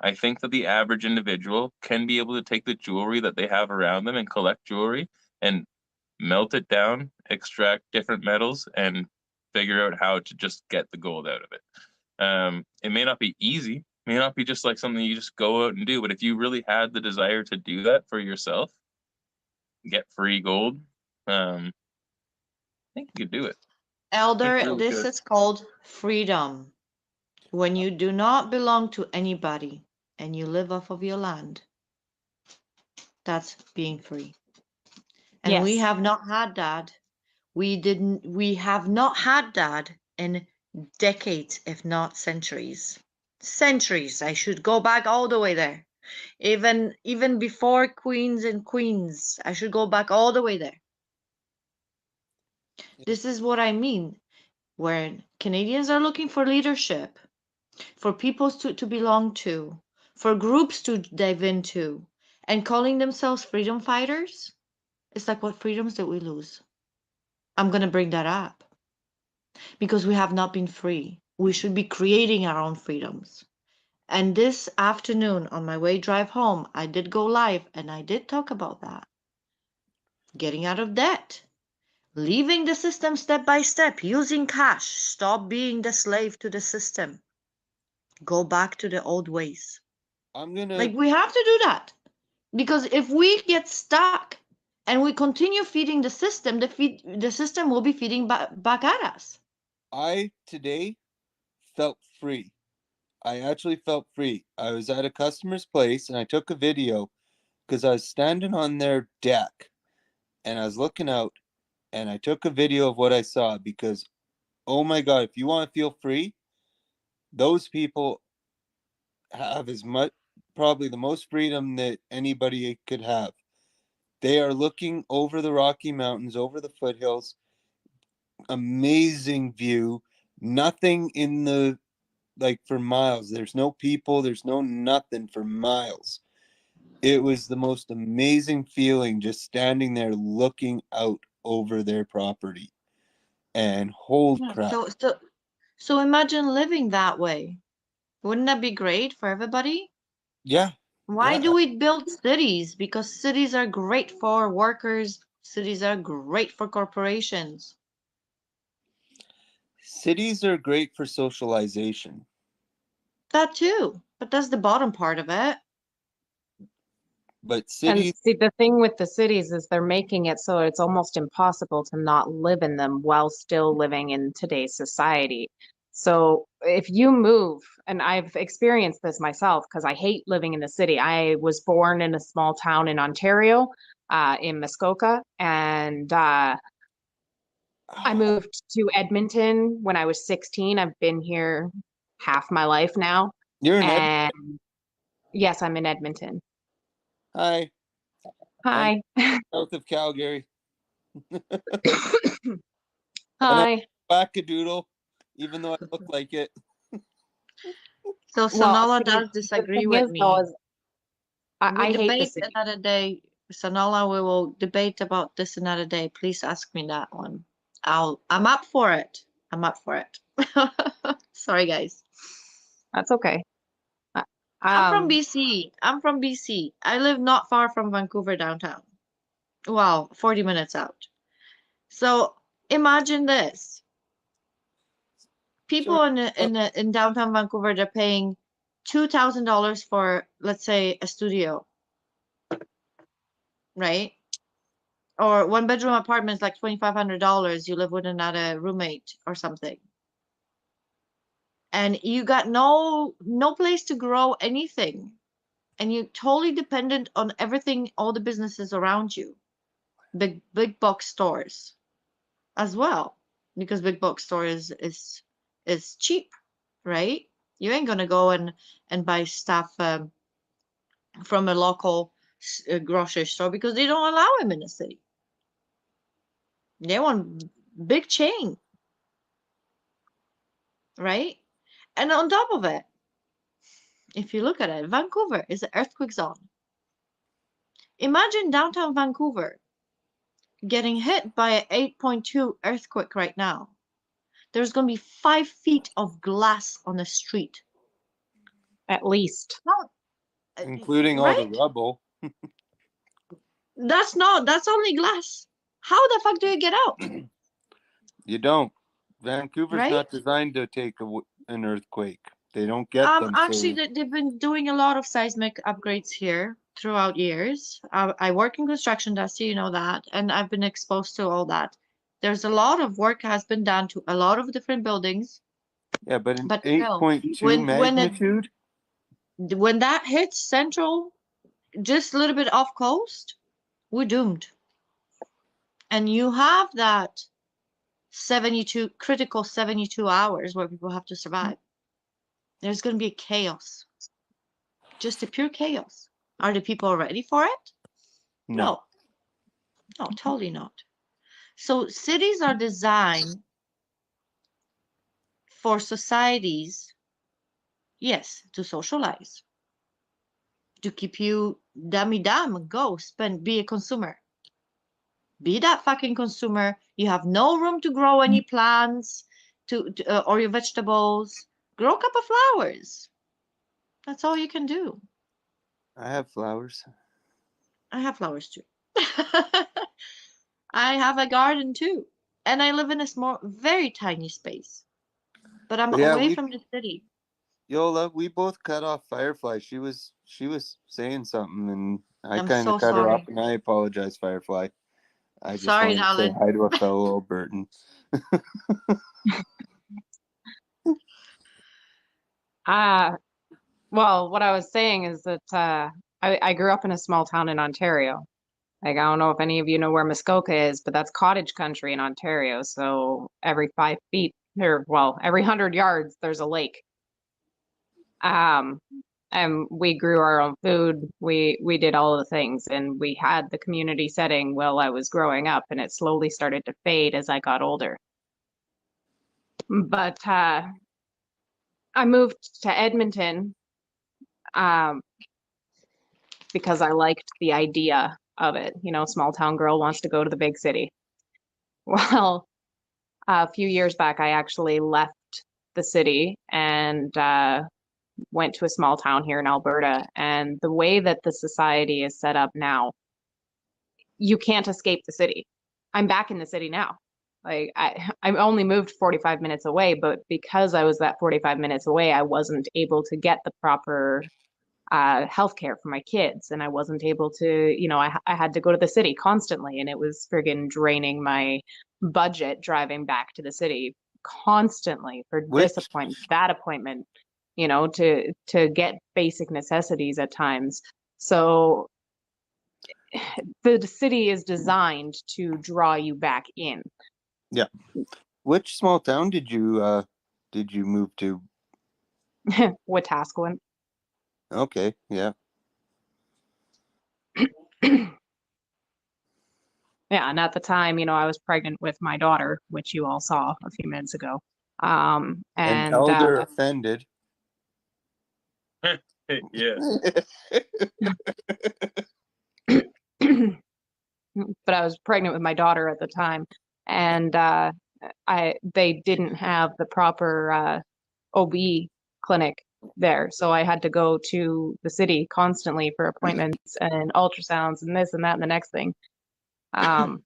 I think that the average individual can be able to take the jewelry that they have around them and collect jewelry and melt it down, extract different metals, and figure out how to just get the gold out of it. It may not be easy, it may not be just like something you just go out and do, but if you really had the desire to do that for yourself, get free gold, I think you could do it. Elder, really this good. is called freedom. When you do not belong to anybody and you live off of your land, that's being free. And we Yes. have not had that. We have not had that in decades, if not centuries. Centuries. I should go back all the way there. Even before queens and queens, I should go back all the way there. This is what I mean. When Canadians are looking for leadership, for peoples to belong to, for groups to dive into, and calling themselves freedom fighters, it's like, what freedoms did we lose? I'm going to bring that up because we have not been free. We should be creating our own freedoms. And this afternoon on my way drive home, I did go live and I did talk about that. Getting out of debt, leaving the system step by step, using cash, stop being the slave to the system. Go back to the old ways. Like, we have to do that. Because if we get stuck and we continue feeding the system, the system will be feeding back at us. I today felt free. I actually felt free. I was at a customer's place and I took a video because I was standing on their deck and I was looking out and I took a video of what I saw because, oh my God, if you want to feel free, those people have as much, probably the most freedom that anybody could have. They are looking over the Rocky Mountains, over the foothills, amazing view, nothing in the, like for miles. There's no people, there's no nothing for miles. It was the most amazing feeling just standing there looking out over their property. And holy crap. So imagine living that way. Wouldn't that be great for everybody? Yeah. Why do we build cities? Because cities are great for workers. Cities are great for corporations. Cities are great for socialization. That too, but that's the bottom part of it. But cities, and see, the thing with the cities is they're making it so it's almost impossible to not live in them while still living in today's society. So if you move, and I've experienced this myself because I hate living in the city. I was born in a small town in Ontario, in Muskoka, and I moved to Edmonton when I was 16. I've been here half my life now. You're in Ed. And yes, I'm in Edmonton. Hi. Hi. South of Calgary. Hi. Wackadoodle, even though I look like it. So Well, Sonola see, does the disagree thing with is, though, me. is I We hate the debate city. another day. Sonola, we will debate about this another day. Please ask me that one. I'm up for it. I'm up for it. Sorry, guys. That's okay. I'm from BC. I'm from BC. I live not far from Vancouver downtown. Well, 40 minutes out. So imagine this. People in downtown Vancouver, they're paying $2,000 for, let's say, a studio, right? Or one bedroom apartment is like $2,500. You live with another roommate or something. And you got no place to grow anything. And you're totally dependent on everything, all the businesses around you. Big box stores as well. Because big box store is cheap, right? You ain't gonna go and buy stuff from a local grocery store because they don't allow them in the city. They want big chain, right? And on top of it, if you look at it, Vancouver is an earthquake zone. Imagine downtown Vancouver getting hit by an 8.2 earthquake right now. There's going to be 5 feet of glass on the street. At least. Including all the rubble. That's only glass. How the fuck do you get out? You don't. Vancouver's Right? not designed to take an earthquake. They don't get them. Actually, they've been doing a lot of seismic upgrades here throughout years. I work in construction, Dusty, you know that, and I've been exposed to all that. There's a lot of work has been done to a lot of different buildings. Yeah, but an no, 8.2 magnitude? when that hits central, just a little bit off coast, we're doomed. And you have that 72 hours where people have to survive. There's going to be chaos. Just a pure chaos. Are the people ready for it? No. No, totally not. So cities are designed for societies, yes, to socialize, to keep you dummy dumb, go spend, be a consumer. Be that fucking consumer. You have no room to grow any plants or your vegetables. Grow a couple of flowers. That's all you can do. I have flowers. I have flowers too. I have a garden too. And I live in a small, very tiny space. But I'm away from the city. Yola, we both cut off Firefly. She was saying something and I I'm kind of so cut her sorry. off, and I apologize, Firefly. I just Sorry, wanted to say darling. hi to a fellow Albertan. Well, what I was saying is that I grew up in a small town in Ontario. Like, I don't know if any of you know where Muskoka is, but that's cottage country in Ontario. So every 5 feet, or well, every 100 yards, there's a lake. And we grew our own food. We did all of the things, and we had the community setting while I was growing up, and it slowly started to fade as I got older. But I moved to Edmonton because I liked the idea of it. You know, small town girl wants to go to the big city. Well, a few years back, I actually left the city and went to a small town here in Alberta. And the way that the society is set up now, you can't escape the city. I'm back in the city now. Like I only moved 45 minutes away, but because I was that 45 minutes away, I wasn't able to get the proper healthcare for my kids, and I wasn't able to, you know, I had to go to the city constantly, and it was friggin' draining my budget driving back to the city constantly for Which this appointment, that appointment, you know, to get basic necessities at times. So the city is designed to draw you back in. yeah. Which small town did you move to? Wetaskiwin. Okay, yeah. Yeah, and at the time, you know, I was pregnant with my daughter, which you all saw a few minutes ago. An And elder offended. Yes. but I was pregnant with my daughter at the time, and they didn't have the proper OB clinic there, so I had to go to the city constantly for appointments and ultrasounds and this and that and the next thing. Um,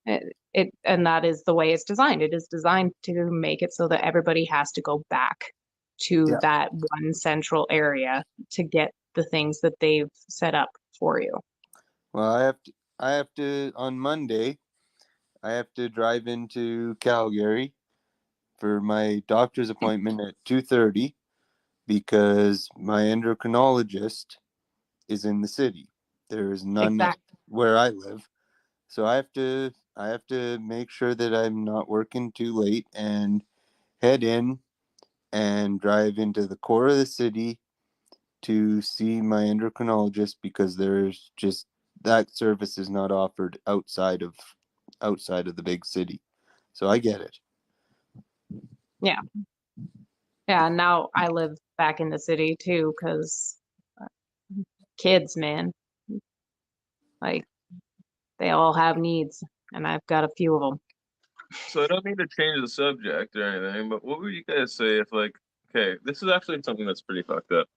and that is the way it's designed. It is designed to make it so that everybody has to go back to Yeah. that one central area to get the things that they've set up for you. Well, I have to on Monday. I have to drive into Calgary for my doctor's appointment at 2:30 because my endocrinologist is in the city. There is none Exactly. where I live. So I have to make sure that I'm not working too late and head in and drive into the core of the city to see my endocrinologist because there's just that service is not offered outside of the big city. So I get it. Yeah. Yeah, now I live back in the city too, because kids, man, like they all have needs, and I've got a few of them. So I don't mean to change the subject or anything, but what would you guys say if, like, okay, this is actually something that's pretty fucked up.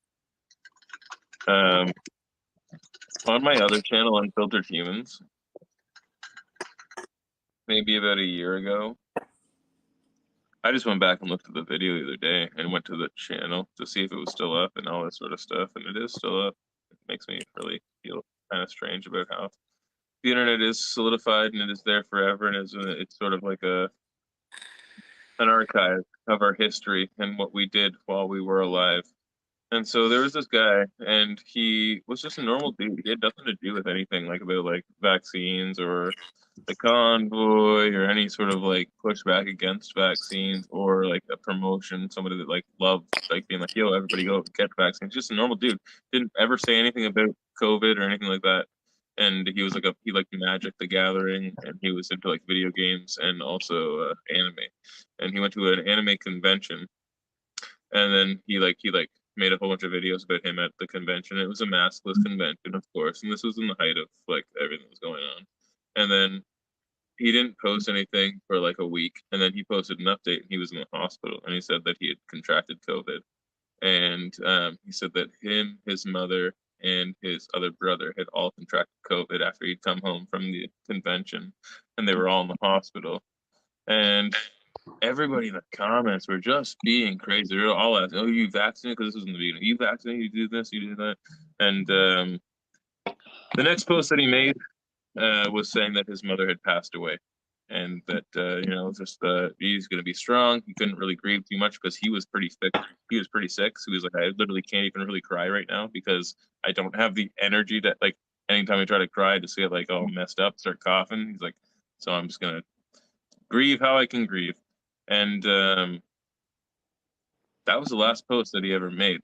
On my other channel, Unfiltered Humans, maybe about a year ago, I just went back and looked at the video the other day and went to the channel to see if it was still up and all that sort of stuff, and it is still up. It makes me really feel kind of strange about how the internet is solidified and it is there forever, and it's sort of like an archive of our history and what we did while we were alive. And so there was this guy, and he was just a normal dude. He had nothing to do with anything like about like vaccines or the convoy or any sort of like pushback against vaccines or like a promotion. Somebody that like loved like being like, "Yo, everybody go get vaccines." Just a normal dude. Didn't ever say anything about COVID or anything like that. And he was like he liked Magic the Gathering, and he was into like video games and also anime. And he went to an anime convention, and then he made a whole bunch of videos about him at the convention. It was a maskless convention, of course, and this was in the height of like everything that was going on. And then he didn't post anything for like a week, and then he posted an update, and he was in the hospital, and he said that he had contracted COVID, and he said that him, his mother, and his other brother had all contracted COVID after he'd come home from the convention, and they were all in the hospital. And everybody in the comments were just being crazy. They were all asking, "Oh, you vaccinated?" Because this was in the beginning. You vaccinated? You do this? You do that? And the next post that he made was saying that his mother had passed away, and that just he's going to be strong. He couldn't really grieve too much because he was pretty sick. He was pretty sick, so he was like, "I literally can't even really cry right now because I don't have the energy that like anytime I try to cry, I just get like all messed up, start coughing." He's like, "So I'm just gonna grieve how I can grieve." And that was the last post that he ever made.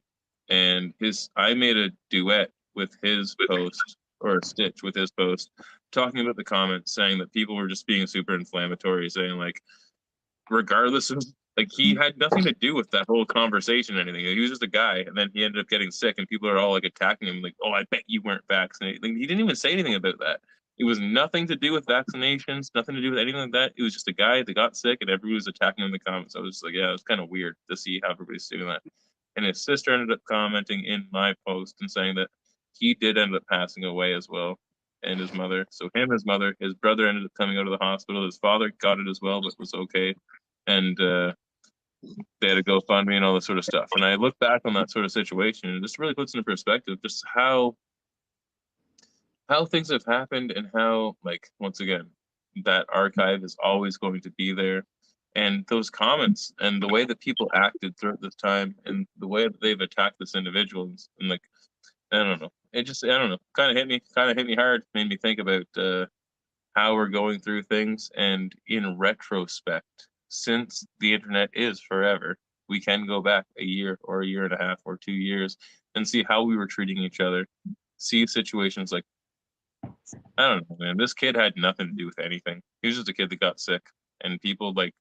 And I made a duet with his post, or a stitch with his post, talking about the comments, saying that people were just being super inflammatory, saying like, regardless of like, he had nothing to do with that whole conversation or anything. He was just a guy, and then he ended up getting sick, and people are all like attacking him, like, "Oh, I bet you weren't vaccinated." Like, he didn't even say anything about that. It was nothing to do with vaccinations, nothing to do with anything like that. It was just a guy that got sick, and everybody was attacking him in the comments. I was just like, yeah, it was kind of weird to see how everybody's doing that. And his sister ended up commenting in my post and saying that he did end up passing away as well, and his mother. So him, his mother, his brother ended up coming out of the hospital. His father got it as well, but was okay. And they had a GoFundMe and all this sort of stuff. And I look back on that sort of situation, and it just really puts into perspective just how things have happened, and how, like, once again, that archive is always going to be there. And those comments and the way that people acted throughout this time and the way that they've attacked this individual and like, I don't know. It just, I don't know, kind of hit me hard, made me think about how we're going through things. And in retrospect, since the internet is forever, we can go back a year or a year and a half or 2 years and see how we were treating each other, see situations like, I don't know, man, this kid had nothing to do with anything. He was just a kid that got sick, and people like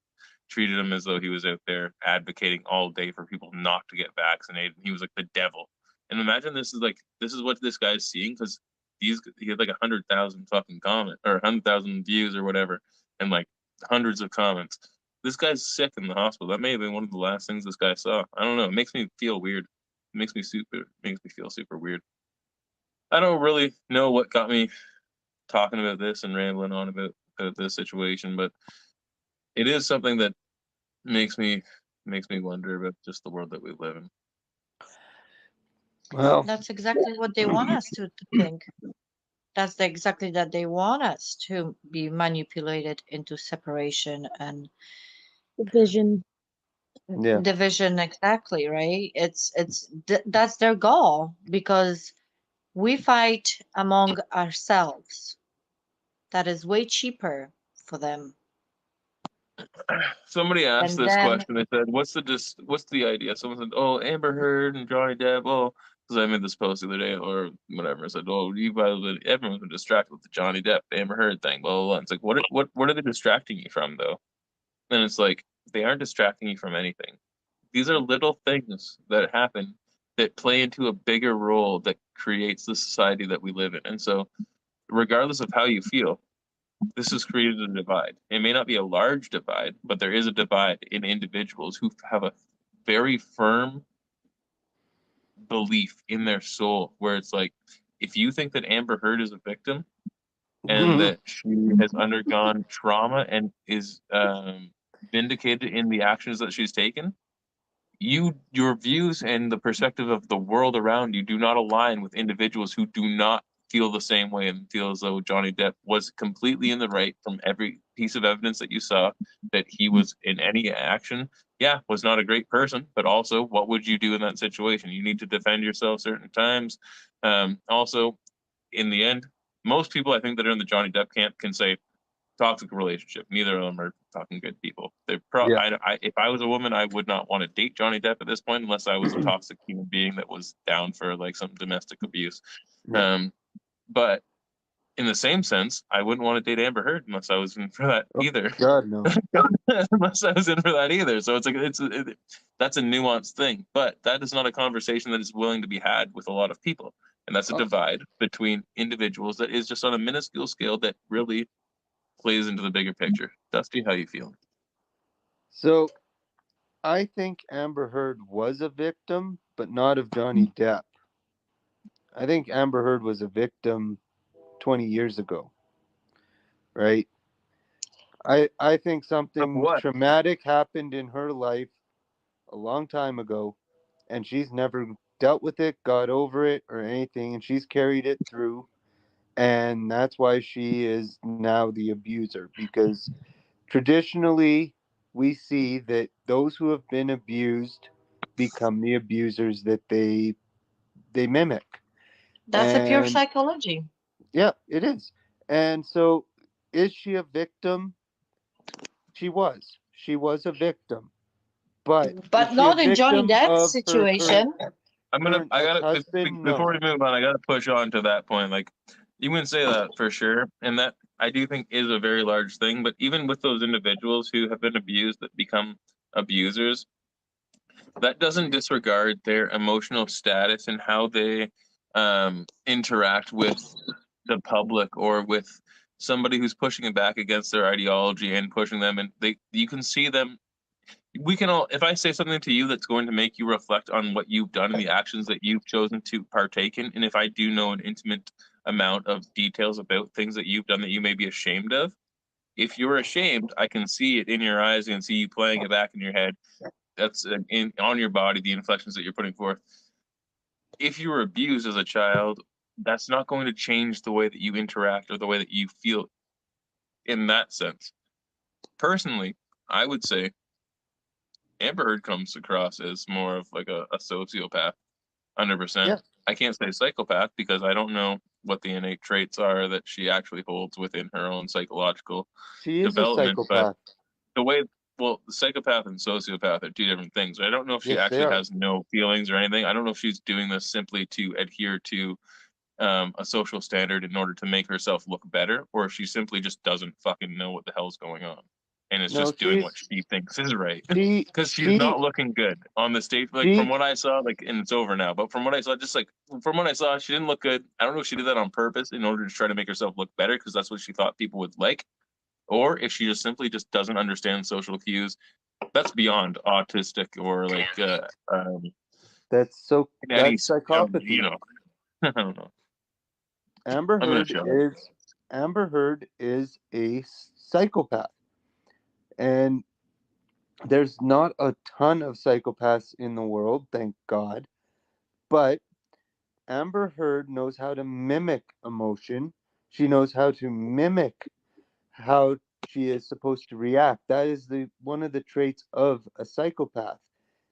treated him as though he was out there advocating all day for people not to get vaccinated. He was like the devil. And imagine this is what this guy's seeing, because he had like 100,000 fucking comments or 100,000 views or whatever, and like hundreds of comments. This guy's sick in the hospital. That may have been one of the last things this guy saw. I don't know. It makes me feel weird. It makes me feel super weird. I don't really know what got me talking about this and rambling on about this situation, but it is something that makes me wonder about just the world that we live in. Well, That's exactly what they want us to think. That's exactly that they want us to be manipulated into separation and Division. yeah. division. Exactly, right? That's their goal, because we fight among ourselves. That is way cheaper for them. Somebody asked And this then question. They said, what's the idea?" Someone said, "Oh, Amber Heard and Johnny Depp." Oh, because I made this post the other day or whatever. I said, "Oh, everyone's been distracted with the Johnny Depp Amber Heard thing." Blah blah blah. It's like, what are they distracting you from though? And it's like, they aren't distracting you from anything. These are little things that happen that play into a bigger role that creates the society that we live in. And so, regardless of how you feel, this has created a divide. It may not be a large divide, but there is a divide in individuals who have a very firm belief in their soul where it's like, if you think that Amber Heard is a victim and that she has undergone trauma and is vindicated in the actions that she's taken, your views and the perspective of the world around you do not align with individuals who do not feel the same way and feel as though Johnny Depp was completely in the right from every piece of evidence that you saw, that he was in any action, was not a great person, but also what would you do in that situation? You need to defend yourself certain times. Also, in the end, most people I think that are in the Johnny Depp camp can say toxic relationship. Neither of them are fucking good people. Yeah. If I was a woman, I would not want to date Johnny Depp at this point unless I was a toxic human being that was down for like some domestic abuse. Yeah. But in the same sense, I wouldn't want to date Amber Heard unless I was in for that either. God no. Unless I was in for that either. So it's like that's a nuanced thing, but that is not a conversation that is willing to be had with a lot of people, and that's a divide between individuals that is just on a minuscule scale that really plays into the bigger picture. Dusty, how you feel? So I think Amber Heard was a victim, but not of Johnny Depp. I think Amber Heard was a victim 20 years ago, right? I think Of something what? traumatic happened in her life a long time ago, and she's never dealt with it, got over it, or anything, and she's carried it through. And that's why she is now the abuser, because traditionally we see that those who have been abused become the abusers that they mimic. that's a pure And psychology. yeah, it is. And so, is she a victim? She was. She was a victim. But is But she a not in Johnny victim Depp's of her situation. current ex-husband? Before No. we move on, I gotta push on to that point. Like, you wouldn't say that for sure, and that I do think is a very large thing. But even with those individuals who have been abused that become abusers, that doesn't disregard their emotional status and how they interact with the public or with somebody who's pushing back against their ideology and pushing them, and you can see them. We can all, if I say something to you that's going to make you reflect on what you've done and the actions that you've chosen to partake in, and if I do know an intimate amount of details about things that you've done that you may be ashamed of, if you're ashamed, I can see it in your eyes and see you playing it back in your head. That's on your body, the inflections that you're putting forth. If you were abused as a child, that's not going to change the way that you interact or the way that you feel in that sense. Personally, I would say Amber Heard comes across as more of like a sociopath, 100%. Yeah. I can't say psychopath because I don't know what the innate traits are that she actually holds within her own psychological She is a development. But psychopath. the way, well, psychopath and sociopath are two different things. I don't know if she Yes, they actually are. has no feelings or anything. I don't know if she's doing this simply to adhere to a social standard in order to make herself look better, or if she simply just doesn't fucking know what the hell's going on and is No, just doing what she thinks is right. she Because she's she not looking good on the stage. Like, she from what I saw, like, and it's over now, but from what I saw, just like from what I saw, she didn't look good. I don't know if she did that on purpose in order to try to make herself look better because that's what she thought people would like, or if she just simply just doesn't understand social cues. That's beyond autistic or like that's any psychopathy. you know. I don't know. Amber I'm gonna Heard shut up. is a psychopath. And there's not a ton of psychopaths in the world, thank God. But Amber Heard knows how to mimic emotion. She knows how to mimic how she is supposed to react. That is one of the traits of a psychopath.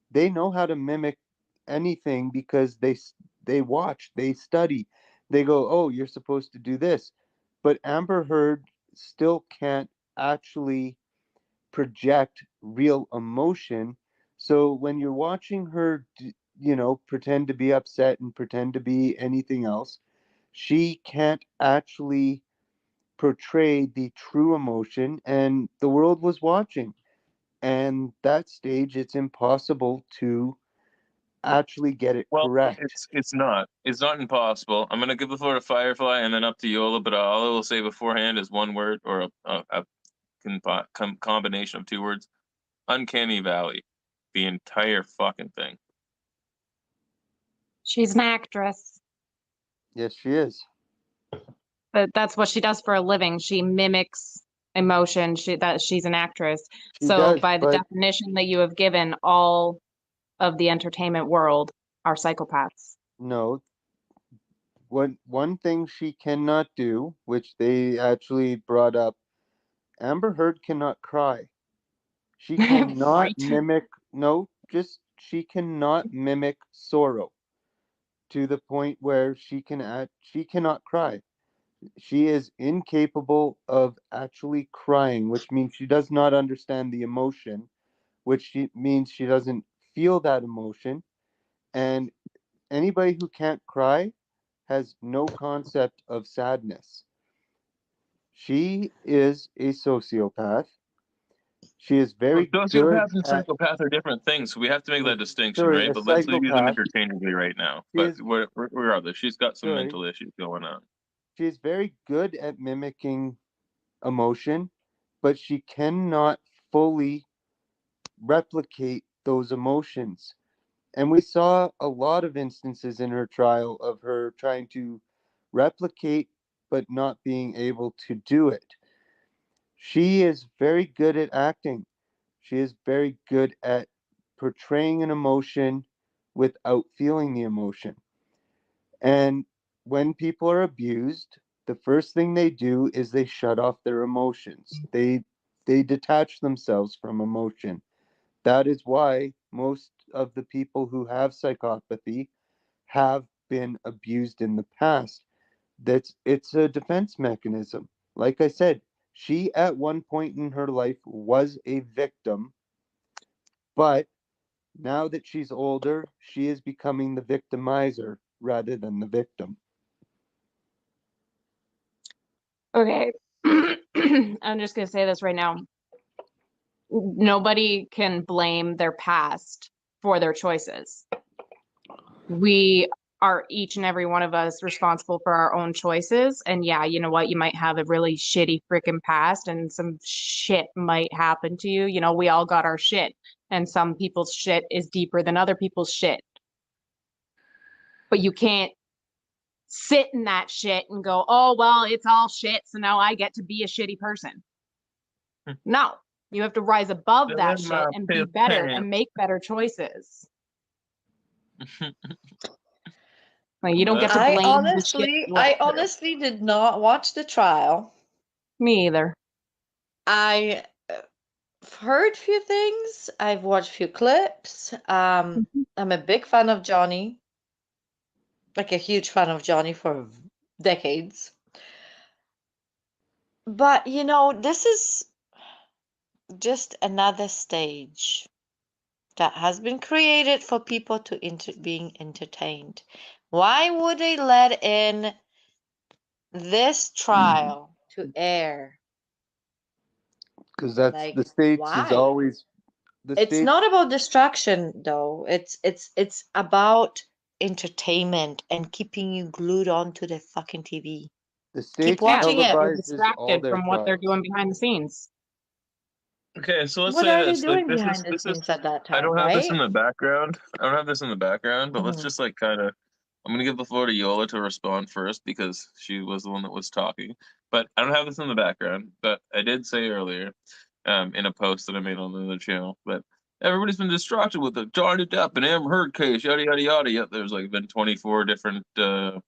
They know how to mimic anything because they watch, they study. They go, "Oh, you're supposed to do this." But Amber Heard still can't actually project real emotion. So when you're watching her, pretend to be upset and pretend to be anything else, she can't actually portray the true emotion, and the world was watching. And that stage, it's impossible to actually get it Well, correct. it's not impossible. I'm gonna give the floor to Firefly and then up to Yola, but all I will say beforehand is one word or a combination of two words: uncanny valley. The entire fucking thing. She's an actress. Yes, she is. But that's what she does for a living. She mimics emotion. She's an actress. She So does, by the but definition that you have given, all of the entertainment world are psychopaths. no. One thing she cannot do, which they actually brought up, Amber Heard cannot cry. She cannot Right. mimic, no, just she cannot mimic sorrow to the point where she cannot cry. She is incapable of actually crying, which means she does not understand the emotion, which means she doesn't feel that emotion. And anybody who can't cry has no concept of sadness. She is a sociopath. She is Well, very good sociopath and at, psychopath are different things. So we have to make that distinction, sorry, right? a But let's use them psychopath. interchangeably right now. She But is, regardless, she's got some sorry, mental issues going on. she is very good at mimicking emotion, but she cannot fully replicate those emotions. And we saw a lot of instances in her trial of her trying to replicate but not being able to do it. She is very good at acting. She is very good at portraying an emotion without feeling the emotion. And when people are abused, the first thing they do is they shut off their emotions. They detach themselves from emotion. That is why most of the people who have psychopathy have been abused in the past. It's a defense mechanism. Like I said, she at one point in her life was a victim, but now that she's older, she is becoming the victimizer rather than the victim. Okay. I'm just going to say this right now. Nobody can blame their past for their choices. We are each and every one of us responsible for our own choices. And yeah, you know what? You might have a really shitty freaking past and some shit might happen to you. You know, we all got our shit, and some people's shit is deeper than other people's shit. But you can't sit in that shit and go, oh, well, it's all shit, so now I get to be a shitty person. No, you have to rise above that shit and be better and make better choices. Like, you don't get to blame the shit. I honestly did not watch the trial. Me either. I heard few things. I've watched few clips. I'm a big fan of Johnny, like a huge fan of Johnny for decades. But you know, this is just another stage that has been created for people to being entertained. Why would they let in this trial to air? Because that's Like, the states is why? always the It's states. not about distraction though. It's about entertainment and keeping you glued onto the fucking TV. The Keep states Yeah, watching it. they're televises all distracted their from what they're crimes. doing behind the scenes. Okay, so let's What say are they this. Like, doing behind the this is. scenes at that I time, don't have this in right? the background. I don't have this in the background, but let's Mhm. just like kind of. I'm gonna give the floor to Yola to respond first because she was the one that was talking. But I don't have this in the background. But I did say earlier, in a post that I made on the other channel, that everybody's been distracted with the Johnny Depp and Amber Heard case, yada yada yada. Yet there's like been 24 different food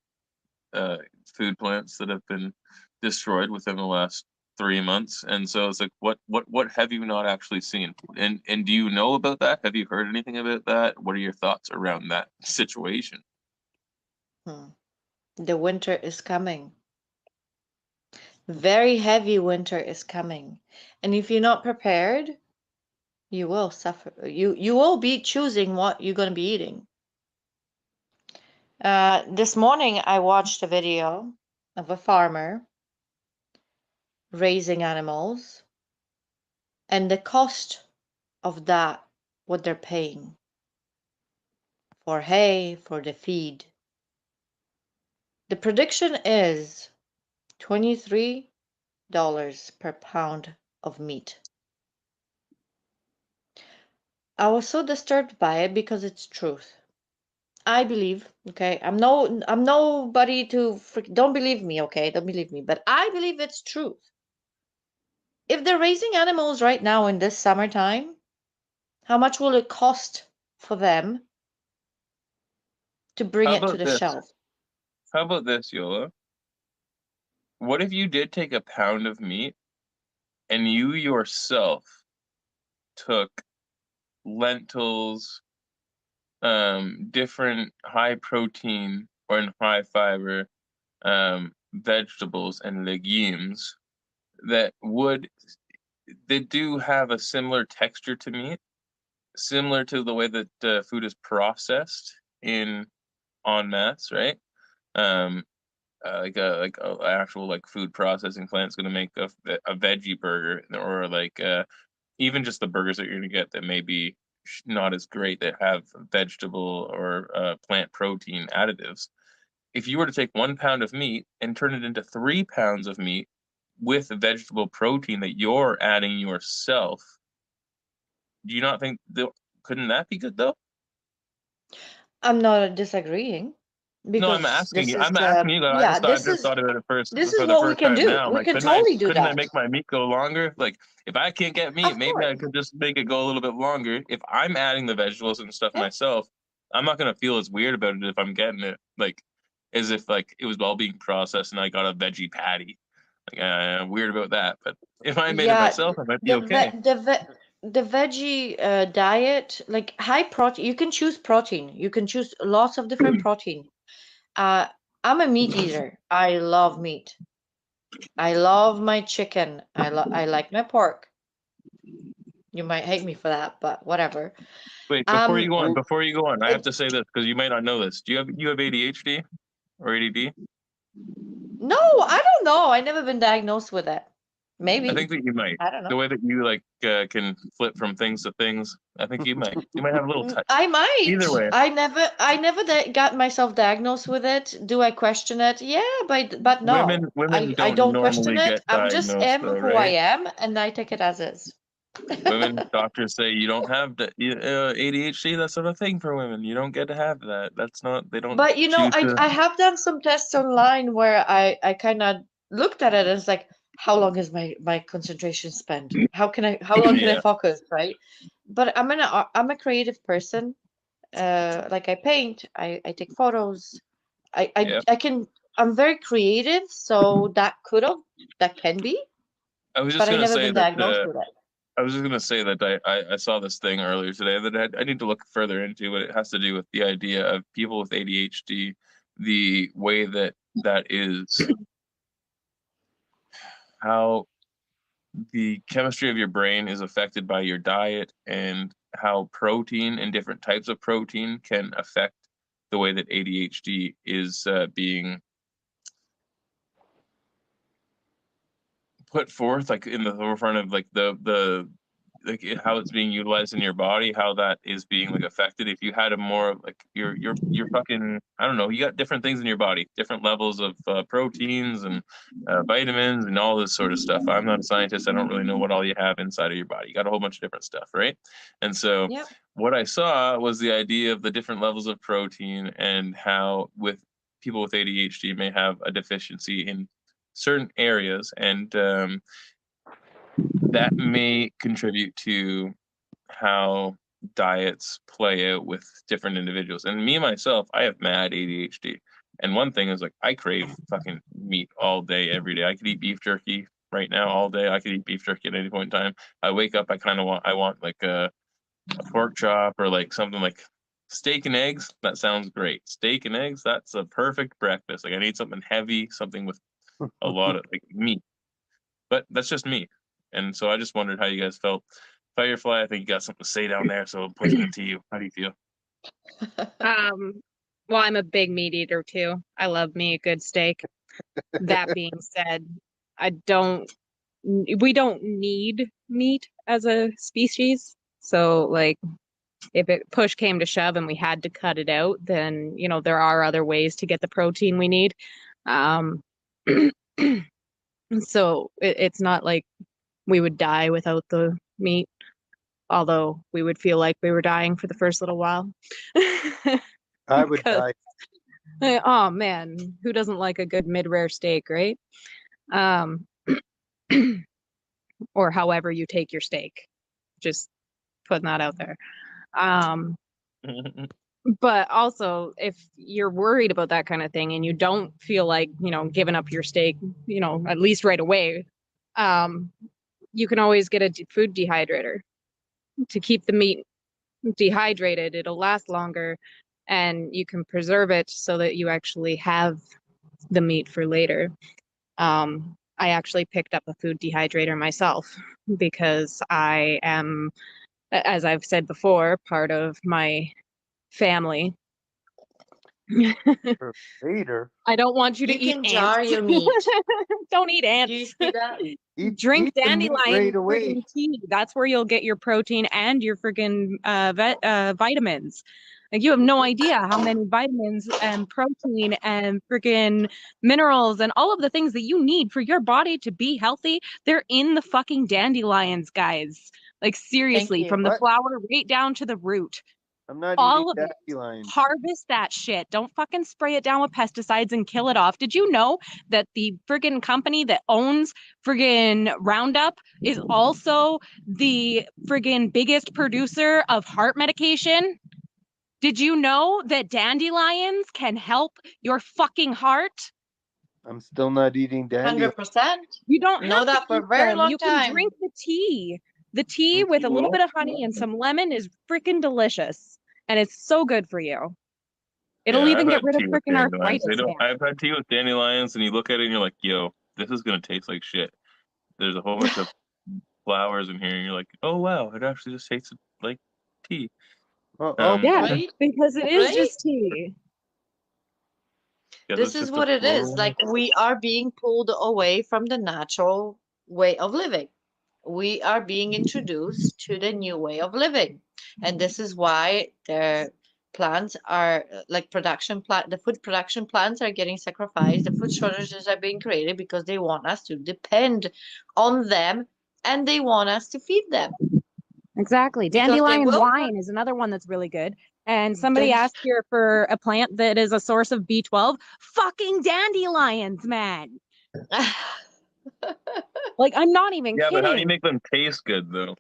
plants that have been destroyed within the last 3 months, and so it's like, what have you not actually seen? And do you know about that? Have you heard anything about that? What are your thoughts around that situation? The winter is coming. Very heavy winter is coming. And if you're not prepared, you will suffer. You will be choosing what you're going to be eating. This morning, I watched a video of a farmer raising animals and the cost of that, what they're paying for hay, for the feed. The prediction is $23 per pound of meat. I was so disturbed by it because it's truth. I believe, okay, I'm nobody to don't believe me, okay, don't believe me, but I believe it's truth. If they're raising animals right now in this summertime, how much will it cost for them to bring How it to about the this? shelf? How about this, Yola? What if you did take a pound of meat and you yourself took lentils, different high protein or high fiber vegetables and legumes that they do have a similar texture to meat, similar to the way that food is processed in en masse, right? Um, like a actual like food processing plant's gonna make a veggie burger, or like even just the burgers that you're gonna get that may be not as great, that have vegetable or plant protein additives. If you were to take 1 pound of meat and turn it into 3 pounds of meat with vegetable protein that you're adding yourself, do you not think that couldn't that be good though? I'm not disagreeing No, I'm because asking this you. is I'm asking you. yeah, I just thought about it first this is for the what we first can time do. now. I'm We like, can totally do couldn't I that. make my meat go longer? Like, if I can't get meat, Of maybe I course. could just make it go a little bit longer. If I'm adding the vegetables and stuff Yeah. myself, I'm not gonna feel as weird about it if I'm getting it like as if like it was all being processed and I got a veggie patty. Like, I'm weird about that. But if I made it Yeah, myself, I might be the okay. the veggie diet, like high protein, you can choose protein. You can choose lots of different protein. Uh, I'm a meat eater. I love meat. I love my chicken. I like my pork. You might hate me for that, but whatever. Wait, Um, before you go on, I have it, to say this because you might not know this. Do you have ADHD or ADD? no, I don't know. I never been diagnosed with it. I Maybe. think that you might. I don't The know. way that you like can flip from things to things, I think you might. You might have a little touch. I might. Either way, I never got myself diagnosed with it. Do I question it? Yeah, but no. women I don't don't question normally it. get I'm just diagnosed am though, who I right? am, and I take it as is. Women doctors say you don't have ADHD. That's not a thing for women. You don't get to have that. That's not. They don't But you know, choose to. I have done some tests online where I kind of looked at it and it's like, how long is my concentration spent? How long can I Yeah, focus, right? But I'm a creative person. Like I paint, I take photos. yeah. I can I'm very creative, so that can be, I was but just I gonna never say been that. diagnosed with it. I was just gonna say that I saw this thing earlier today that I need to look further into, but it has to do with the idea of people with ADHD, the way that is how the chemistry of your brain is affected by your diet, and how protein and different types of protein can affect the way that ADHD is being put forth, like in the forefront of like the like how it's being utilized in your body, how that is being like affected. If you had a more like your fucking, I don't know, you got different things in your body, different levels of proteins and vitamins and all this sort of stuff. I'm not a scientist. I don't really know what all you have inside of your body. You got a whole bunch of different stuff, right? And so Yep. what I saw was the idea of the different levels of protein, and how with people with ADHD may have a deficiency in certain areas, and that may contribute to how diets play out with different individuals. And me myself, I have mad ADHD. And one thing is like I crave fucking meat all day, every day. I could eat beef jerky right now all day. I could eat beef jerky at any point in time. I wake up, I want like a pork chop, or like something like steak and eggs. That sounds great. Steak and eggs, that's a perfect breakfast. Like I need something heavy, something with a lot of like meat. But that's just me. And so I just wondered how you guys felt. Firefly, I think you got something to say down there, so I'm putting it to you. How do you feel? Well, I'm a big meat eater too. I love me a good steak. That being said, we don't need meat as a species. So like if it push came to shove and we had to cut it out, then there are other ways to get the protein we need. So it's not like we would die without the meat, although we would feel like we were dying for the first little while. I would die. Oh man, who doesn't like a good mid-rare steak, right? Or however you take your steak. Just putting that out there. But also, if you're worried about that kind of thing and you don't feel like, giving up your steak, at least right away, you can always get a food dehydrator to keep the meat dehydrated. It'll last longer, and you can preserve it so that you actually have the meat for later. I actually picked up a food dehydrator myself because I am, as I've said before, part of my family. Later. I don't want you to eat can ants. jar your meat. Don't eat Do you ants. see that? Drink Eat the meat dandelion right away. friggin' tea. That's where you'll get your protein and your friggin' vitamins. Like, you have no idea how many vitamins and protein and friggin' minerals and all of the things that you need for your body to be healthy. They're in the fucking dandelions, guys. Like, seriously, you. from the What? flower right down to the root. I'm not All eating of it. dandelions. Harvest that shit. Don't fucking spray it down with pesticides and kill it off. Did you know that the friggin' company that owns friggin' Roundup is also the friggin' biggest producer of heart medication? Did you know that dandelions can help your fucking heart? I'm still not eating dandelions. 100%. You don't Know have to that for a eat very them. long You can time. drink the tea. The tea with a little bit of honey and some lemon is freaking delicious. And it's so good for you. It'll Yeah, even I've get had rid of tea with freaking dandelions. arthritis. Man. I've had tea with dandelions, and you look at it and you're like, yo, this is gonna taste like shit. There's a whole bunch of flowers in here, and you're like, oh wow, it actually just tastes like tea. Oh, Yeah, Right? because it is Right? just tea. Because This it's is just what a it is. floral. Like, we are being pulled away from the natural way of living. We are being introduced to the new way of living. And this is why their plants are like the food production plants are getting sacrificed. The food shortages are being created because they want us to depend on them, and they want us to feed them. Exactly. Because they Dandelion will wine is another one that's really good. And somebody Then- asked here for a plant that is a source of B12. Fucking dandelions, man. Like, I'm not even Yeah, kidding. but how do you make them taste good though?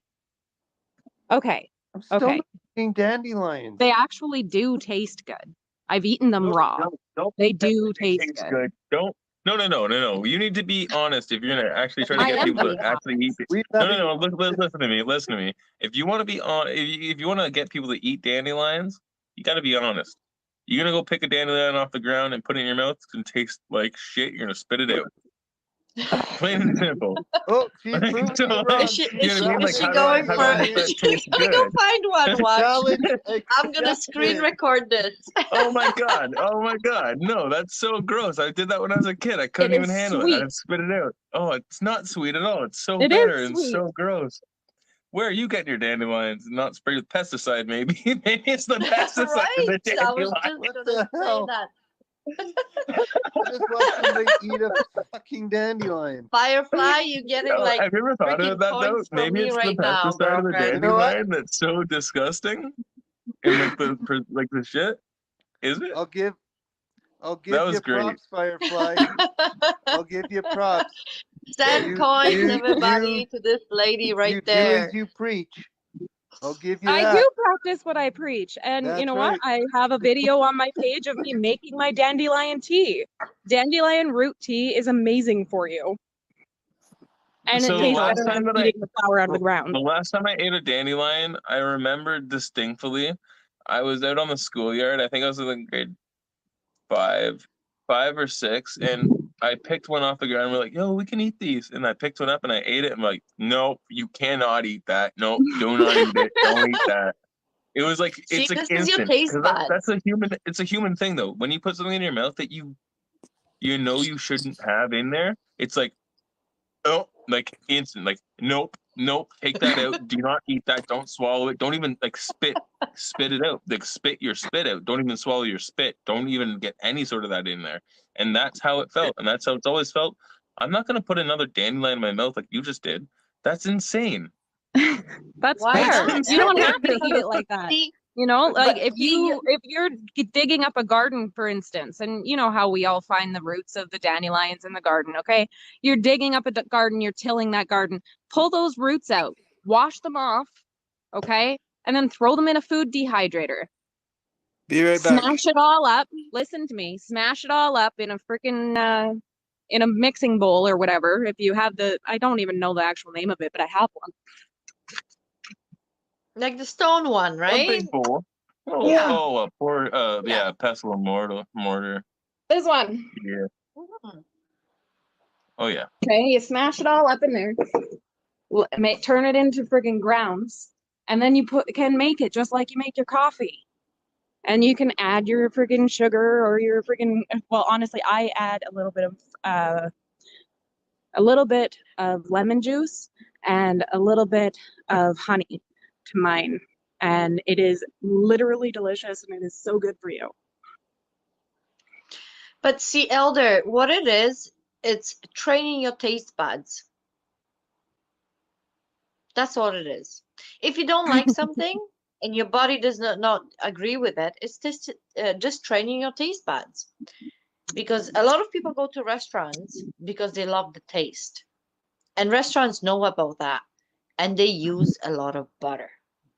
Okay. I'm still Okay. not eating dandelions. They actually do taste good. I've eaten them raw. Don't They do taste good. Don't No. You need to be honest if you're gonna actually try to I get am people being to actually eat. We No. Listen to me. Listen to me. If you want to be on, if you want to get people to eat dandelions, you got to be honest. You're gonna go pick a dandelion off the ground and put it in your mouth. It's gonna taste like shit. You're gonna spit it out. Plain and simple. Oh, she's Like, proving so, me like, wrong. Is she, you know what I mean? Like, is she how going do for I make that she's taste gonna go good? find one, watch. Challenge I'm gonna screen accepted. record this. Oh my god! No, that's so gross. I did that when I was a kid. I couldn't even is handle it. sweet. I'd spit it out. Oh, it's not sweet at all. It's so It is bitter and sweet. so gross. Where are you getting your dandelions? Not sprayed with pesticide, maybe. Maybe it's the That's pesticide in the right. I was dandelion. just What gonna the say hell? that. I just watched somebody eat a fucking dandelion. Firefly, you're getting Oh, like have you ever thought freaking of that though? points from Maybe me it's the right now, pesticide of the girlfriend. You know what? dandelion that's so disgusting, and like the shit. Is it? I'll give That was you great. props, Firefly. I'll give you props. Send You- coins, you- everybody, to this lady right you there. do as you preach. I'll give you I that. do practice what I preach. And you That's know right. what? I have a video on my page of me making my dandelion tea. Dandelion root tea is amazing for you. And So it the tastes last better time than that eating the flower out of the ground. The last time I ate a dandelion, I remember distinctly. I was out on the schoolyard. I think I was in grade five or six, and I picked one off the ground. And we're like, "Yo, we can eat these." And I picked one up and I ate it. I'm like, "Nope, you cannot eat that. Nope, do not eat it. Don't eat that." It was like See, it's like this is your instant. taste 'Cause buds. that's a human. It's a human thing though. When you put something in your mouth that you know you shouldn't have in there, it's like, oh, like instant, like nope, take that out. Do not eat that. Don't swallow it. Don't even like spit it out. Like spit your spit out. Don't even swallow your spit. Don't even get any sort of that in there. And that's how it felt. And that's how it's always felt. I'm not gonna put another dandelion in my mouth like you just did. That's insane. That's Why fair. not? You don't have to Everybody- eat it like that. See, You know, like but if see, you're digging up a garden, for instance, and you know how we all find the roots of the dandelions in the garden, okay? You're digging up a garden, you're tilling that garden. Pull those roots out, wash them off, okay? And then throw them in a food dehydrator. Be right back. Smash it all up. Listen to me. Smash it all up in a freaking in a mixing bowl or whatever. If you have I don't even know the actual name of it, but I have one. like the stone one, One right? big bowl. Oh, Yeah. yeah, pestle and mortar. This one. Yeah. Mm. Oh yeah. Okay, you smash it all up in there. Turn it into friggin' grounds, and then you can make it just like you make your coffee. And you can add your friggin' sugar or your friggin', well, honestly, I add a little bit of lemon juice and a little bit of honey to mine. And it is literally delicious and it is so good for you. But see, Elder, what it is, it's training your taste buds. That's all it is. If you don't like something and your body does not agree with it, it's just training your taste buds. Because a lot of people go to restaurants because they love the taste. And restaurants know about that. And they use a lot of butter.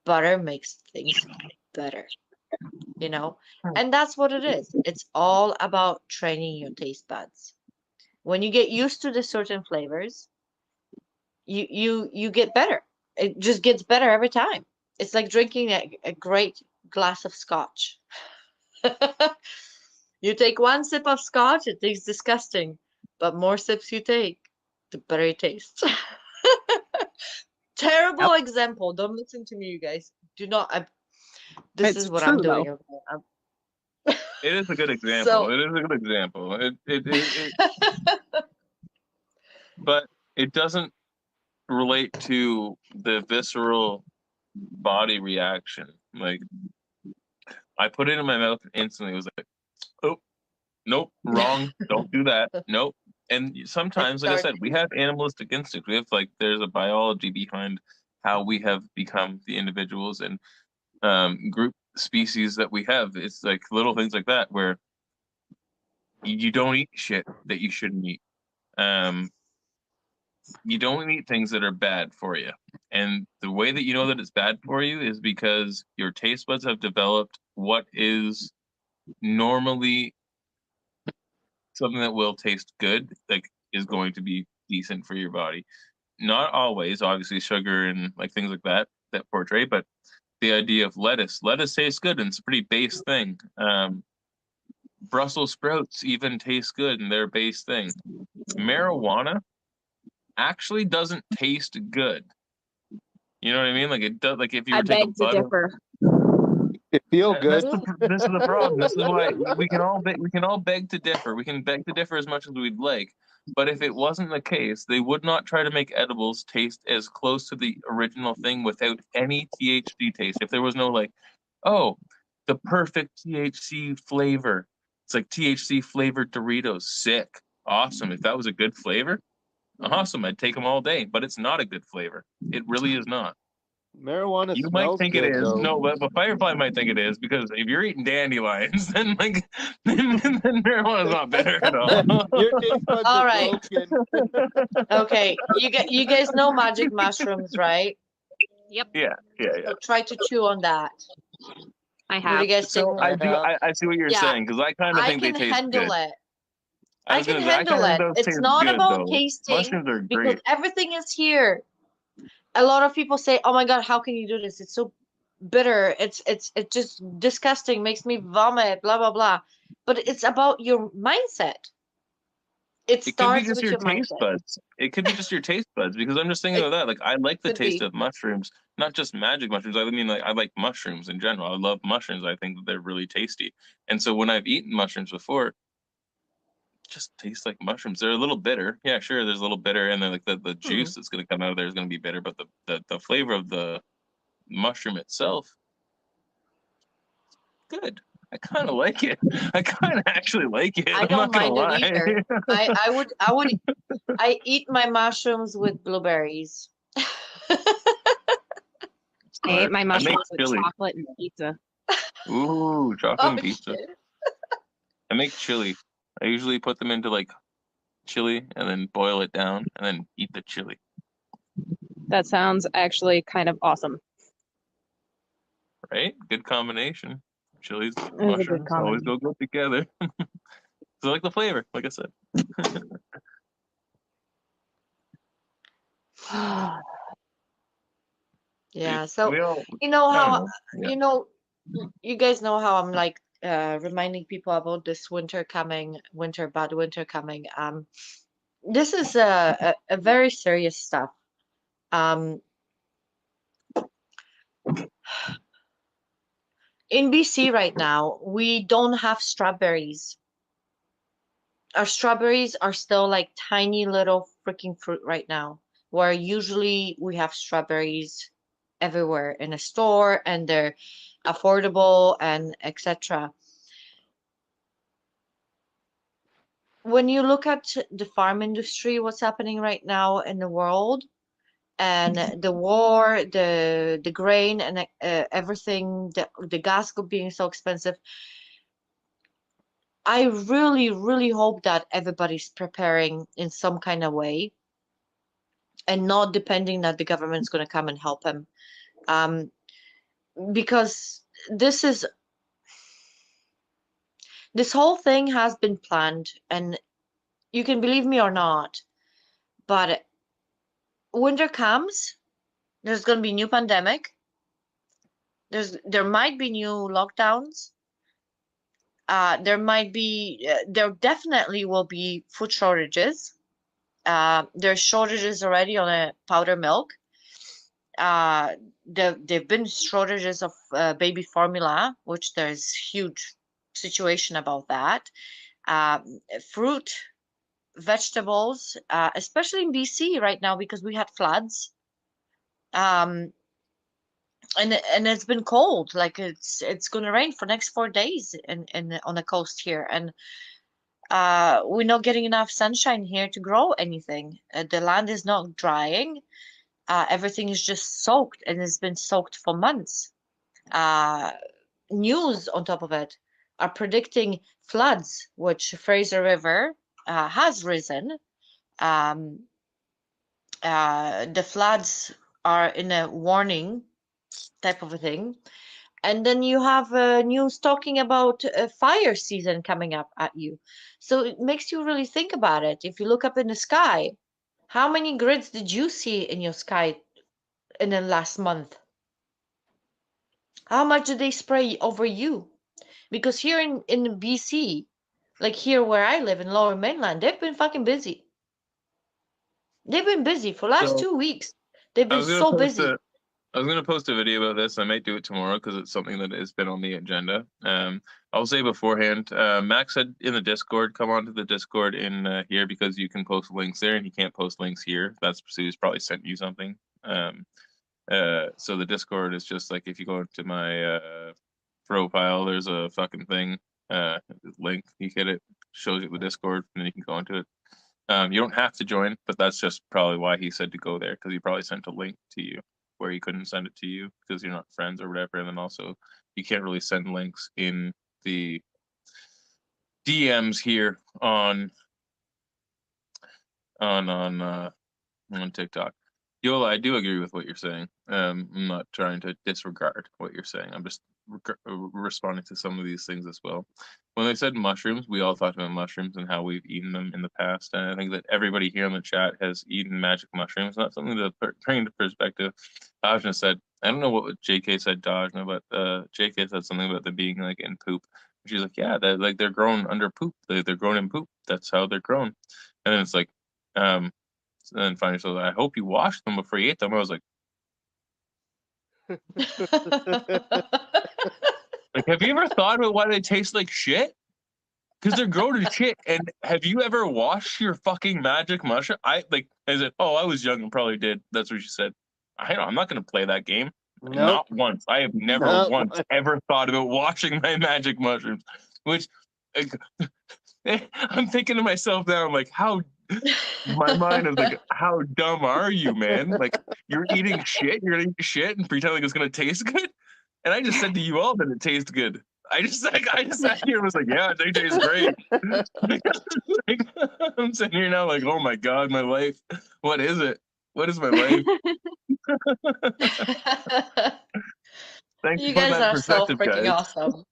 Butter makes things better, you know? And that's what it is. It's all about training your taste buds. When you get used to the certain flavors, you get better. It just gets better every time. It's like drinking a great glass of scotch. You take one sip of scotch, it tastes disgusting. But more sips you take, the better it tastes. Terrible example. Don't listen to me, you guys. Do not. This It's is what true, I'm doing. though. Okay? It is a good example. So- It is a good example. But it doesn't relate to the visceral body reaction. Like I put it in my mouth and instantly it was like, oh, nope, wrong. Don't do that. Nope. And sometimes, like I said, we have animalistic instincts. We have there's a biology behind how we have become the individuals and group species that we have. It's like little things like that where you don't eat shit that you shouldn't eat. You don't eat things that are bad for you. And the way that you know that it's bad for you is because your taste buds have developed what is normally something that will taste good, like, is going to be decent for your body. Not always, obviously, sugar and like things like that portray, but the idea of lettuce tastes good and it's a pretty base thing. Brussels sprouts even taste good and they're a base thing. Marijuana actually doesn't taste good. You know what I mean? Like it does. Like if you I were to take a beg to bud of, differ. It feel This good. is the problem. This is why we can all beg to differ. We can beg to differ as much as we'd like. But if it wasn't the case, they would not try to make edibles taste as close to the original thing without any THC taste. If there was no like, oh, the perfect THC flavor. It's like THC flavored Doritos. Sick. Awesome. If that was a good flavor, awesome. I'd take them all day. But it's not a good flavor. It really is not. Marijuana You might smells think good it is. though. No, but Firefly might think it is because if you're eating dandelions, then like then marijuana's not better at all. Your taste buds All are right. broken. Okay, you guys know magic mushrooms, right? Yep, Yeah. So try to chew on that. I What do have. you guys think? So I see what you're Yeah, saying because I kind of I think they can taste handle good. it. I I was can gonna say I handle kind of it. think those It's taste not good about though. tasting Mushrooms are because great. everything is here. A lot of people say, "Oh my God, how can you do this? It's so bitter. It's just disgusting. Makes me vomit. Blah blah blah." But it's about your mindset. It It could be starts just with your your taste mindset. buds. It could be just your taste buds because I'm just thinking It of that. Like I like the could taste be. of mushrooms, not just magic mushrooms. I mean, like I like mushrooms in general. I love mushrooms. I think that they're really tasty. And so when I've eaten mushrooms before, it just tastes like mushrooms. They're a little bitter. Yeah, sure. There's a little bitter, and then like the juice that's gonna come out of there is gonna be bitter. But the flavor of the mushroom itself, good. I kind of like it. I kind of actually like it. I I'm don't not gonna mind it lie. either. I eat my mushrooms with blueberries. I ate my I make mushrooms with chili. chocolate and pizza. Ooh, chocolate Oh and pizza. shit. I make chili. I usually put them into like chili and then boil it down and then eat the chili. That sounds actually kind of awesome. Right? Good combination. Chilies, It is a good mushrooms always combination. go good together. So I like the flavor, like I said. Yeah, so We all, you know I don't how know. Yeah. you know you guys know how I'm like reminding people about this bad winter coming. This is a very serious stuff. Um, in BC right now, we don't have strawberries. Our strawberries are still like tiny little freaking fruit right now, where usually we have strawberries everywhere in a store and they're affordable and etc. When you look at the farm industry, what's happening right now in the world, and the war, the grain, and everything, the gas being so expensive, I really, really hope that everybody's preparing in some kind of way and not depending that the government's going to come and help them. Um, because this whole thing has been planned, and you can believe me or not, but winter comes, there's going to be new pandemic. There might be new lockdowns. There definitely will be food shortages. There's shortages already on powder milk. There've been shortages of baby formula, which there's huge situation about that. Fruit, vegetables, especially in BC right now because we had floods. Um, and it's been cold. Like it's gonna rain for next 4 days in on the coast here, and we're not getting enough sunshine here to grow anything. The land is not drying. Everything is just soaked, and it's been soaked for months. News on top of it are predicting floods, which Fraser River has risen. Um, the floods are in a warning type of a thing. And then you have news talking about fire season coming up at you. So it makes you really think about it. If you look up in the sky, how many grids did you see in your sky in the last month? How much did they spray over you? Because here in BC, like here where I live in Lower Mainland, they've been fucking busy. They've been busy for the last So 2 weeks. They've I been was gonna so post busy. I was gonna post a video about this. I might do it tomorrow because it's something that has been on the agenda. I'll say beforehand, Max said in the Discord, come onto the Discord in here because you can post links there, and he can't post links here. That's so he's probably sent you something. So the Discord is just like if you go into my profile, there's a fucking thing, link. You hit it, shows you the Discord, and then you can go into it. You don't have to join, but that's just probably why he said to go there, because he probably sent a link to you where he couldn't send it to you because you're not friends or whatever. And then also you can't really send links in the DMs here on TikTok. Yola, I do agree with what you're saying. I'm not trying to disregard what you're saying. I'm just responding to some of these things as well. When they said mushrooms, we all talked about mushrooms and how we've eaten them in the past. And I think that everybody here in the chat has eaten magic mushrooms. Not something to bring into perspective. Dajna said, I don't know what JK said, Dajna, but JK said something about them being like in poop. She's like, yeah, they're grown under poop. They're grown in poop. That's how they're grown. And then it's like, and then finally, so I hope you washed them before you ate them. I was like, have you ever thought about why they taste like shit? Because they're grown in shit. And have you ever washed your fucking magic mushroom? I said, oh, I was young and probably did. That's what she said. I'm not going to play that game. Nope. Not once. I have never Not once once. ever thought about washing my magic mushrooms. Which I'm thinking to myself now, I'm like, my mind is like, how dumb are you, man? Like, you're eating shit and pretend like it's gonna taste good. And I just said to you all that it tastes good. I just sat here and was like, yeah, it tastes great. I'm sitting here now like, oh my god, my life. What is it? What is my life? Thanks You for putting guys that in are so perspective, freaking guys. awesome.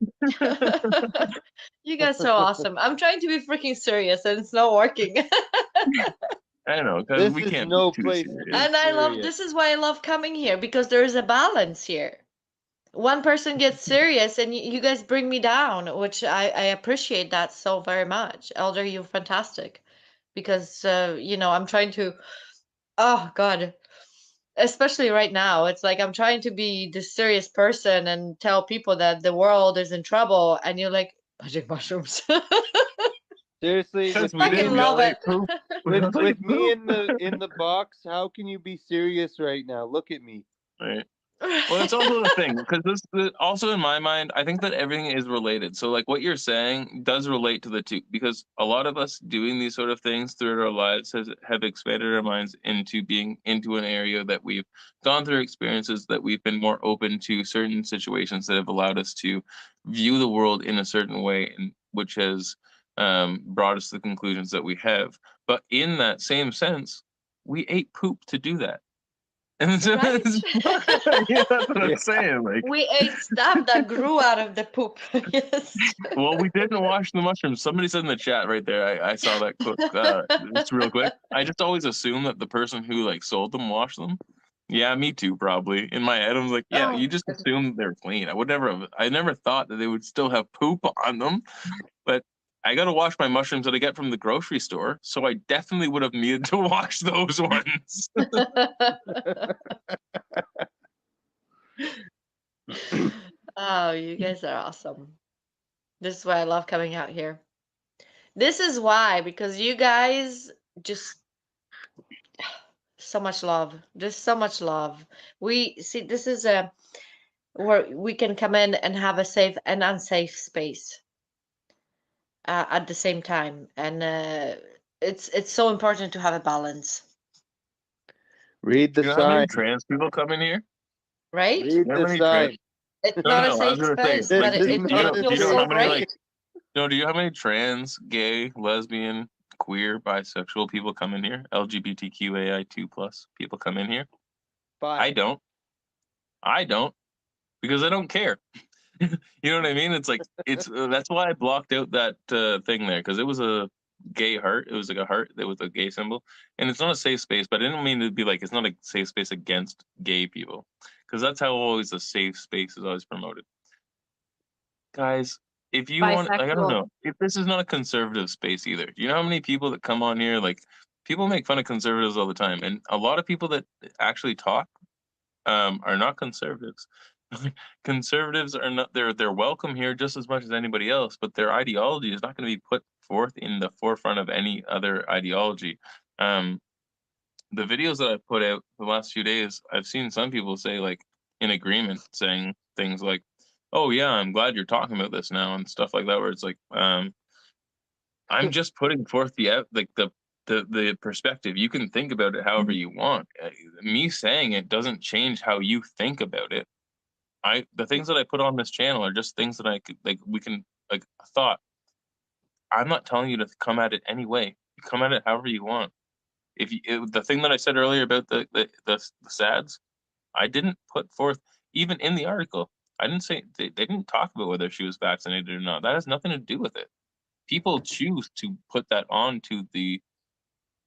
You guys are so awesome. I'm trying to be freaking serious and it's not working. I know, because This we is can't no be too place to serious. be And I love, serious. this is why I love coming here, because there is a balance here. One person gets serious and you guys bring me down, which I appreciate that so very much. Elder, you're fantastic. Because, I'm trying to, oh God, especially right now, it's like I'm trying to be this serious person and tell people that the world is in trouble, and you're like, magic mushrooms. Seriously, Because with we me, Fucking did, we love all ate it. poop. with me in the box, how can you be serious right now? Look at me. Right. Well, it's also the thing because also in my mind, I think that everything is related. So, like what you're saying does relate to the two, because a lot of us doing these sort of things throughout our lives have expanded our minds into being into an area that we've gone through experiences that we've been more open to certain situations that have allowed us to view the world in a certain way, and which has brought us to the conclusions that we have. But in that same sense, we ate poop to do that. And so Right? yeah, that's what I'm Yeah. saying. Like, We ate stuff that grew out of the poop. Yes. well, we didn't wash the mushrooms. Somebody said in the chat right there. I saw that clip. Just real quick. I just always assume that the person who like sold them washed them. Yeah, me too. Probably in my head, I was like, yeah, Oh, you just assume they're clean. I never thought that they would still have poop on them. But I got to wash my mushrooms that I get from the grocery store, so I definitely would have needed to wash those ones. oh, you guys are awesome. This is why I love coming out here. This is why, because you guys just so much love. Just so much love. We see this is where we can come in and have a safe and unsafe space at the same time, and it's so important to have a balance, Read the You know how many sign. trans people come in here? right? Read You know how the many trans? sign. It's No, not a no, I was safe gonna say, space, This but is it not a do you feels know so how many great. do you know how many trans, gay, lesbian, queer, bisexual people come in here? LGBTQAI2+ people come in here? 5. I don't. because I don't care. You know what I mean? It's like that's why I blocked out that thing there, because it was a gay heart. It was like a heart that was a gay symbol, and it's not a safe space. But I didn't mean to be like it's not a safe space against gay people, because that's how always a safe space is always promoted. Guys, if you want, like, I don't Bisexual. know, if this is not a conservative space either. Do you know how many people that come on here, like, people make fun of conservatives all the time, and a lot of people that actually talk are not conservatives. Conservatives are not, they're welcome here just as much as anybody else, but their ideology is not going to be put forth in the forefront of any other ideology. The videos that I've put out the last few days, I've seen some people say, like, in agreement, saying things like, oh yeah, I'm glad you're talking about this now, and stuff like that, where it's like, I'm just putting forth the perspective. You can think about it however you want. Me saying it doesn't change how you think about it. The things that I put on this channel are just things that I could, like, we can, like, a thought. I'm not telling you to come at it any way. You come at it however you want. The thing that I said earlier about the SADS, I didn't put forth, even in the article, I didn't say, they didn't talk about whether she was vaccinated or not. That has nothing to do with it. People choose to put that onto the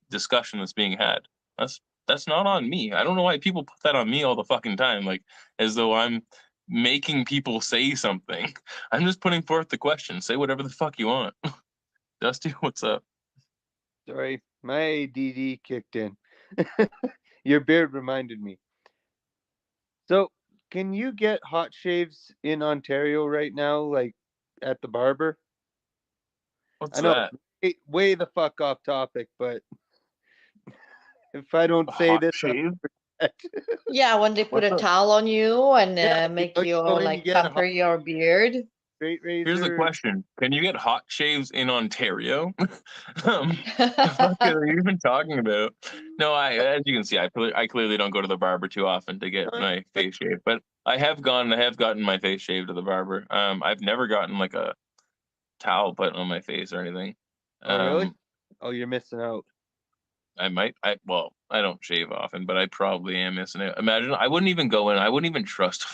discussion that's being had. That's not on me. I don't know why people put that on me all the fucking time, like, as though I'm making people say something. I'm just putting forth the question. Say whatever the fuck you want. Dusty, what's up? Sorry, my ADD kicked in. Your beard reminded me. So, can you get hot shaves in Ontario right now, like at the barber? What's I know, that? way the fuck off topic, but if I don't say Hot this, shave? Yeah, when they put What's a up? towel on you and Yeah, make you you go in, you like get a pamper hot your beard. straight razor. Here's the question: can you get hot shaves in Ontario? The fuck are you even talking about? No, as you can see, I clearly don't go to the barber too often to get my face shaved, but I have gotten my face shaved to the barber. I've never gotten like a towel put on my face or anything. Oh, really? Oh, you're missing out. I don't shave often, but I probably am missing it. Imagine, I wouldn't even go in. I wouldn't even trust.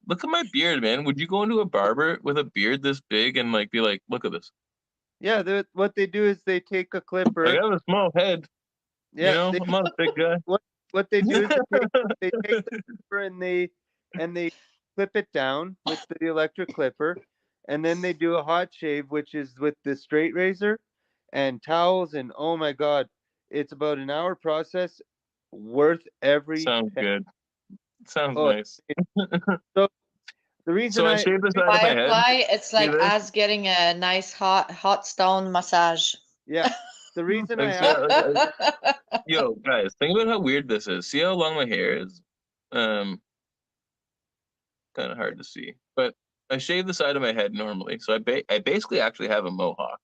Look at my beard, man. Would you go into a barber with a beard this big and like be like, look at this? Yeah, what they do is they take a Like, clipper. I have a small head. Yeah, You know, I'm not a big guy. What they do is they take the clipper and they clip it down with the electric clipper, and then they do a hot shave, which is with the straight razor and towels, and oh my god, it's about an hour process, worth every Sounds penny. good. Sounds Oh, nice. so the reason So I shaved the side of my head. Firefly, it's like this? us getting a nice hot stone massage. yeah, the reason I Like, yo, guys, think about how weird this is. See how long my hair is? Kind of hard to see, but I shave the side of my head normally, so I basically actually have a mohawk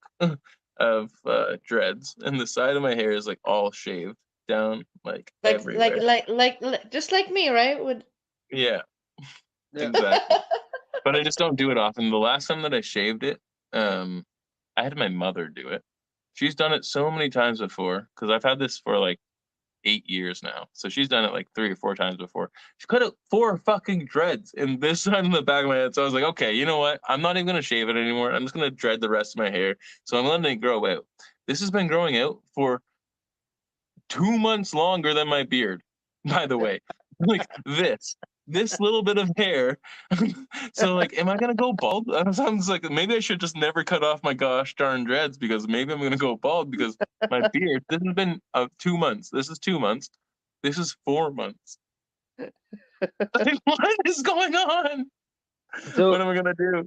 of dreads, and the side of my hair is like all shaved down, like everywhere. like just like me, right? Yeah, Yeah. exactly. But I just don't do it often. The last time that I shaved it, I had my mother do it. She's done it so many times before, because I've had this for like 8 years now. So she's done it like 3 or 4 times before. She cut out 4 fucking dreads in this side in the back of my head. So I was like, okay, you know what? I'm not even gonna shave it anymore. I'm just gonna dread the rest of my hair. So I'm letting it grow out. This has been growing out for 2 months longer than my beard, by the way. Like this little bit of hair. So like, am I gonna go bald? I was like, maybe I should just never cut off my gosh darn dreads, because maybe I'm gonna go bald because my beard. This has been 2 months. This is 2 months. This is 4 months. Like, what is going on? So, what am I gonna do?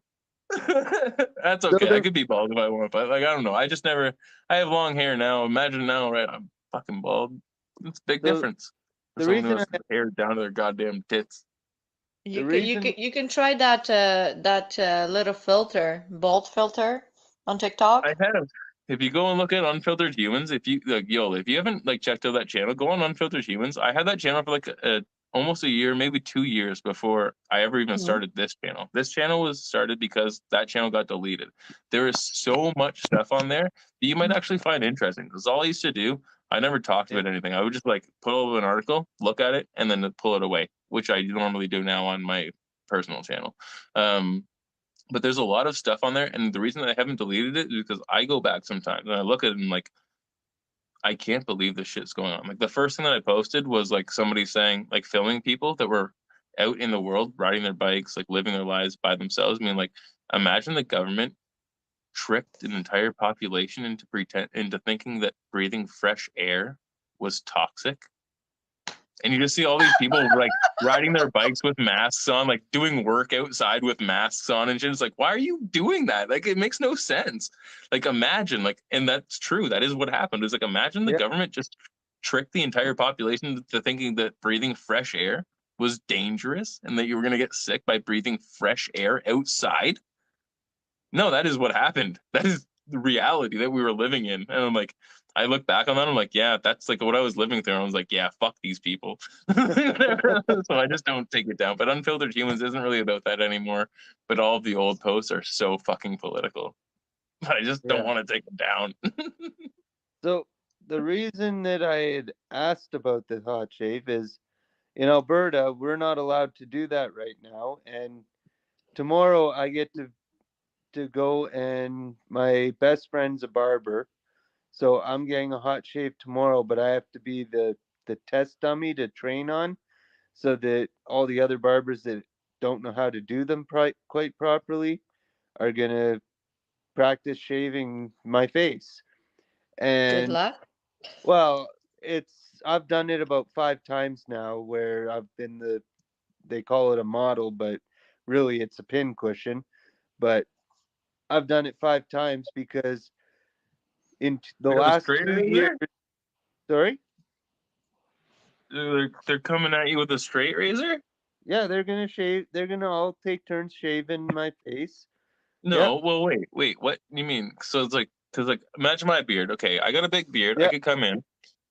That's okay. I could be bald if I want, but like, I don't know. I just never. I have long hair now. Imagine now, right? I'm fucking bald. It's a big difference. The Someone who reason has hair down to their goddamn tits. You can try that little filter, bald filter on TikTok. I have. If you go and look at Unfiltered Humans, if you like, if you haven't like checked out that channel, go on Unfiltered Humans. I had that channel for like almost a year, maybe 2 years before I ever even started this channel. This channel was started because that channel got deleted. There is so much stuff on there that you might actually find interesting. Because all I used to do, I never talked about anything. I would just like put over an article, look at it, and then pull it away, which I normally do now on my personal channel. But there's a lot of stuff on there, and the reason that I haven't deleted it is because I go back sometimes and I look at it and like, I can't believe this shit's going on. Like the first thing that I posted was like somebody saying, like filming people that were out in the world riding their bikes, like living their lives by themselves. I mean, like imagine the government tricked an entire population into thinking that breathing fresh air was toxic. And you just see all these people like riding their bikes with masks on, like doing work outside with masks on and shit. It's like, why are you doing that? Like, it makes no sense. Like, imagine, like, and that's true. That is what happened. It's like, imagine the government just tricked the entire population to thinking that breathing fresh air was dangerous and that you were going to get sick by breathing fresh air outside. No, that is what happened. That is the reality that we were living in. And I'm like, I look back on that, I'm like, yeah, that's like what I was living through. I was like, yeah, fuck these people. So I just don't take it down. But Unfiltered Humans isn't really about that anymore. But all of the old posts are so fucking political. But I just don't want to take it down. So the reason that I had asked about the hot shave is in Alberta, we're not allowed to do that right now. And tomorrow I get to go, and my best friend's a barber. So I'm getting a hot shave tomorrow, but I have to be the test dummy to train on so that all the other barbers that don't know how to do them quite properly are going to practice shaving my face. And Good luck. well, I've done it about 5 times now where I've been they call it a model, but really it's a pin cushion. But I've done it 5 times because in the last 2 years, sorry? They're coming at you with a straight razor? Yeah, they're gonna shave. They're gonna all take turns shaving my face. No, well, wait, what do you mean? So it's like, because like, imagine my beard. Okay, I got a big beard. I could come in,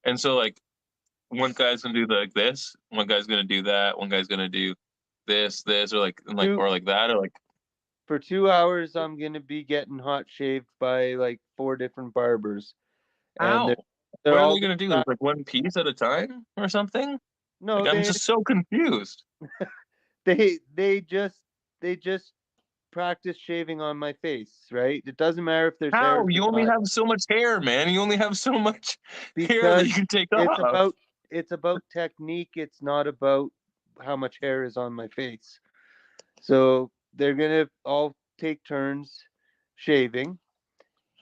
and so like, one guy's gonna do like this, one guy's gonna do that, one guy's gonna do this, or like, or like that, or like. For 2 hours, I'm gonna be getting hot shaved by like 4 different barbers. And they're what are all they gonna do? Like one piece at a time or something? No, like, I'm just so confused. they just practice shaving on my face, right? It doesn't matter if there's hair. How? You only have so much hair, man. You only have so much hair that you can take off. It's about technique. It's not about how much hair is on my face. So they're gonna all take turns shaving.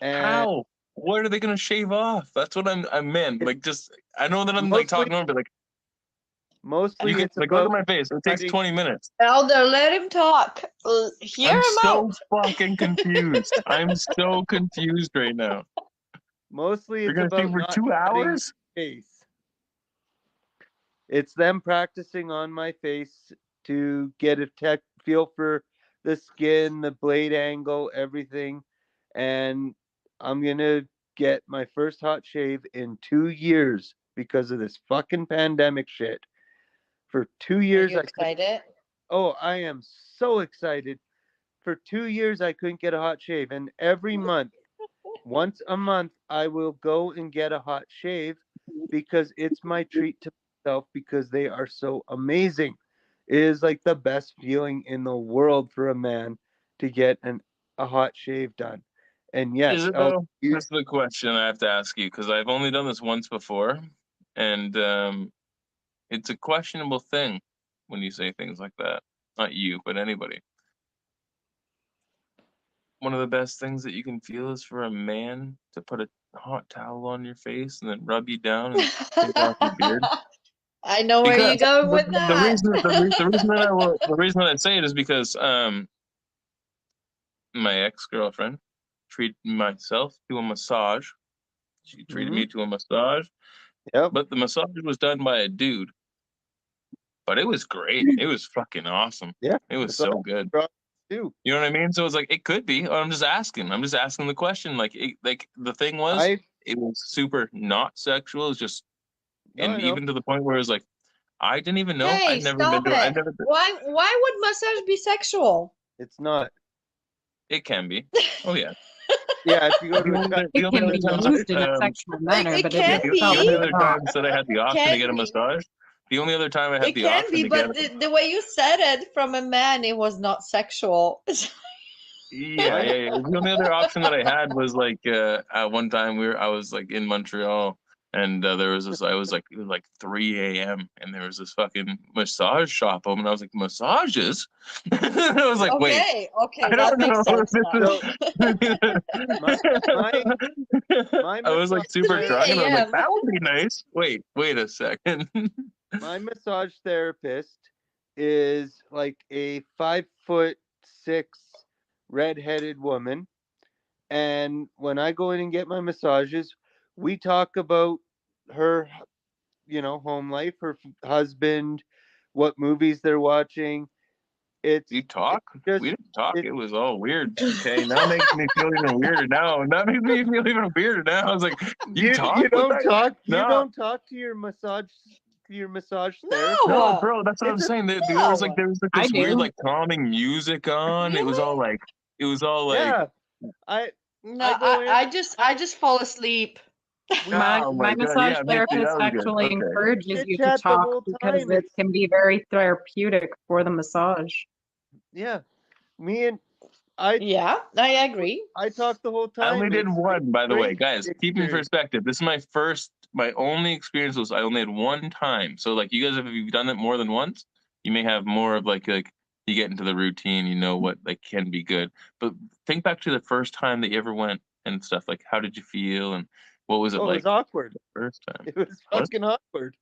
And how? What are they gonna shave off? That's what I meant. Like, just I know that I'm like talking on, but like mostly it's like, look at my face. It takes 20 minutes. Elder, let him talk. Hear him out. I'm so fucking confused. I'm so confused right now. Mostly it's gonna about shave for 2 hours. Face. It's them practicing on my face to get a feel for the skin, the blade angle, everything. And I'm gonna get my first hot shave in 2 years because of this fucking pandemic shit. For 2 years, Are you excited? I am so excited. For 2 years, I couldn't get a hot shave, and every month, once a month, I will go and get a hot shave because it's my treat to myself because they are so amazing. It is like the best feeling in the world for a man to get a hot shave done. And yes, is it though? That's the question I have to ask you because I've only done this once before, and it's a questionable thing when you say things like that. Not you, but anybody. One of the best things that you can feel is for a man to put a hot towel on your face and then rub you down and take off your beard. I know where you're going with that. The reason that I say it is because my ex-girlfriend treated myself to a massage. She treated me to a massage. Yep. But the massage was done by a dude. But it was great. It was fucking awesome. Yeah. It was so good. Too. You know what I mean? So it's like it could be. I'm just asking the question. Like the thing was, it was super not sexual. It's just, and even to the point where it's like, I didn't even know. Hey, I'd never stop been to. it. Why would massage be sexual? It's not. It can be. Oh yeah. Yeah, if you go to it can be used in a sexual manner, but the other times that I had the option to get a massage, The only other time I had It the can option be, to but get the way you said it from a man, it was not sexual. yeah, yeah, yeah. The only other option that I had was like at one time I was like in Montreal and there was this I was like it was like 3 a.m. and there was this fucking massage shop open. I was like, massages? I was like, wait, Okay, I that don't makes know if sense now. My I was like massage super 3 drunk and I was like, a.m. that would be nice. Wait a second. my massage therapist is like a 5'6" redheaded woman, and when I go in and get my massages, we talk about her, home life, her husband, what movies they're watching. You talk? Just We didn't talk. it, It was all weird. Okay, now it makes me feel even weirder now. That makes me feel even weirder now. I was like, you talk? you What don't the- talk you No. don't talk to your massage therapist. No, bro, that's what I'm saying. There was like I this weird do. like calming music on. It was all like Yeah, I No, I go in. I just fall asleep. My oh my my god, massage yeah, me too. therapist That was good. actually Okay. encourages chit you to chat the talk whole because time. it can be very therapeutic for the massage. Yeah, me and I Yeah, I agree. talk the whole I time. only did It's one, by the way, great guys. Keep in experience. perspective. This is my only experience was I only had one time. So like you guys, if you've done it more than once, you may have more of like you get into the routine, you know what like can be good. But think back to the first time that you ever went and stuff. Like how did you feel and what was it Oh, it like was awkward. the first time? It was What? fucking awkward.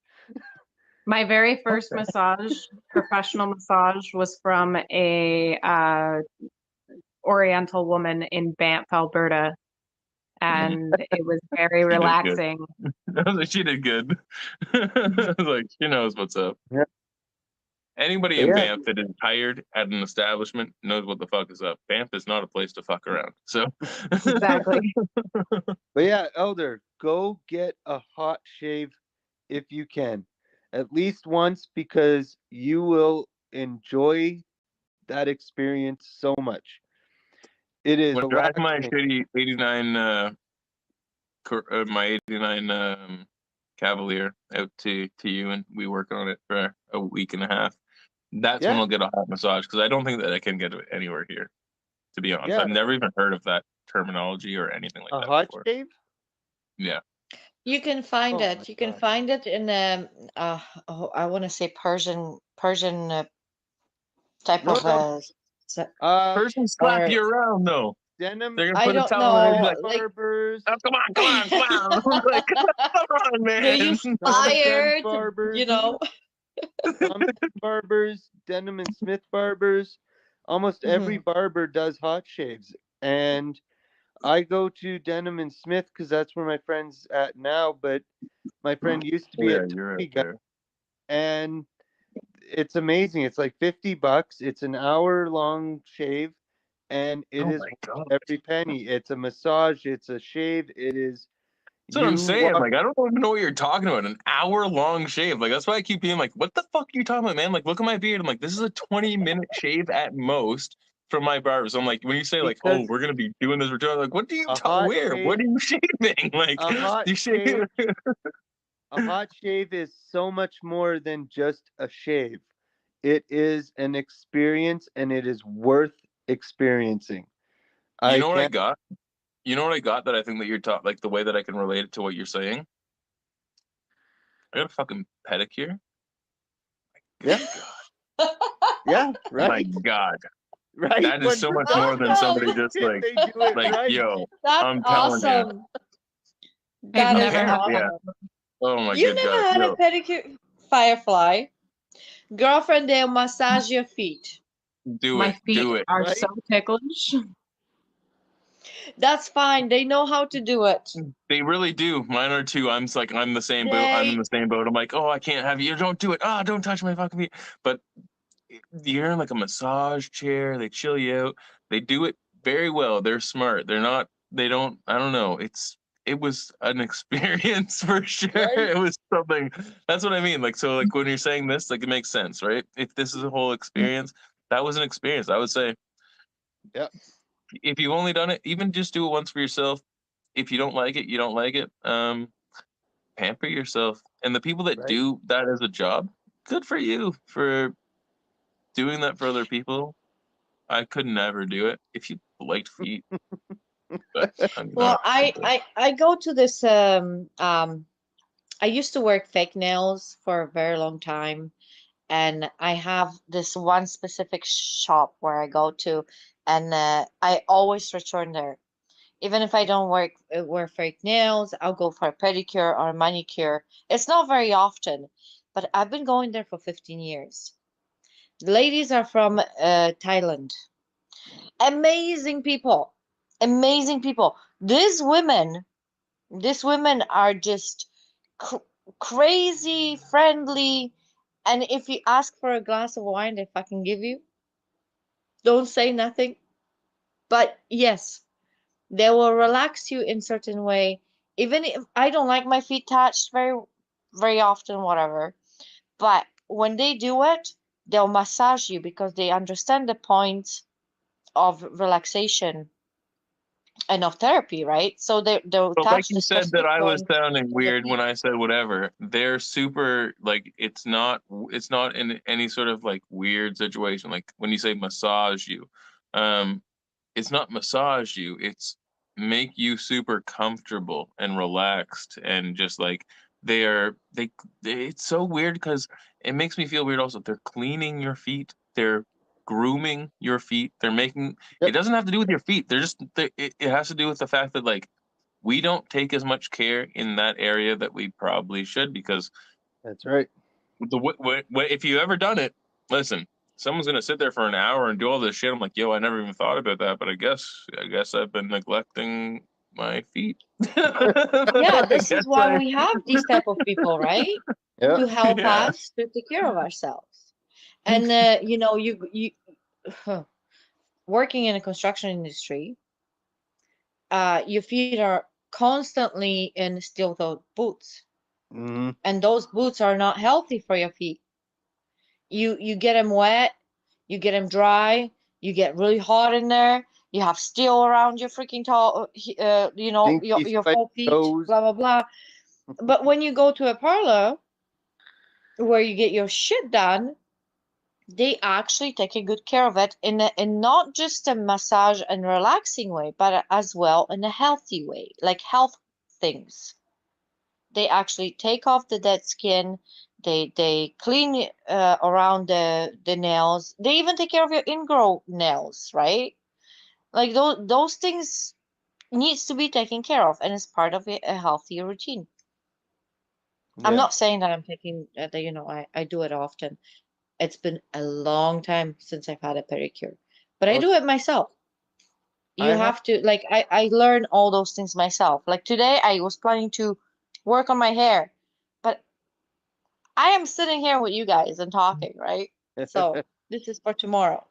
My very first Okay. massage, professional massage, was from a Oriental woman in Banff, Alberta, and it was very She did good. relaxing. I was like, she did good. I was like, she knows what's up. Yeah. Anybody in Yeah. Banff that is hired at an establishment knows what the fuck is up. Banff is not a place to fuck around. So Exactly. But yeah, Elder, go get a hot shave if you can, at least once, because you will enjoy that experience so much. It is when I drive my relaxing. shitty 89 my 89 Cavalier out to you and we work on it for a week and a half. That's when Yeah. I'll get a hot massage because I don't think that I can get it anywhere here. To be honest, Yeah. I've never even heard of that terminology or anything like A that hot before. shave? Yeah. You can find Oh my it. You can God. find it in I want to say Persian type No, of no. Person slap or you around though. Denim They're gonna I put a don't towel on and be know, like, like barbers. oh, come on. I'm like, come on, man. they use Tom fire Dent barbers. you know. Tom Dent barbers, Denim and Smith barbers. Almost every Mhm. barber does hot shaves, and I go to Denim and Smith because that's where my friend's at now. But my friend used to Oh be yeah, at you're Tony right Gun, there. and it's amazing. It's like $50. It's an hour-long shave, and it Oh is my god. every penny. It's a massage. It's a shave. It is. That's what I'm You saying. walk. Like, I don't even know what you're talking about. An hour-long shave. Like, that's why I keep being like, what the fuck are you talking about, man? Like, look at my beard. I'm like, this is a 20-minute shave at most from my barber. So I'm like, when you say like, oh, Because we're gonna be doing this return, like, what do you a hot where? What shave, are you shaving? Like, a hot you shave. shave, a hot shave is so much more than just a shave. It is an experience, and it is worth experiencing. You I know what I can't. got? You know what I got that I think that you're talking like the way that I can relate it to what you're saying. I got a fucking pedicure. Yeah. God. Yeah. My Right. God. Right. That is so much more than somebody just like, They do it like, right. yo, That's I'm telling you. awesome. I've That is never had Yeah. awesome. Oh my You good never God. had a Yo. pedicure, Firefly? Girlfriend, they'll massage your feet. Do My it. feet Do it. are Right? so ticklish. That's fine. They know how to do it. They really do. Mine are too. I'm just like, I'm the same boat. I'm in They the same boat. I'm like, oh, I can't have you. Don't do it. Ah, don't touch my fucking feet. But you're in like a massage chair. They chill you out. They do it very well. They're smart. They're not, they don't, I don't know. It was an experience for sure. Right? It was something. That's what I mean. Like, so like when you're saying this, like it makes sense, right? If this is a whole experience, that was an experience. I would say Yeah. if you've only done it, even just do it once for yourself. If you don't like it, you don't like it. Pamper yourself. And the people that Right. do that as a job, good for you for doing that for other people. I could never do it if you liked feet. But I'm Well, not. I go to this I used to work fake nails for a very long time, and I have this one specific shop where I go to, and I always return there. Even if I don't wear fake nails, I'll go for a pedicure or a manicure. It's not very often, but I've been going there for 15 years. The ladies are from Thailand. Amazing people. Amazing people. These women are just cr crazy friendly. And if you ask for a glass of wine, they fucking give you. Don't say nothing. But yes, they will relax you in certain way. Even if I don't like my feet touched very often, whatever. But when they do it, they'll massage you because they understand the point of relaxation and of therapy, right? So they'll But like touch you the said that specific I was point sounding of the weird when feet. I said whatever. They're super like it's not in any sort of like weird situation. Like when you say massage you, um, it's not massage you, it's make you super comfortable and relaxed and just like they it's so weird because it makes me feel weird also. They're cleaning your feet, they're grooming your feet, they're making it Yep. doesn't have to do with your feet. It has to do with the fact that like we don't take as much care in that area that we probably should because That's right. if you ever done it, listen, someone's gonna sit there for an hour and do all this shit. I'm like, yo, I never even thought about that, but I guess I've been neglecting my feet. Yeah, I this is guess why I we have these type of people, right? Yeah. To help yeah. us to take care of ourselves. And you working in a construction industry, your feet are constantly in steel-toed boots, Hmm. and those boots are not healthy for your feet. You get them wet, you get them dry, you get really hot in there. You have steel around your freaking Stinky your spiky full feet, toes. blah blah blah. But when you go to a parlor where you get your shit done, they actually take a good care of it in not just a massage and relaxing way, but as well in a healthy way, like health things. They actually take off the dead skin. They clean around the nails. They even take care of your ingrown nails, right? Like those things needs to be taken care of, and it's part of a healthy routine. I'm Yeah. not saying that I'm taking that, I do it often. It's been a long time since I've had a pedicure, but I Well, do it myself. You I have. have to, like, I learn all those things myself. Like today, I was planning to work on my hair, but I am sitting here with you guys and talking, right? So this is for tomorrow.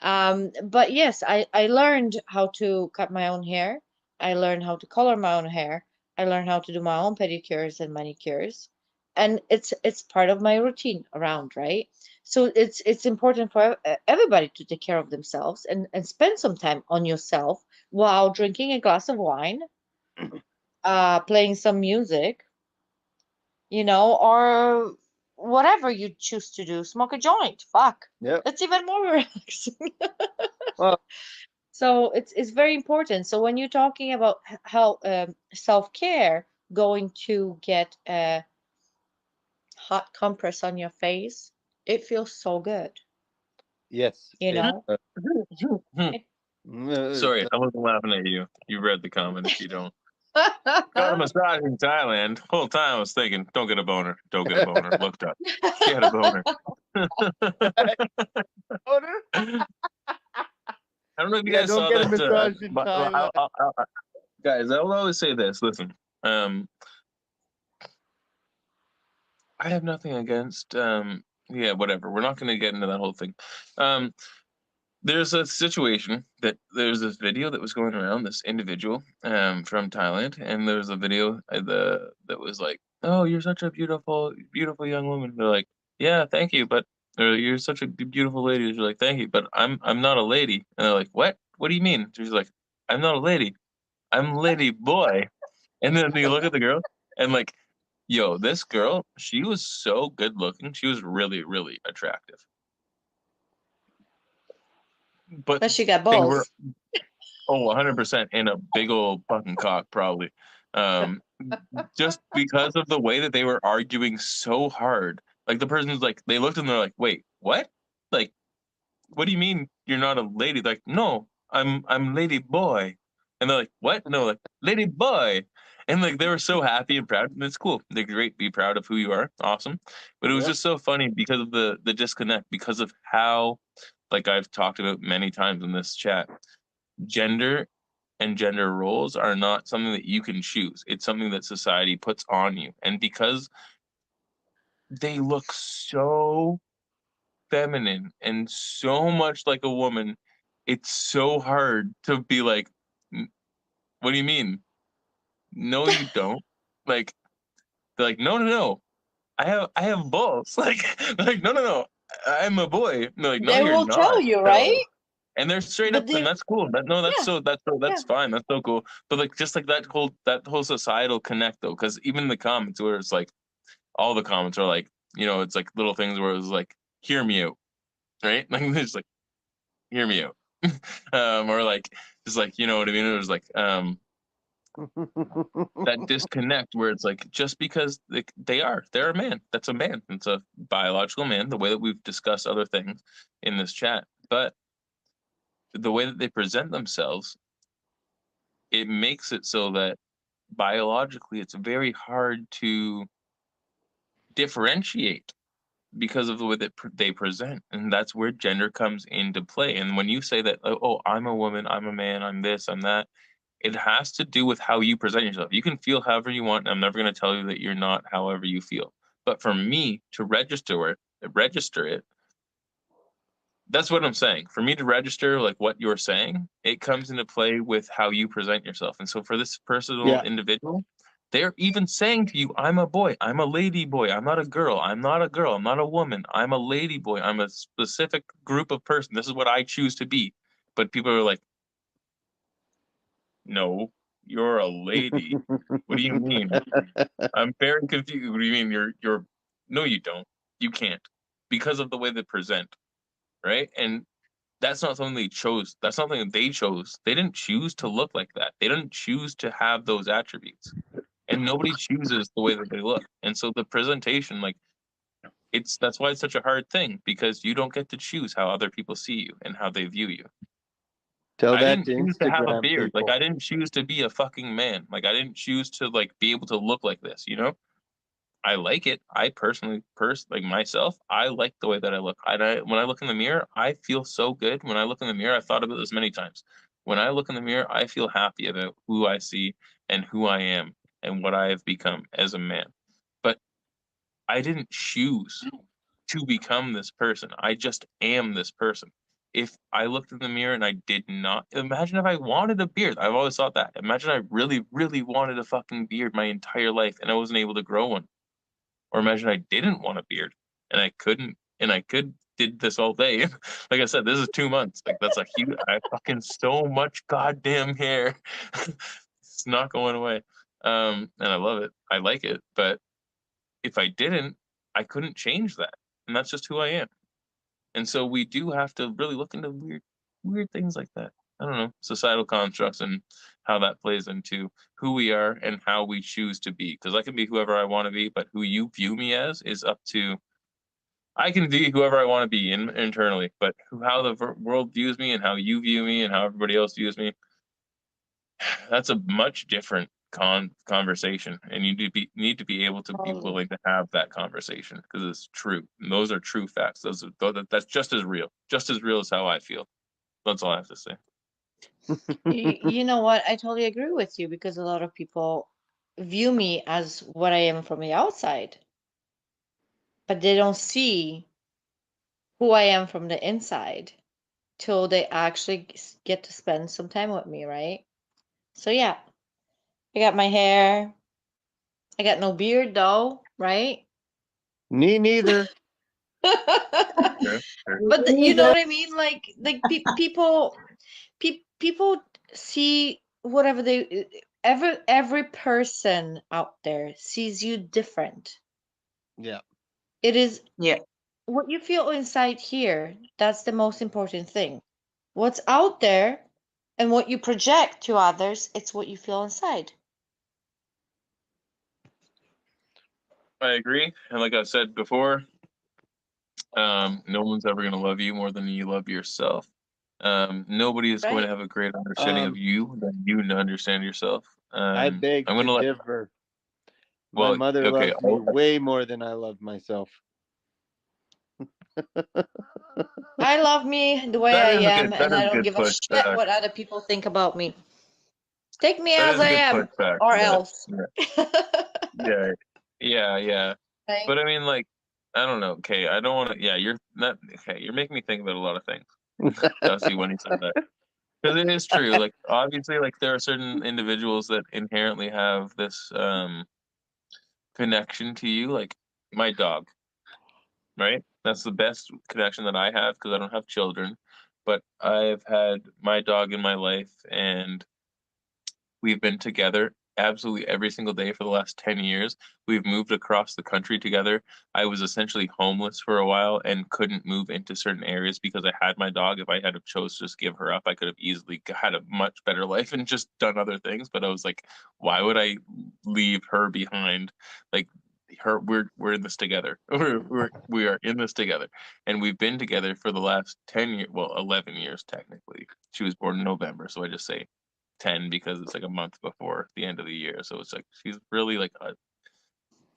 But yes, I learned how to cut my own hair. I learned how to color my own hair. I learned how to do my own pedicures and manicures. And it's part of my routine around, right? So it's important for everybody to take care of themselves and spend some time on yourself while drinking a glass of wine, playing some music, or whatever you choose to do. Smoke a joint. Fuck. Yep. That's even more relaxing. Well, So it's very important. So when you're talking about how self-care, going to get a hot compress on your face, it feels so good, yes. you know? It- Sorry, I wasn't laughing at you. You read the comment if you don't. Got a massage in Thailand. Whole time I was thinking, don't get a boner. Don't get a boner. Looked up. She had a boner. I don't know if you Yeah, guys don't saw get a that. massage in But Thailand. guys, I will always say this. Listen, I have nothing against. Yeah, whatever. We're not going to get into that whole thing. There's a situation that there's this video that was going around, this individual from Thailand, and there's a video that was like, "Oh, you're such a beautiful young woman." They're like, "Yeah, thank you, but," or, "You're such a beautiful lady." She's like, "Thank you, but I'm not a lady." And they're like, "What? What do you mean?" She's like, "I'm not a lady. I'm lady boy." And then you look at the girl, and like Yo, this girl, she was so good looking. She was really, really attractive. But But she got they were balls. 100% in a big old fucking cock, probably. Just because of the way that they were arguing so hard. Like the person's like, they looked and they're like, wait, what? Like, what do you mean you're not a lady? Like, no, I'm lady boy. And they're like, what? No, like, lady boy. And like they were so happy and proud. And it's cool. They're great. Be proud of who you are. Awesome. But it was Yep. just so funny because of the disconnect, because of how, like I've talked about many times in this chat, gender and gender roles are not something that you can choose. It's something that society puts on you. And because they look so feminine and so much like a woman, it's so hard to be like, what do you mean? No, you don't. Like, they're like, no, no, no. I have balls. Like, no, no, no. I'm a boy. And they're like, no, They you're will tell not. you, No. right? And they're straight But up, they, and that's cool. That's yeah, so that's yeah. fine. That's so cool. But like, just like that whole societal connect though, because even in the comments where it's like, all the comments are like, it's like little things where it's like, hear me out, right? Like it's like, hear me out, or like, just like, you know what I mean? It was like, that disconnect where it's like, just because they're a man, that's a man, it's a biological man, the way that we've discussed other things in this chat, but the way that they present themselves, it makes it so that biologically it's very hard to differentiate because of the way that they present, and that's where gender comes into play. And when you say that, oh, I'm a woman, I'm a man, I'm this, I'm that, it has to do with how you present yourself. You can feel however you want, and I'm never going to tell you that you're not however you feel. But for me to register it, that's what I'm saying. For me to register like what you're saying, it comes into play with how you present yourself. And so for this personal Yeah. individual, they're even saying to you, I'm a boy, I'm a lady boy, I'm not a girl, I'm not a girl, I'm not a woman, I'm a lady boy, I'm a specific group of person. This is what I choose to be. But people are like, no, you're a lady. What do you mean? I'm very confused. What do you mean you're no, you don't. You can't. Because of the way they present, right? And that's not something they chose. That's not something they chose. They didn't choose to look like that. They didn't choose to have those attributes. And nobody chooses the way that they look. And so the presentation, like, that's why it's such a hard thing, because you don't get to choose how other people see you and how they view you. Tell I that didn't to choose to have a Instagram beard. Like, people. I didn't choose to be a fucking man. Like, I didn't choose to like be able to look like this, you know? I like it. I personally, like myself, I like the way that I look. When I look in the mirror, I feel so good. When I look in the mirror, I've thought about this many times. When I look in the mirror, I feel happy about who I see and who I am and what I have become as a man. But I didn't choose to become this person. I just am this person. If I looked in the mirror and I did not, imagine if I wanted a beard. I've always thought that. Imagine I really, really wanted a fucking beard my entire life and I wasn't able to grow one. Or imagine I didn't want a beard and I couldn't, and I did this all day. Like I said, this is 2 months. Like that's a huge, I fucking so much goddamn hair. It's not going away. And I love it. I like it. But if I didn't, I couldn't change that. And that's just who I am. And so we do have to really look into weird things like that. I don't know, societal constructs and how that plays into who we are and how we choose to be. Because I can be whoever I want to be, but who you view me as is up to. I can be whoever I want to be internally, but how the world views me and how you view me and how everybody else views me, that's a much different conversation, and you need to be able to be willing to have that conversation because it's true. And those are true facts. That's just as real as how I feel. That's all I have to say. You know what? I totally agree with you because a lot of people view me as what I am from the outside, but they don't see who I am from the inside till they actually get to spend some time with me, right? So yeah, I got my hair. I got no beard though, right? Me neither. Sure. But you know what I mean? Like people see whatever they every person out there sees you different. Yeah. It is Yeah. what you feel inside here. That's the most important thing. What's out there and what you project to others, it's what you feel inside. I agree. And like I said before, no one's ever going to love you more than you love yourself. Nobody is going to Right. have a great understanding of you than you understand yourself. I beg I'm going to to let, differ. My well, mother okay, loves me way more than I love myself. I love me the way that I is a am, good, that and is I a don't good give a shit pushback. what other people think about me. Take me That as is a I good am, pushback. or But, else. yeah, yeah. Right? But I mean, like, I don't know. Okay, I don't want to. Yeah, you're not. Okay, you're making me think about a lot of things. Dusty, when he said that, because it is true. Like, obviously, like there are certain individuals that inherently have this connection to you. Like my dog, right? That's the best connection that I have because I don't have children, but I've had my dog in my life, and we've been together absolutely every single day for the last 10 years. We've moved across the country together. I was essentially homeless for a while and couldn't move into certain areas because I had my dog. If I had have chose to just give her up, I could have easily had a much better life and just done other things. But I was like, why would I leave her behind? Like her, we're in this together. We are in this together, and we've been together for the last 10 years. Well, 11 years technically. She was born in November, so I just say 10 because it's like a month before the end of the year. So it's like she's really like a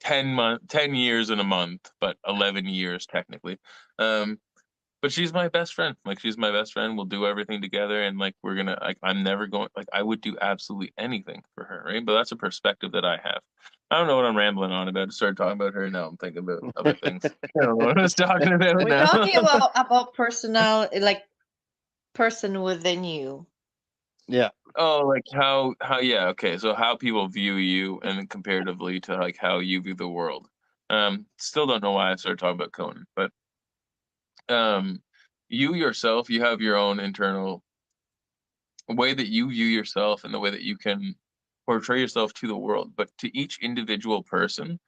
10 years in a month, but 11 years technically. But she's my best friend. Like she's my best friend. We'll do everything together, and like we're gonna like I'm never going like I would do absolutely anything for her, right? But that's a perspective that I have. I don't know what I'm rambling on about. I started talking about her, now I'm thinking about other things. I don't know what I was talking about We're now. talking about personal, like person within you. Yeah. Oh, like yeah, okay. So how people view you and then comparatively to like how you view the world. Still don't know why I started talking about Conan, but you yourself, you have your own internal way that you view yourself and the way that you can portray yourself to the world. But to each individual person,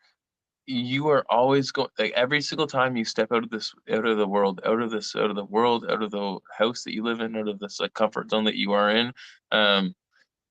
you are always going like every single time you step out of this out of the world out of the world out of the house that you live in out of this like comfort zone that you are in, and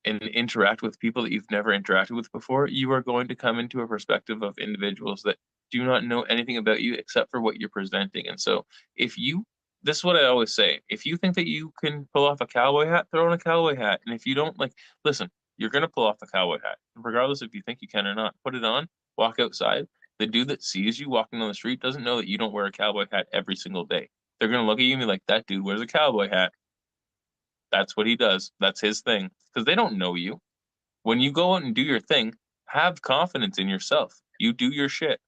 interact with people that you've never interacted with before, you are going to come into a perspective of individuals that do not know anything about you except for what you're presenting. And so if you this is what I always say, if you think that you can pull off a cowboy hat, throw on a cowboy hat. And if you don't, like, listen, you're going to pull off a cowboy hat regardless if you think you can or not. Put it on, walk outside. The dude that sees you walking on the street doesn't know that you don't wear a cowboy hat every single day. They're going to look at you and be like, that dude wears a cowboy hat. That's what he does. That's his thing. Because they don't know you. When you go out and do your thing, have confidence in yourself. You do your shit,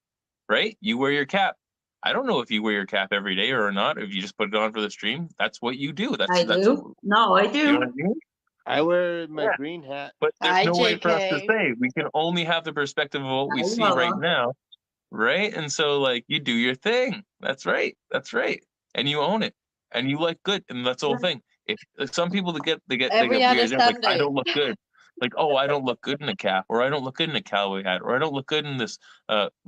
right? You wear your cap. I don't know if you wear your cap every day or not. If you just put it on for the stream, that's what you do. I do. No, I You know what do. I mean? I wear my Yeah. green hat. But there's Hi, no way for us to JK. say. We can only have the perspective of what we Hi, see right Mama. now, right? And so, like, you do your thing. That's right. That's right. And you own it. And you look good. And that's the whole thing. If like, some people that they Every get other weird, they're like, I Sunday. don't look good. Like, oh, I don't look good in a cap, or I don't look good in a cowboy hat, or I don't look good in this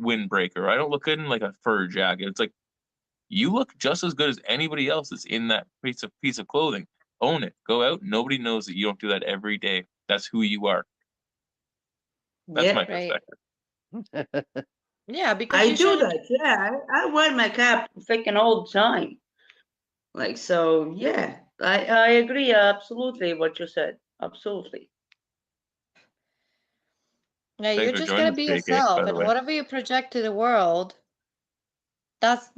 windbreaker, or I don't look good in like a fur jacket. It's like you look just as good as anybody else that's in that piece of clothing. Own it. Go out. Nobody knows that you don't do that every day. That's who you are. That's Yeah, my Right. perspective. Yeah, because I you do should. that. Yeah, I wear my cap freaking all the time. Like, so, yeah, I agree absolutely what you said. Absolutely. Yeah, you're Thanks for just gonna joining us, be JK, by yourself, the and way. whatever you project to the world, that's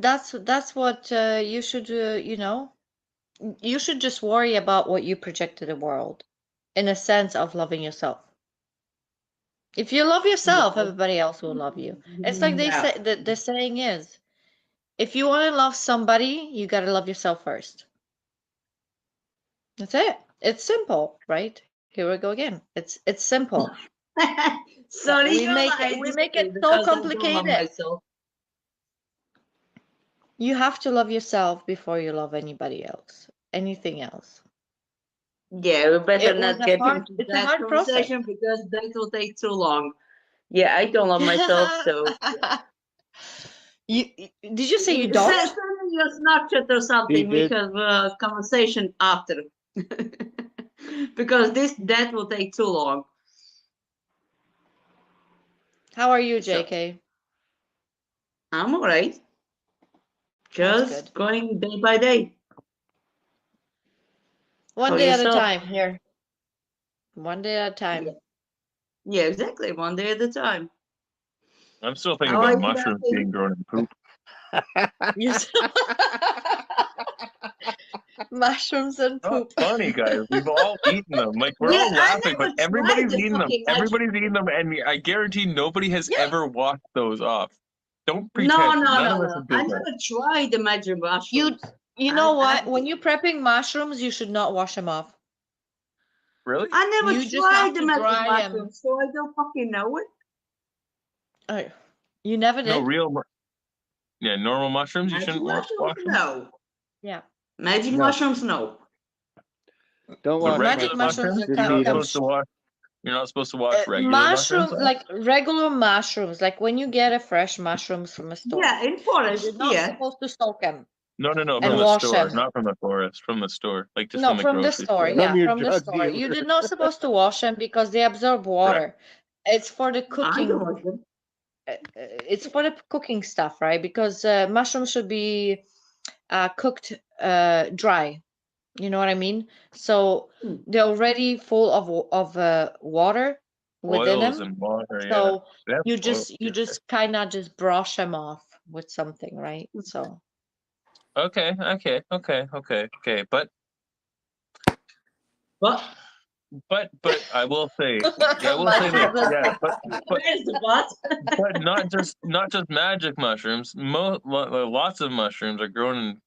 what you should. You should just worry about what you project to the world, in a sense of loving yourself. If you love yourself, everybody else will love you. It's like they Yeah. say. The saying is, if you want to love somebody, you gotta love yourself first. That's it. It's simple, right? Here we go again. It's simple. Sorry, We you make I it disagree so because I don't love complicated. myself. You have to love yourself before you love anybody else, anything else. Yeah, we better It was not get into it's a that hard process. conversation because that will take too long. Yeah, I don't love myself, so Did you say you don't? Send me your Snapchat or something. We did. have a conversation after. Because that will take too long. How are you, So- JK? I'm all right. That's Just good. going day by day. One How day at a yourself? time here. One day at a time. Yeah, exactly. One day at a time. I'm still thinking How are about you, mushrooms Daphne? being grown in poop. Mushrooms and Not poop. funny, guys. We've all eaten them. Like we're Yeah, all I laughing, but never tried everybody's the eaten them. fucking Everybody's eaten them, and I guarantee nobody has Yeah. ever washed those off. Don't No, pretend. no, None no, of us no. have I did that. never tried the magic mushrooms. You know I- what? When you're prepping mushrooms, you should not wash them off. Really? I never You just have tried the to magic dry 'em. mushrooms, so I don't fucking know it. Oh, you never No did? real. Yeah, normal mushrooms. You Magic shouldn't wash mushrooms, them. no. Yeah. Magic No. mushrooms, no. Don't But wash Magic regular mushrooms mushrooms, are Just you're come, not eat 'em. supposed to wash. You're not supposed to wash regular mushrooms. mushroom, like regular mushrooms, like when you get a fresh mushrooms from a store. Yeah, in forest, You're not yeah. supposed to soak them. No, And from the wash store, them. not from the forest, from the store, like just No, from the from the grocery store, store. yeah, From your from the drug store. You dealer. did not supposed to wash them because they absorb water. It's for the I cooking. don't want them. It's for the cooking stuff, right? Because mushrooms should be cooked dry. You know what I mean? So Hmm. they're already full of water within Oils them. and water, yeah. So They have you oil, just yeah. kind of just brush them off with something, right? So Okay. But What? I will say, yeah, I will say this, yeah, but Where's the what? but not just magic mushrooms. Lots of mushrooms are grown in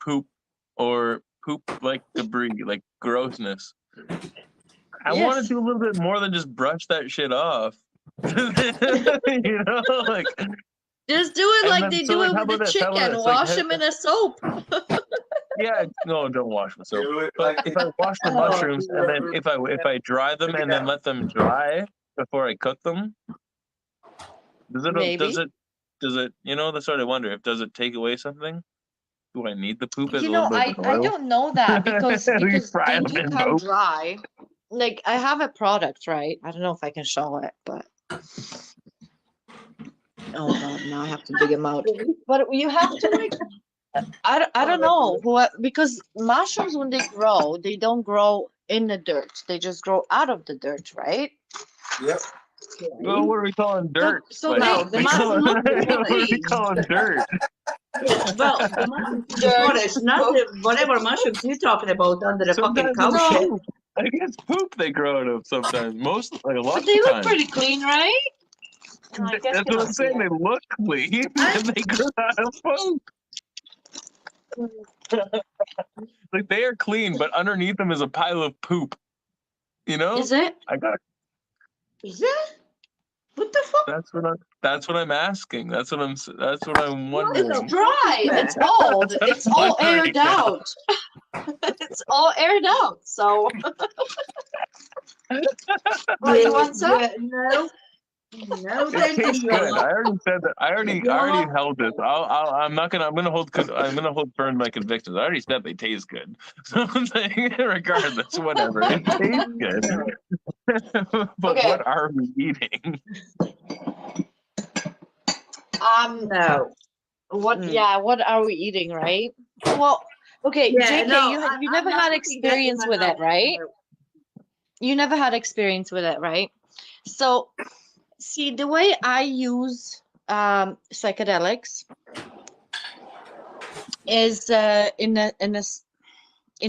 poop or poop like debris, like grossness. I want to Yes. do a little bit more than just brush that shit off. You know, like Just do it And like then- they so, do like, it how with the about this? How about chicken. this? Like, Wash them in a soap. yeah, no, don't wash with soap. But if I wash the mushrooms and then if I dry them and then let them dry before I cook them, Maybe. does it that's what I wonder. If does it take away something? Do I need the poop as a You little know, bit of I oil? don't know that because We fry they them do in come poop. dry. Like I have a product, right? I don't know if I can show it, but oh god, now I have to dig them out. But you have to like I don't know what, because mushrooms when they grow, they don't grow in the dirt. They just grow out of the dirt, right? Yep. Well, what are we calling dirt? So Like, No, the we call mushroom it- what are we trees. calling dirt? Well, the mushrooms in the Dirt. forest, not the whatever mushrooms you're talking about under the fucking Sometimes cow it's shit. poop. I guess poop they grow out of sometimes. Most, like a lot But of they the look time. pretty clean, right? No, I guess That's you what don't I'm see saying. it. They look clean and they grow out of poop. Like they are clean, but underneath them is a pile of poop. You know? Is it? I got. Is that? What the fuck? That's what I'm asking. That's what I'm wondering. It's dry. It's old. That's what It's I'm all wondering aired now. out. It's all aired out. So what, you want some? Yeah, no. No, It thank tastes you. good. I already said that. I already Yeah. held this. I'm gonna hold firm to my convictions. I already said they taste good. So I'm saying, regardless, whatever. It tastes good. But Okay. what are we eating? No. What? Mm. Yeah. What are we eating? Right. Well. Okay. Yeah, JK, no, you I'm never not had putting that in experience my with it, mouth. right? No. You never had experience with it, right? So, see, the way I use psychedelics is in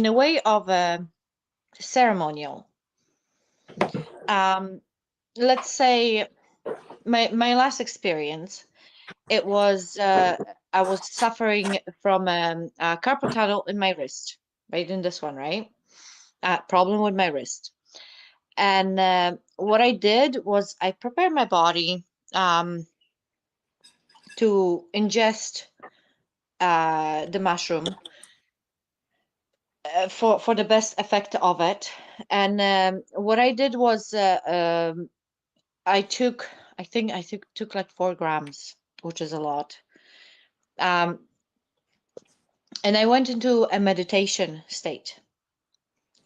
a way of a ceremonial. Let's say my last experience, it was I was suffering from a carpal tunnel in my wrist, right in this one, right? Problem with my wrist. And what I did was I prepared my body to ingest the mushroom for the best effect of it. And what I did was I think I took like 4 grams, which is a lot. And I went into a meditation state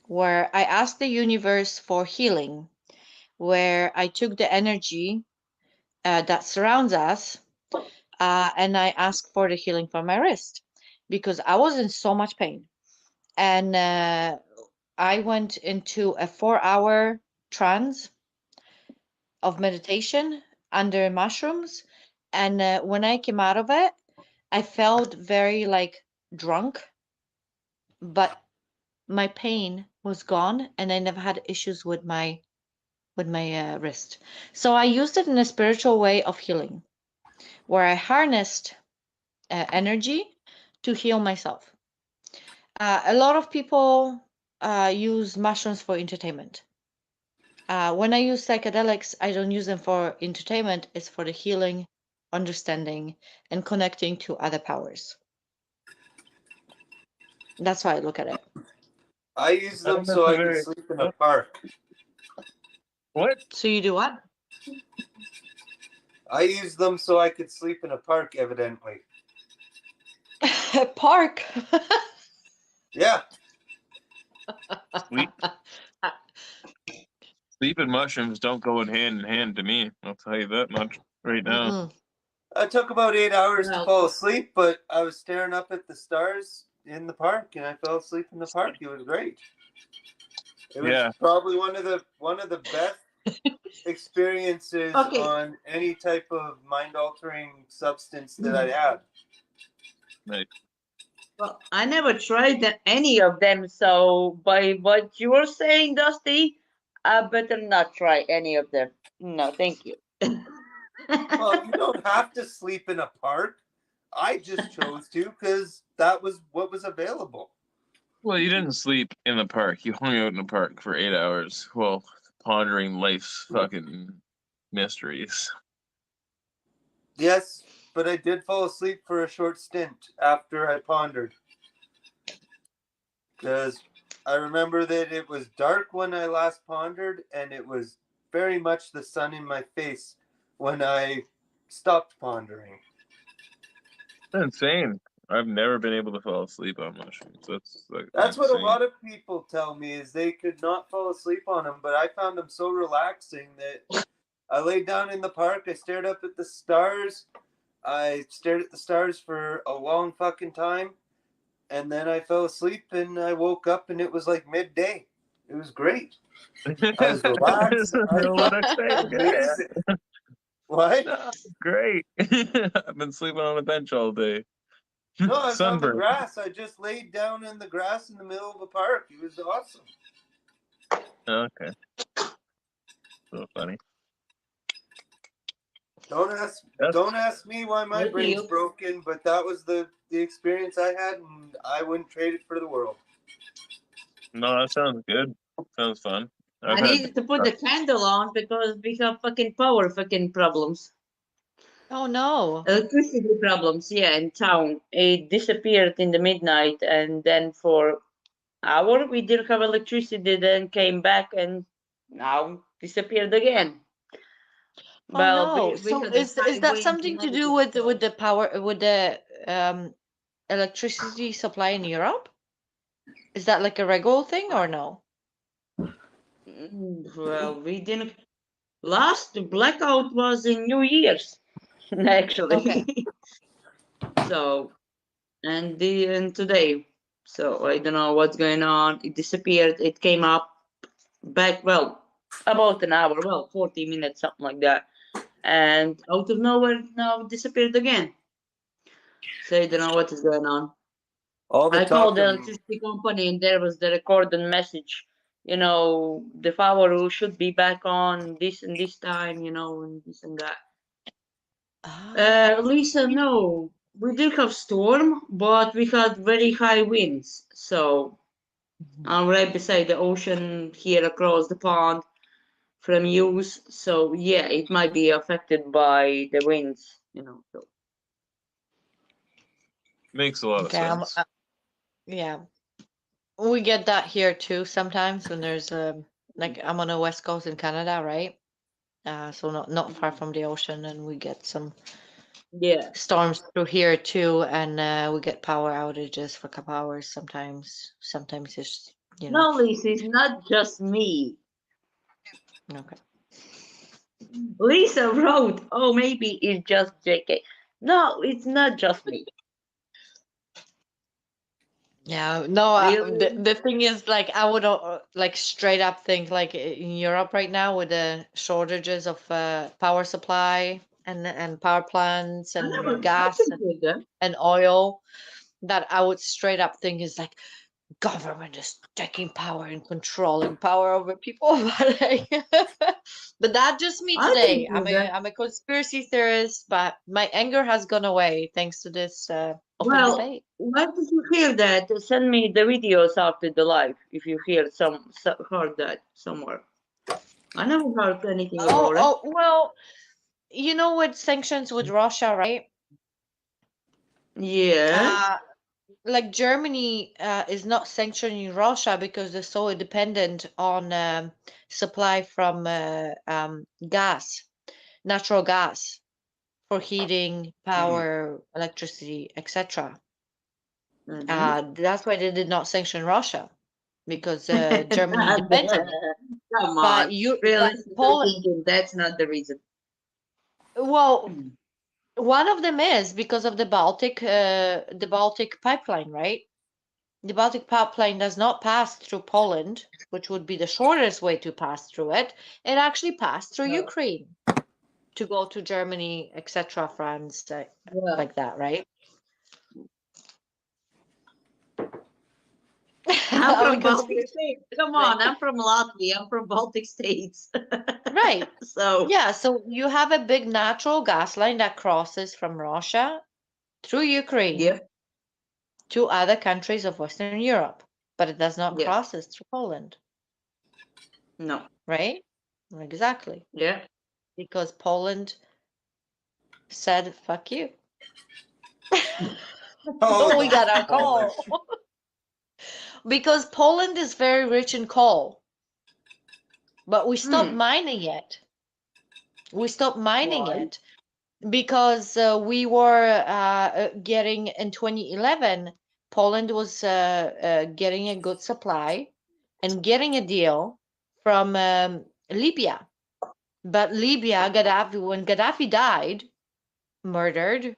where I asked the universe for healing, where I took the energy that surrounds us, and I asked for the healing for my wrist because I was in so much pain. And I went into a 4-hour trance of meditation under mushrooms. And when I came out of it, I felt very like drunk, but my pain was gone and I never had issues with my wrist. So I used it in a spiritual way of healing, where I harnessed energy to heal myself. A lot of people use mushrooms for entertainment. When I use psychedelics, I don't use them for entertainment. It's for the healing, understanding, and connecting to other powers. That's how I look at it. I use I them think that's so a I can very- sleep in a park. What? So you do what? I use them so I could sleep in a park, evidently. A park. Yeah. Sleep. Sleep and mushrooms don't go hand in hand to me. I'll tell you that much right now. Mm-mm. It took about 8 hours to Well, fall asleep, but I was staring up at the stars in the park, and I fell asleep in the park. It was great. It was Yeah. probably one of the best experiences Okay. on any type of mind-altering substance that I had. Nice. Well, I never tried any of them, so by what you're saying, Dusty, I better not try any of them. No, thank you. Well, you don't have to sleep in a park. I just chose to because that was what was available. Well, you didn't sleep in the park. You hung out in the park for 8 hours while pondering life's fucking mysteries. Yes, but I did fall asleep for a short stint after I pondered. Because I remember that it was dark when I last pondered, and it was very much the sun in my face when I stopped pondering. That's insane. I've never been able to fall asleep on mushrooms. That's like That's what a insane. lot of people tell me is they could not fall asleep on them, but I found them so relaxing that I laid down in the park, I stared up at the stars, I stared at the stars for a long fucking time, and then I fell asleep and I woke up and it was like midday. It was great. I was relaxed. I know what I felt say? amazing. What? No, great. I've been sleeping on a bench all day. No, I was on the Sunburn. grass. I just laid down in the grass in the middle of a park. It was awesome. Okay. So funny. Don't ask me why my Thank brain's you. broken, but that was the experience I had, and I wouldn't trade it for the world. No, that sounds good. Sounds fun. I needed to put the candle on because we have fucking power fucking problems. Oh no. Electricity problems, yeah, in town. It disappeared in the midnight, and then for hour we didn't have electricity, then came back and now disappeared again. Oh Well, no. we So had a is high that wind something and to do everything, with so- the power with the electricity supply in Europe? Is that like a regular thing or no? Well, we didn't. Last blackout was in New Year's, actually. Okay. So, and today. So I don't know what's going on. It disappeared. It came up back. Well, about an hour. Well, 40 minutes, something like that. And out of nowhere, now it disappeared again. So I don't know what is going on. All the I called the talking. electricity company, and there was the recorded message. You know, the power should be back on this and this time. You know, and this and that. Ah. Lisa, no, we did have storm, but we had very high winds. So I'm right beside the ocean here across the pond from you. So yeah, it might be affected by the winds. You know. So. Makes a lot Okay. of sense. Yeah. We get that here too sometimes when there's like I'm on the west coast in Canada, right? So not far from the ocean, and we get some Yeah. storms through here too, and we get power outages for a couple hours sometimes. Sometimes it's No, Lisa, it's not just me. Okay. Lisa wrote, "Oh, maybe it's just JK." No, it's not just me. Yeah, no, Really? the thing is, like, I would like straight up think, like, in Europe right now with the shortages of power supply and power plants I know, and I gas can hear them. and oil, that I would straight up think is like government is taking power and controlling power over people. But that's just me I today. can hear that. I'm a conspiracy theorist, but my anger has gone away thanks to this open Well, debate. why did you hear that? Send me the videos after the live if you heard heard that somewhere. I never heard anything about it. Oh, well, you know, with sanctions with Russia, right? Yeah. Like Germany is not sanctioning Russia because they're so dependent on supply from gas, natural gas for heating, power, electricity, etc. That's why they did not sanction Russia because Germany depends on it. Come But on. you, Really? but Poland, Thinking that's not the reason. well, one of them is because of the Baltic pipeline, right? The Baltic pipeline does not pass through Poland, which would be the shortest way to pass through it. It actually passed through No. Ukraine to go to Germany, etc., France, like that, right? I'm I'm a from Baltic conspiracy States. Come on, I'm from Latvia. I'm from Baltic States. Right. So Yeah, so you have a big natural gas line that crosses from Russia through Ukraine yeah, to other countries of Western Europe, but it does not yeah, cross it through Poland, no, right? Exactly. yeah. Because Poland said, fuck you. Oh, We got our Polish. coal. Because Poland is very rich in coal, but we stopped mining it. We stopped mining Why? it because we were getting in 2011, Poland was getting a good supply and getting a deal from Libya. But Libya, when Gaddafi died, murdered,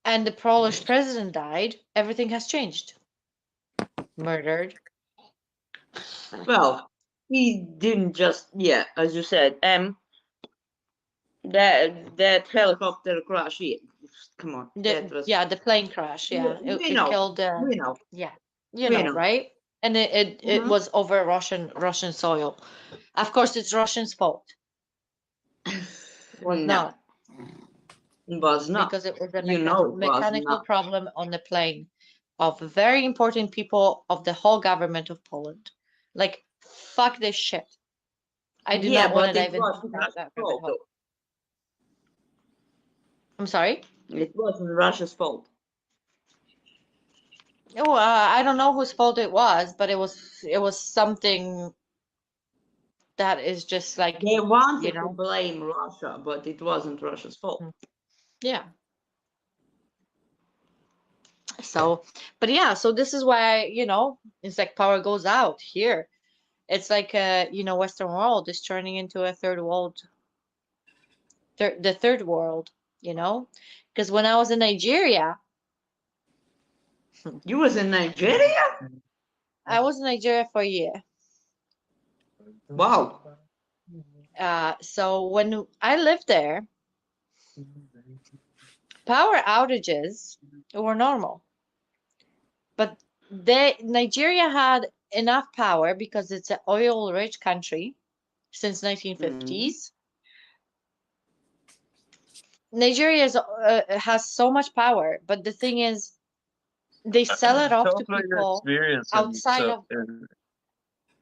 and the Polish president died, everything has changed. Murdered. Well, he didn't just, yeah, as you said, that helicopter crash. Yeah, come on, that was. The plane crash. Yeah, We it know, killed. we know, Yeah, we know. right? And it was over Russian soil. Of course, it's Russians' fault. Was No, not it was not. because it was a You know, it was mechanical not. problem on the plane of very important people of the whole government of Poland. Like, fuck this shit. I do Yeah, not want to but it dive into wasn't that Russia's rabbit fault, hole. though. I'm sorry. It wasn't Russia's fault. Oh, I don't know whose fault it was, but it was something that is just like, They wanted you to know, blame Russia, but it wasn't Russia's fault. yeah. So, but yeah, so this is why, it's like power goes out here. It's like, Western world is turning into a third world, the third world, because when I was in Nigeria, You was in Nigeria? I was in Nigeria for a year. Wow. So when I lived there, power outages were normal. But Nigeria had enough power because it's an oil-rich country since 1950s. Nigeria has so much power, but the thing is, they sell it off Tell to us about your people experience. outside of.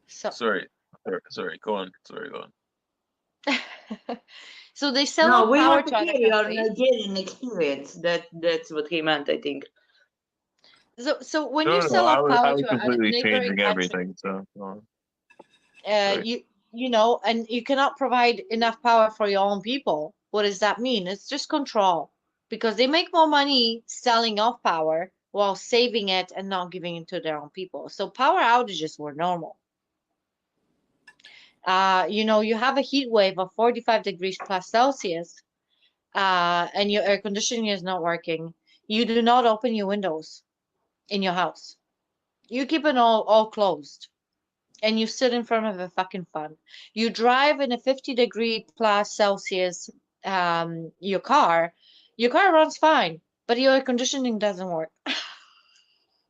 Sorry, go on. Sorry, go on. So they sell No, off we power want to to other hear your countries. Nigerian experience. That's what he meant, I think. So when No, you no, sell I off was power to a completely neighboring changing country, everything. So, sorry. you know, and you cannot provide enough power for your own people. What does that mean? It's just control, because they make more money selling off power while saving it and not giving it to their own people. So power outages were normal. You know, you have a heat wave of 45 degrees plus Celsius, and your air conditioning is not working. You do not open your windows in your house. You keep it all closed, and you sit in front of a fucking fan. You drive in a 50-degree plus Celsius your car runs fine, but your air conditioning doesn't work.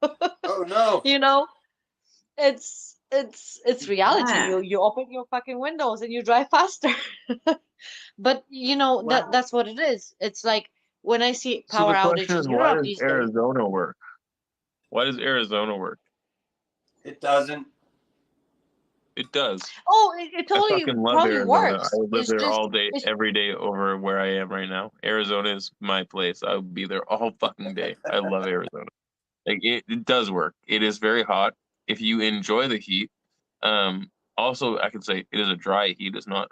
Oh no. You know, it's reality. Yeah. You open your fucking windows and you drive faster. But you know Wow. that's what it is. It's like when I see So power the outage question in is, why Europe does these days. Arizona work? Why does Arizona work? It doesn't. It does. Oh, it I totally fucking love probably Arizona. I works. would live It's there just all day, it's every day over where I am right now. Arizona is my place. I would be there all fucking day. I love Arizona. Like it does work. It is very hot. If you enjoy the heat, also I can say it is a dry heat. It's not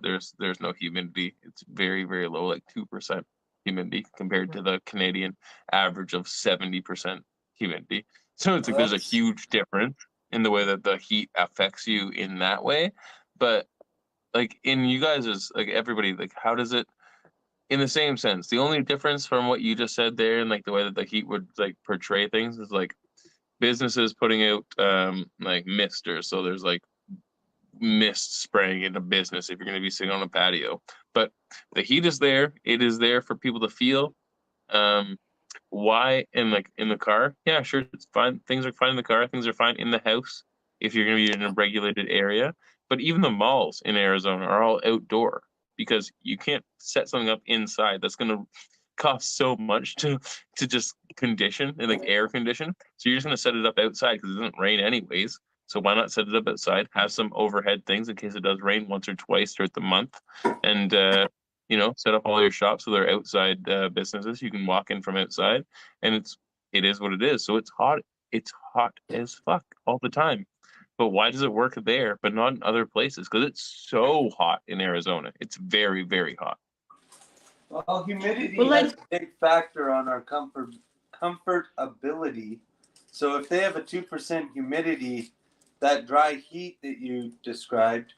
there's no humidity. It's very, very low, like 2% humidity compared to the Canadian average of 70% humidity. So it's like there's a That's huge difference in the way that the heat affects you in that way. But like in you guys is like everybody, like how does it in the same sense? The only difference from what you just said there and like the way that the heat would like portray things is like businesses putting out like misters. So there's like mist spraying into business if you're going to be sitting on a patio. But the heat is there. It is there for people to feel. Um, why in like in the car? Yeah, sure, it's fine. Things are fine in the car. Things are fine in the house if you're going to be in a regulated area. But even the malls in Arizona are all outdoor because you can't set something up inside. That's going to cost so much to just condition and like air condition. So you're just going to set it up outside because it doesn't rain anyways. So why not set it up outside? Have some overhead things in case it does rain once or twice throughout the month, and set up all your shops so they're outside businesses. You can walk in from outside, and it is what it is. So it's hot. It's hot as fuck all the time. But why does it work there but not in other places? Because it's so hot in Arizona. It's very, very hot. well, humidity Well, has like, a big factor on our comfortability. So if they have a 2% humidity, that dry heat that you described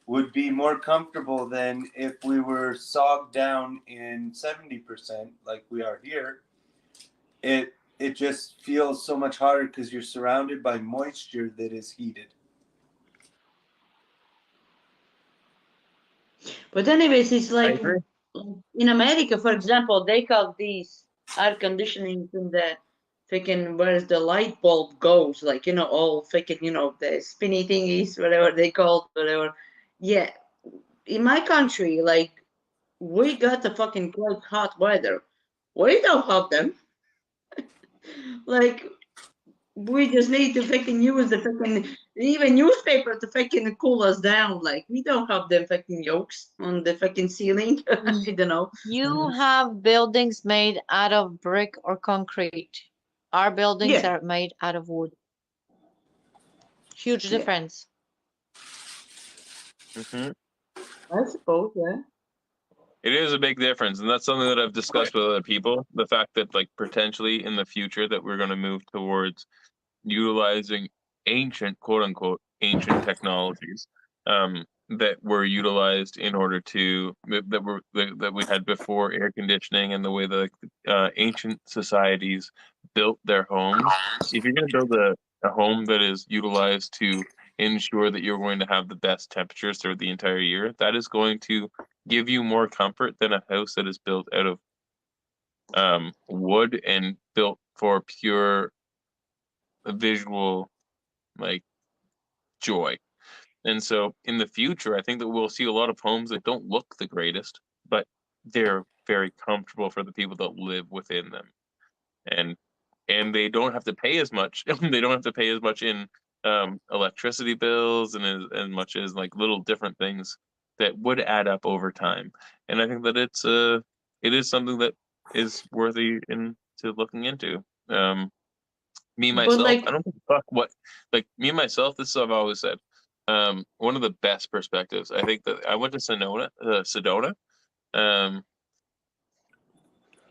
would be more comfortable than if we were sogged down in 70% like we are here. It just feels so much hotter because you're surrounded by moisture that is heated. but anyways, it's I like agree. in America, for example, they have these air conditioning in the freaking where the light bulb goes, like all freaking the spinny thingies, whatever they call it, whatever. Yeah, in my country, like we got the fucking quite hot weather. We don't have them. Like we just need to fucking use the fucking even newspaper to fucking cool us down. Like we don't have them fucking yolks on the fucking ceiling. I don't know. You have buildings made out of brick or concrete. Our buildings Yeah, are made out of wood. Huge yeah. difference. Hmm. I suppose, yeah. It is a big difference, and that's something that I've discussed with other people. The fact that, like, potentially in the future, that we're going to move towards utilizing ancient, quote unquote, ancient technologies that were utilized in order to that we had before air conditioning and the way that ancient societies built their homes. If you're going to build a home that is utilized to ensure that you're going to have the best temperatures throughout the entire year, that is going to give you more comfort than a house that is built out of wood and built for pure visual like joy. And so in the future, I think that we'll see a lot of homes that don't look the greatest, but they're very comfortable for the people that live within them. And they don't have to pay as much. They don't have to pay as much in electricity bills and as much as like little different things that would add up over time. And I think that it is something that is worthy into looking into. Me But myself, like, I don't give a fuck what. Like me myself, this is what I've always said. One of the best perspectives. I think that I went to Sedona.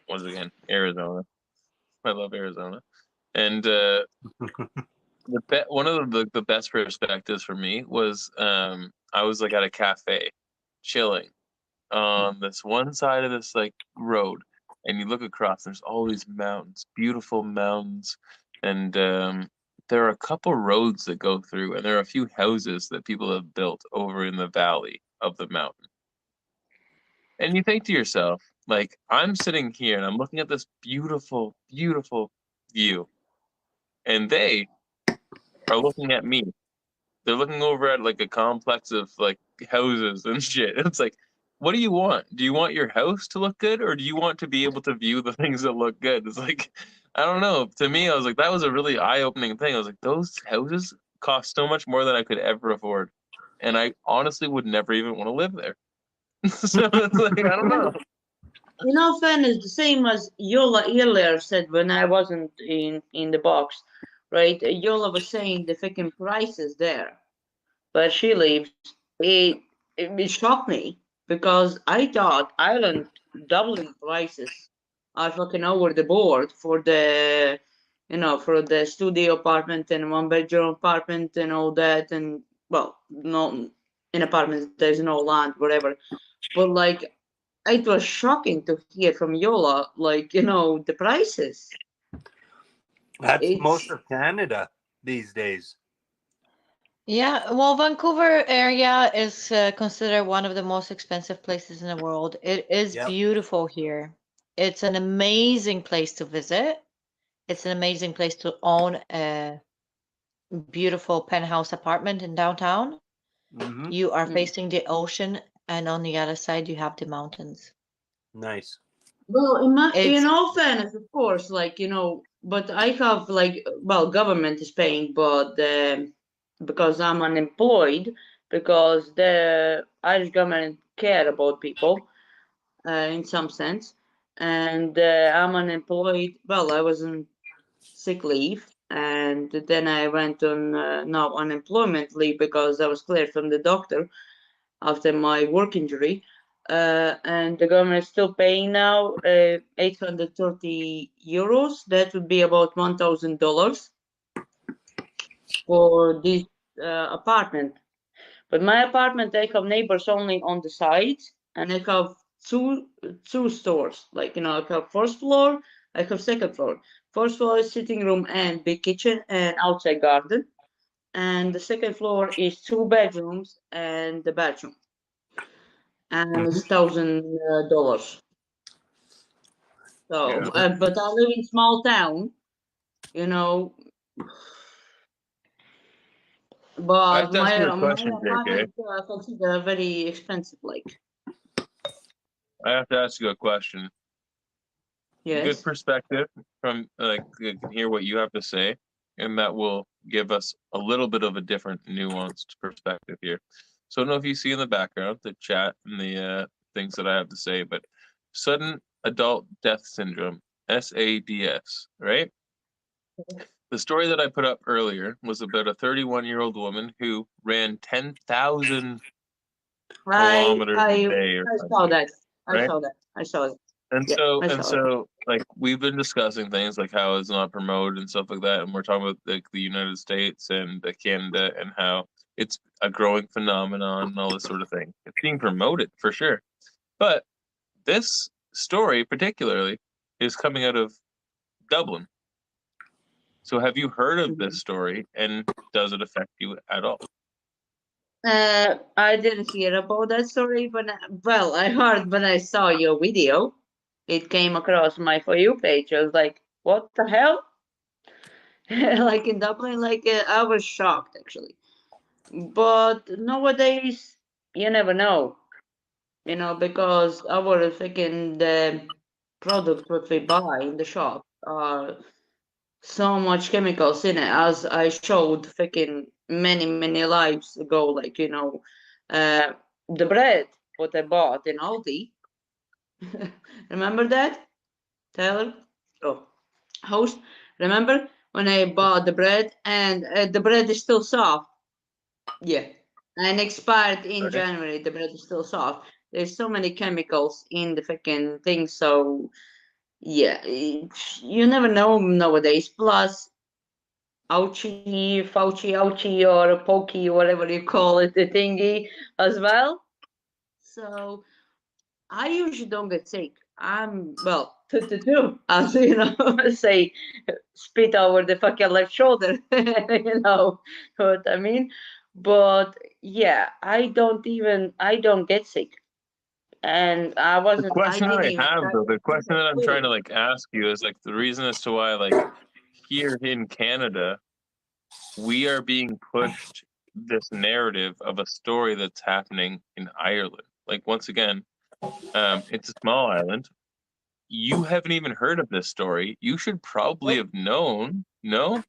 Once again, Arizona. I love Arizona, and one of the best perspectives for me was I was like at a cafe, chilling on this one side of this like road, and you look across. There's all these mountains, beautiful mountains, and there are a couple roads that go through, and there are a few houses that people have built over in the valley of the mountain. And you think to yourself, like, I'm sitting here and I'm looking at this beautiful, beautiful view, and they are looking at me. They're looking over at like a complex of like houses and shit. It's like, what do you want? Do you want your house to look good, or do you want to be able to view the things that look good? It's like, I don't know. To me, I was like, that was a really eye-opening thing. I was like, those houses cost so much more than I could ever afford, and I honestly would never even want to live there. So it's like, I don't know. in all fairness, the same as Yola earlier said when I wasn't in the box, right? Yola was saying the freaking prices there where she lives, it shocked me because I thought Ireland doubling prices are fucking over the board for the, for the studio apartment and one bedroom apartment and all that, and well, no, in apartments there's no land, whatever. But like, it was shocking to hear from Yola, like, the prices. That's It's most of Canada these days. Yeah, well, Vancouver area is considered one of the most expensive places in the world. It is Yep. beautiful here. It's an amazing place to visit. It's an amazing place to own a beautiful penthouse apartment in downtown. Mm-hmm. You are facing the ocean, and on the other side, you have the mountains. Nice. well, It's in all fairness, of course, like, but I have like, well, government is paying, but because I'm unemployed, because the Irish government care about people in some sense, and I'm unemployed. Well, I was on sick leave, and then I went on now unemployment leave because I was cleared from the doctor after my work injury. And the government is still paying now 830 euros. That would be about $1,000 for this apartment. But my apartment, I have neighbors only on the sides, and I have two stores. Like, I have first floor, I have second floor. First floor is sitting room and big kitchen and outside garden. And the second floor is two bedrooms and the bathroom. And it's $1,000. So, Yeah. but I live in small town, you know. I But have to ask you a my question, JK. apartment consider very expensive. Like, I have to ask you a question. Good yes. perspective from like I can hear what you have to say, and that will give us a little bit of a different nuanced perspective here. So I don't know if you see in the background the chat and the things that I have to say, but sudden adult death syndrome, SADS, right? The story that I put up earlier was about a 31-year-old woman who ran 10,000 kilometers a day or I something, saw that. right? I saw that. And Yeah, so I and saw it. so like we've been discussing things like how it's not promoted and stuff like that, and we're talking about like the United States and Canada and how it's a growing phenomenon and all this sort of thing. It's being promoted for sure. But this story particularly is coming out of Dublin. So have you heard of this story, and does it affect you at all? I didn't hear about that story, but well, I heard when I saw your video. It came across my For You page. I was like, what the hell? Like in Dublin, like I was shocked actually. But nowadays, you never know, because our freaking the product what we buy in the shop are so much chemicals in it, as I showed freaking many lives ago. Like, the bread what I bought in Aldi. Remember that, Taylor? Oh, host, remember when I bought the bread, and the bread is still soft. Yeah, and expired in Okay. January. The bread is still soft. There's so many chemicals in the freaking thing, so yeah, you never know nowadays. Plus, Fauci, or pokey, whatever you call it, the thingy as well. So I usually don't get sick. I'm well, as you know, say, spit over the fucking left shoulder. You know what I mean? But yeah, I don't get sick, and I The wasn't. I question that didn't I even have try though, to the get question the that I'm trying to flu. like ask you is like the reason as to why like here in Canada we are being pushed this narrative of a story that's happening in Ireland. Like once again, it's a small island. You haven't even heard of this story. You should probably have known, no?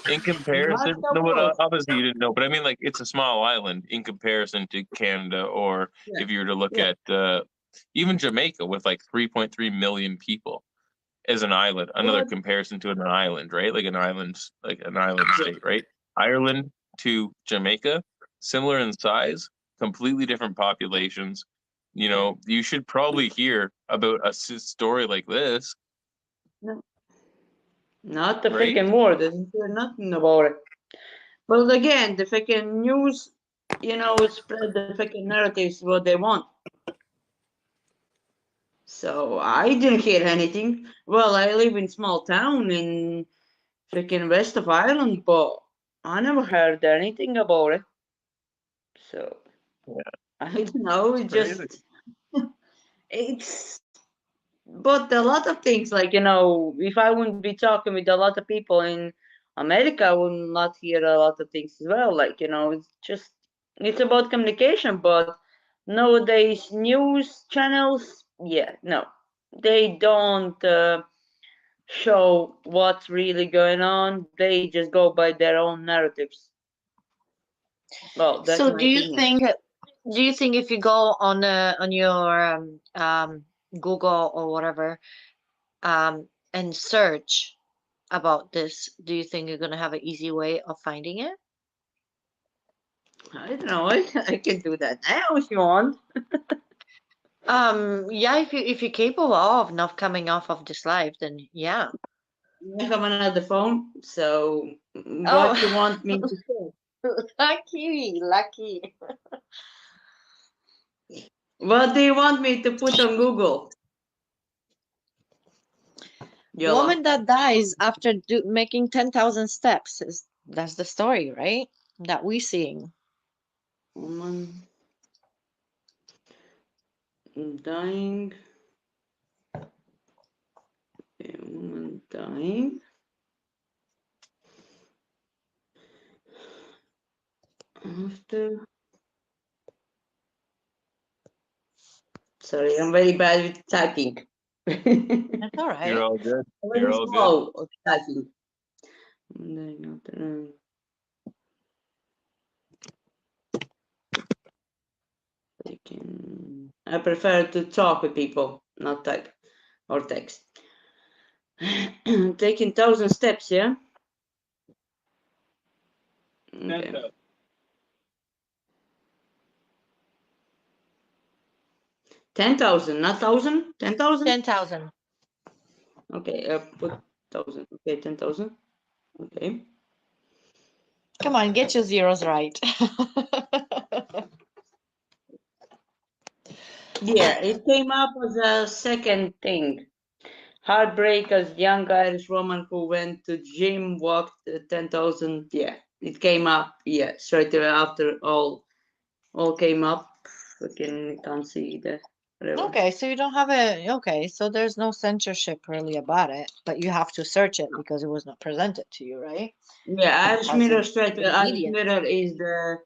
In Not comparison, no, but supposed. obviously you didn't know. But I mean, like, it's a small island in comparison to Canada, or Yeah, if you were to look yeah. at even Jamaica with like 3.3 million people as an island. Another But comparison to an island, right? Like an island yeah. state, right? Ireland to Jamaica, similar in size, completely different populations. You know, you should probably hear about a story like this, No, not the right? freaking war. Doesn't hear nothing about it. But again, the freaking news, spread the freaking narratives what they want. So I didn't hear anything. Well, I live in small town in freaking west of Ireland, but I never heard anything about it. So Yeah, I don't know. it's It crazy. just it's. But a lot of things, like if I wouldn't be talking with a lot of people in America, I would not hear a lot of things as well. Like it's about communication. But nowadays, news channels, yeah, no, they don't show what's really going on. They just go by their own narratives. Well, that's So my opinion. do you think if you go on your Google or whatever and search about this, do you think you're gonna have an easy way of finding it? I don't know. I can do that now if you want. Yeah, if you're capable of not coming off of this life, then yeah. I have another phone, so Oh, what you want me to say? lucky. What do you want me to put on Google? Yola. Woman that dies after making 10,000 steps that's the story, right? That we seeing. Woman dying. A woman dying after. Sorry, I'm very bad with typing. That's all You're right. all good. Very You're all good. slow of typing. Dying after. I prefer to talk with people, not type or text. Taking 1,000 steps, yeah? Okay. 10,000, not 1,000? 10,000? 10,000. Okay, put 1,000. Okay, 10,000. Okay. Come on, get your zeros right. Yeah, it came up as a second thing. Heartbreak as young Irish woman who went to gym, walked 10,000. Yeah, it came up. Yeah, straight away after all came up. Fucking can't see the whatever. Okay, so you don't have okay, so there's no censorship really about it, but you have to search it because it was not presented to you, right? Yeah, Irish As Mirror in straight. the Irish media. Mirror is the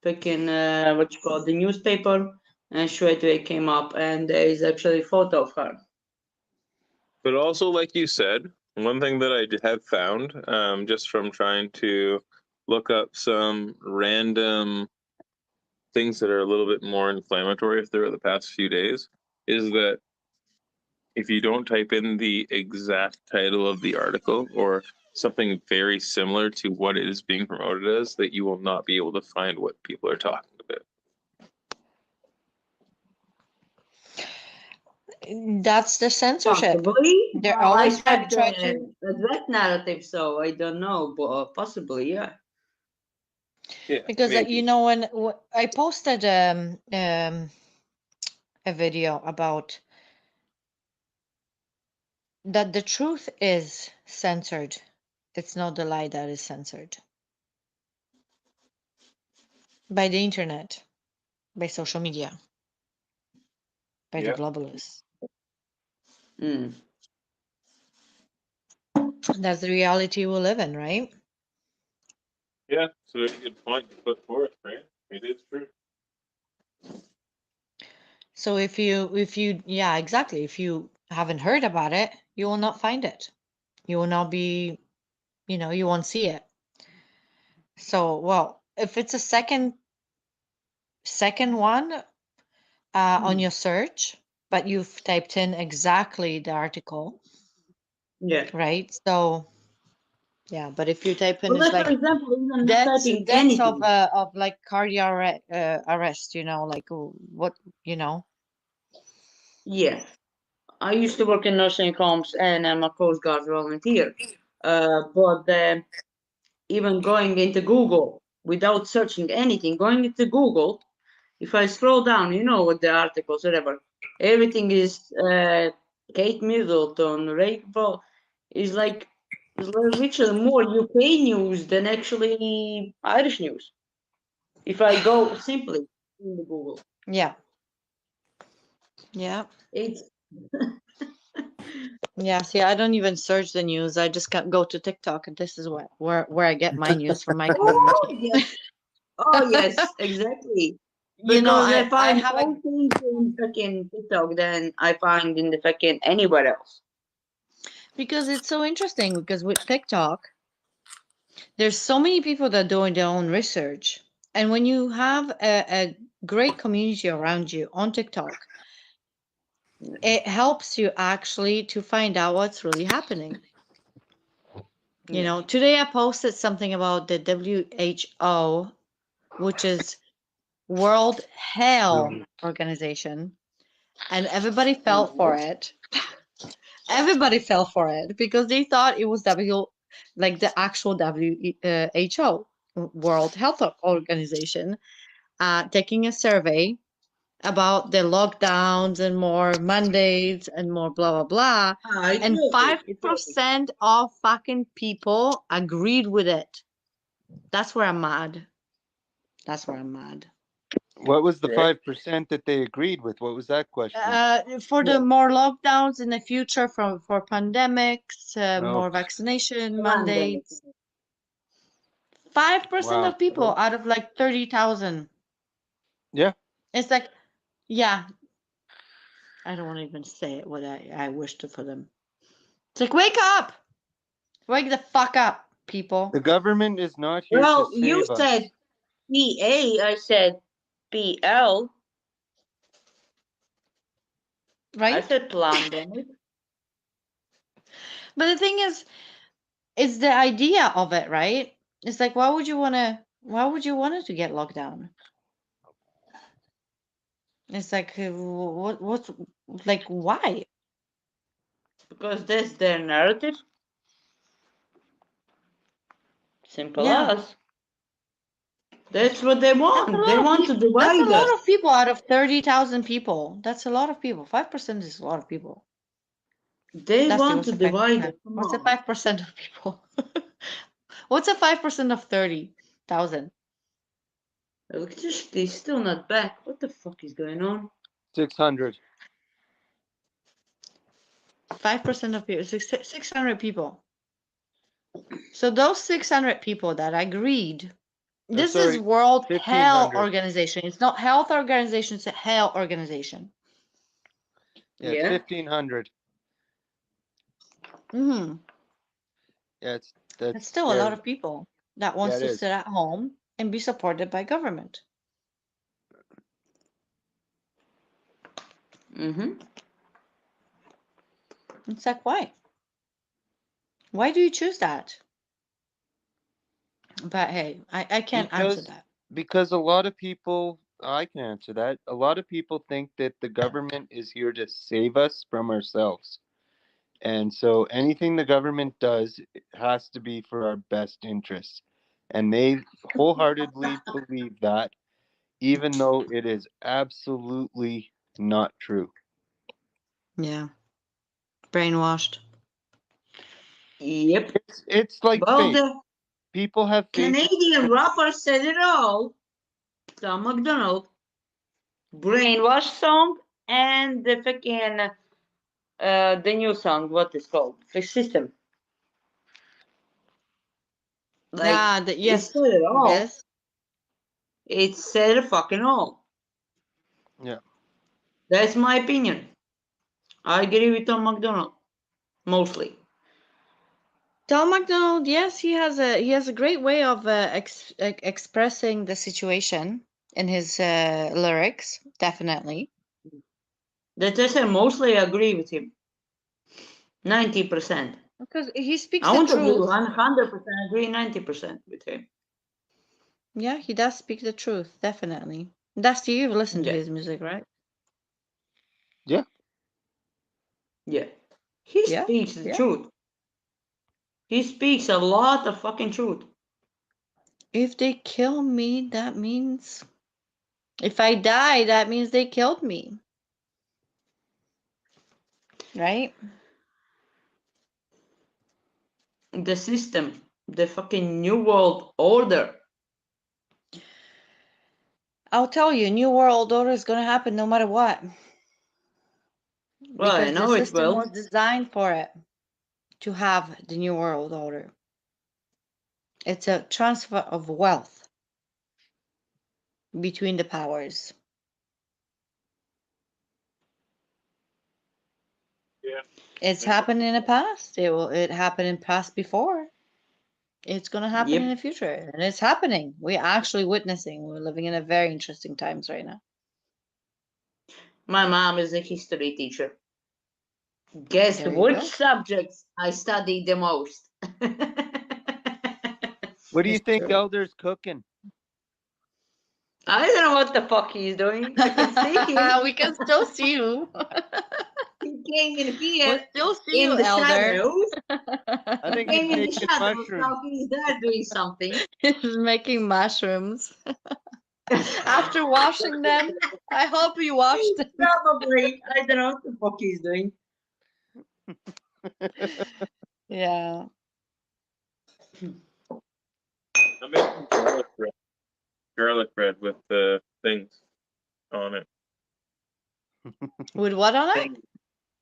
fucking what you call the newspaper, and straight away came up, and there is actually a photo of her. But also, like you said, one thing that I have found, just from trying to look up some random things that are a little bit more inflammatory throughout the past few days, is that if you don't type in the exact title of the article or something very similar to what it is being promoted as, that you will not be able to find what people are talking about. That's the censorship. Possibly. They're Well, I always said try to. that narrative, so I don't know, but possibly, yeah. Yeah, Because maybe. you know, when I posted a video about that the truth is censored. It's not the lie that is censored by the internet, by social media, by the Yeah. globalists. Mm. That's the reality we live in, right? Yeah, so a good point to put forth, right? It is true. So if you yeah, exactly, if you haven't heard about it, you will not find it. You will not be, you won't see it. So, well, if it's a second one on your search, but you've typed in exactly the article, Yeah. right? So, yeah, but if you type in, Well, it's like, for like example, even deaths typing of anything. like cardiac arrest, like what, Yeah. I used to work in nursing homes and I'm a Coast Guard volunteer. But even going into Google without searching anything, going into Google, if I scroll down, with the articles, whatever, everything is Kate Middleton, Rainbow, is like literally more UK news than actually Irish news. If I go simply in the Google, yeah, it's yeah. See, I don't even search the news. I just go to TikTok, and this is where I get my news from my community. oh yes, exactly. Because I I find have more things in fucking TikTok than I find in the fucking anywhere else. because it's so interesting because with TikTok, there's so many people that are doing their own research. And when you have a great community around you on TikTok, it helps you actually to find out what's really happening. Today I posted something about the WHO, which is World Health Organization, and everybody fell for it. Everybody fell for it because they thought it was like the actual WHO, World Health Organization, taking a survey about the lockdowns and more mandates and more blah blah blah, and 5% of fucking people agreed with it. That's where I'm mad. What was the 5% that they agreed with? What was that question? For the more lockdowns in the future, for pandemics, Oh, more vaccination Pandemic. mandates. 5% wow. of people out of like 30,000. Yeah. It's like, yeah. I don't want to even say it what I wished for them. It's like, wake up! Wake the fuck up, people. The government is not here Well, to you save us. said PA, I said PL. Right? I said pandemic. But the thing is, it's the idea of it, right? It's like, why would you want it to get locked down? It's like, what's like, why? Because that's their narrative. Simple Yeah. as. That's what they want. They want to That's divide a lot us. of people out of 30,000 people. That's a lot of people. 5% is a lot of people. They Dusty, want what's to the 5%? divide us. Come What's the on. 5% of people? What's a 5% of 30,000? Electricity is still not back. What the fuck is going on? 600. 5% of people, 600 people. So those 600 people that agreed, this is sorry, World Health 1,500. Organization. It's not health organization, it's a health organization. Yeah, it's 1,500. Mm-hmm. Yeah, That's still scary. a lot of people that wants Yeah, it to is. sit at home and be supported by government. Mm-hmm. It's like, why? Why do you choose that? But hey, I can't answer that. Because a lot of people, I can answer that. A lot of people think that the government is here to save us from ourselves. And so anything the government does has to be for our best interests. And they wholeheartedly believe that, even though it is absolutely not true. Yeah. Brainwashed. Yep. It's like Well, faith. the People have faith. Canadian rapper said it all. Tom McDonald. Brainwash song and the fucking the new song, what is called? The System. Like, Yeah, it yes. said it all. Yes. It said it fucking all. Yeah. That's my opinion. I agree with Tom McDonald. Mostly. Tom McDonald, yes, he has a great way of expressing the situation in his lyrics, definitely. That I mostly agree with him. 90%. Because he speaks I the won't agree truth. 100%, agree 90% with him. Yeah, he does speak the truth, definitely. Dusty, you've listened to Yeah. his music, right? Yeah. Yeah. He Yeah, speaks the yeah. truth. He speaks a lot of fucking truth. If they kill me, that means... If I die, that means they killed me. Right? The system. The fucking New World Order. I'll tell you, New World Order is going to happen no matter what. Well, I Because the know it system will. was designed for it, to have the New World Order. It's a transfer of wealth between the powers. Yeah. It's happened in the past. It happened in past before. It's going to happen in Yep. the future. And it's happening. We're actually witnessing. We're living in a very interesting times right now. My mom is a history teacher. Guess There you which go. subjects I study the most? What do you It's think true. Elder's cooking? I don't know what the fuck he's doing. I can see him. We can still see you. He came in We here still see in you, the Elder. shadows. I He think he's came in the making shadows. mushrooms. Now he's there doing something. He's making mushrooms. After washing them, I hope you washed them. Probably. I don't know what the fuck he's doing. Yeah. I'm making garlic bread. Garlic bread with the things on it. With what on it?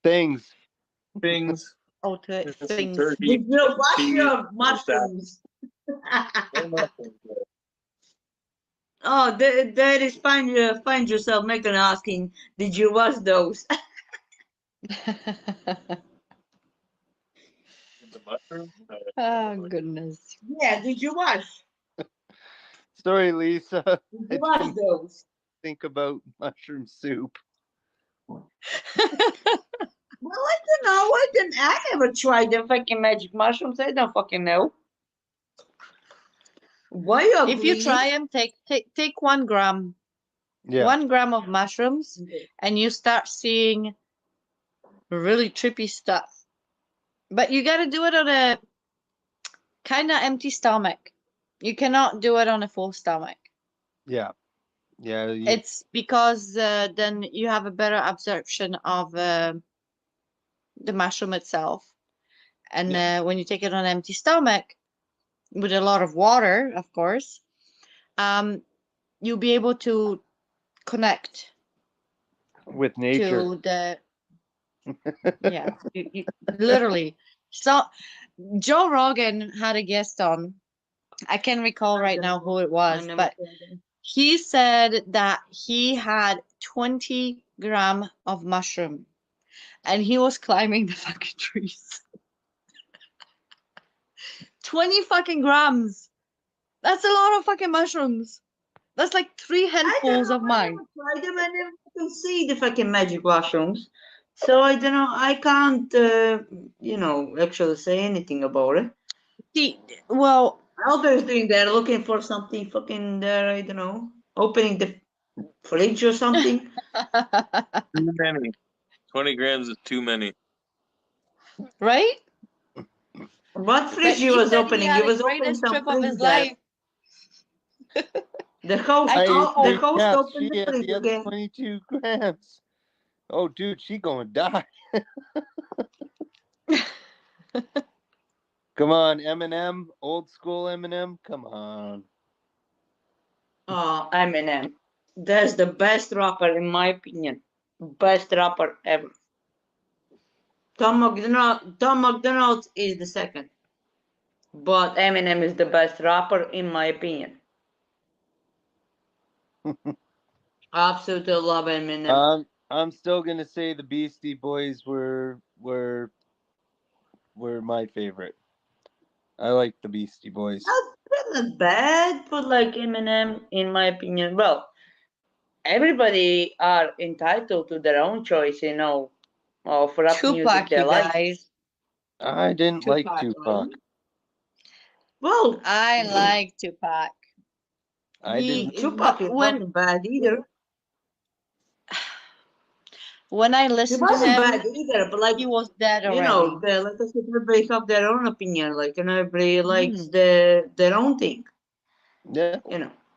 Things. Things. Oh, There's some things. turkey, Did you some wash cheese, your some mushrooms? No mushrooms, though. Oh, there is find yourself making asking, did you wash those? The mushrooms? Oh, goodness. Yeah, did you wash? Sorry, Lisa. Did I you wash didn't those? think about mushroom soup. Well, I don't know. I never tried the fucking magic mushrooms. I don't fucking know. Why you If you agree? try them, take 1 gram. Yeah. 1 gram of mushrooms, and you start seeing really trippy stuff. But you got to do it on a kind of empty stomach. You cannot do it on a full stomach. Yeah. Yeah. It's because then you have a better absorption of the mushroom itself. And when you take it on an empty stomach, with a lot of water, of course, you'll be able to connect with nature. to the yeah, you literally. So Joe Rogan had a guest on. I can't recall right now who it was, but he said that he had 20 gram of mushroom and he was climbing the fucking trees. 20 fucking grams. That's a lot of fucking mushrooms. That's like 3 handfuls of mine. I never tried them. I never can see the fucking magic mushrooms. So I don't know. I can't, actually say anything about it. Well, Obviously, they're looking for something fucking there. I don't know, opening the fridge or something. Too many. 20 grams is too many. right? What But fridge he he was said he opening? had He the was opening greatest some trip of fridge his there. life. The host, I I took the home. host recap. opened She the had fridge the other again. 22 grams. Oh, dude, she gonna die. Come on, Eminem, old school Eminem. Come on. Oh, Eminem. That's the best rapper in my opinion. Best rapper ever. Tom McDonald is the second, but Eminem is the best rapper in my opinion. Absolutely love Eminem. I'm still gonna say the Beastie Boys were my favorite. I like the Beastie Boys. Not bad, but like Eminem, in my opinion, well, everybody are entitled to their own choice, of rap music Tupac, they you like. guys. I didn't like Tupac, Tupac. Well, I like Tupac. I didn't. Tupac is wasn't bad either. When I He listened to wasn't him, bad either, but like he was dead already. like I said, everybody have their own opinion, like, and everybody likes Mm. their own thing. Yeah.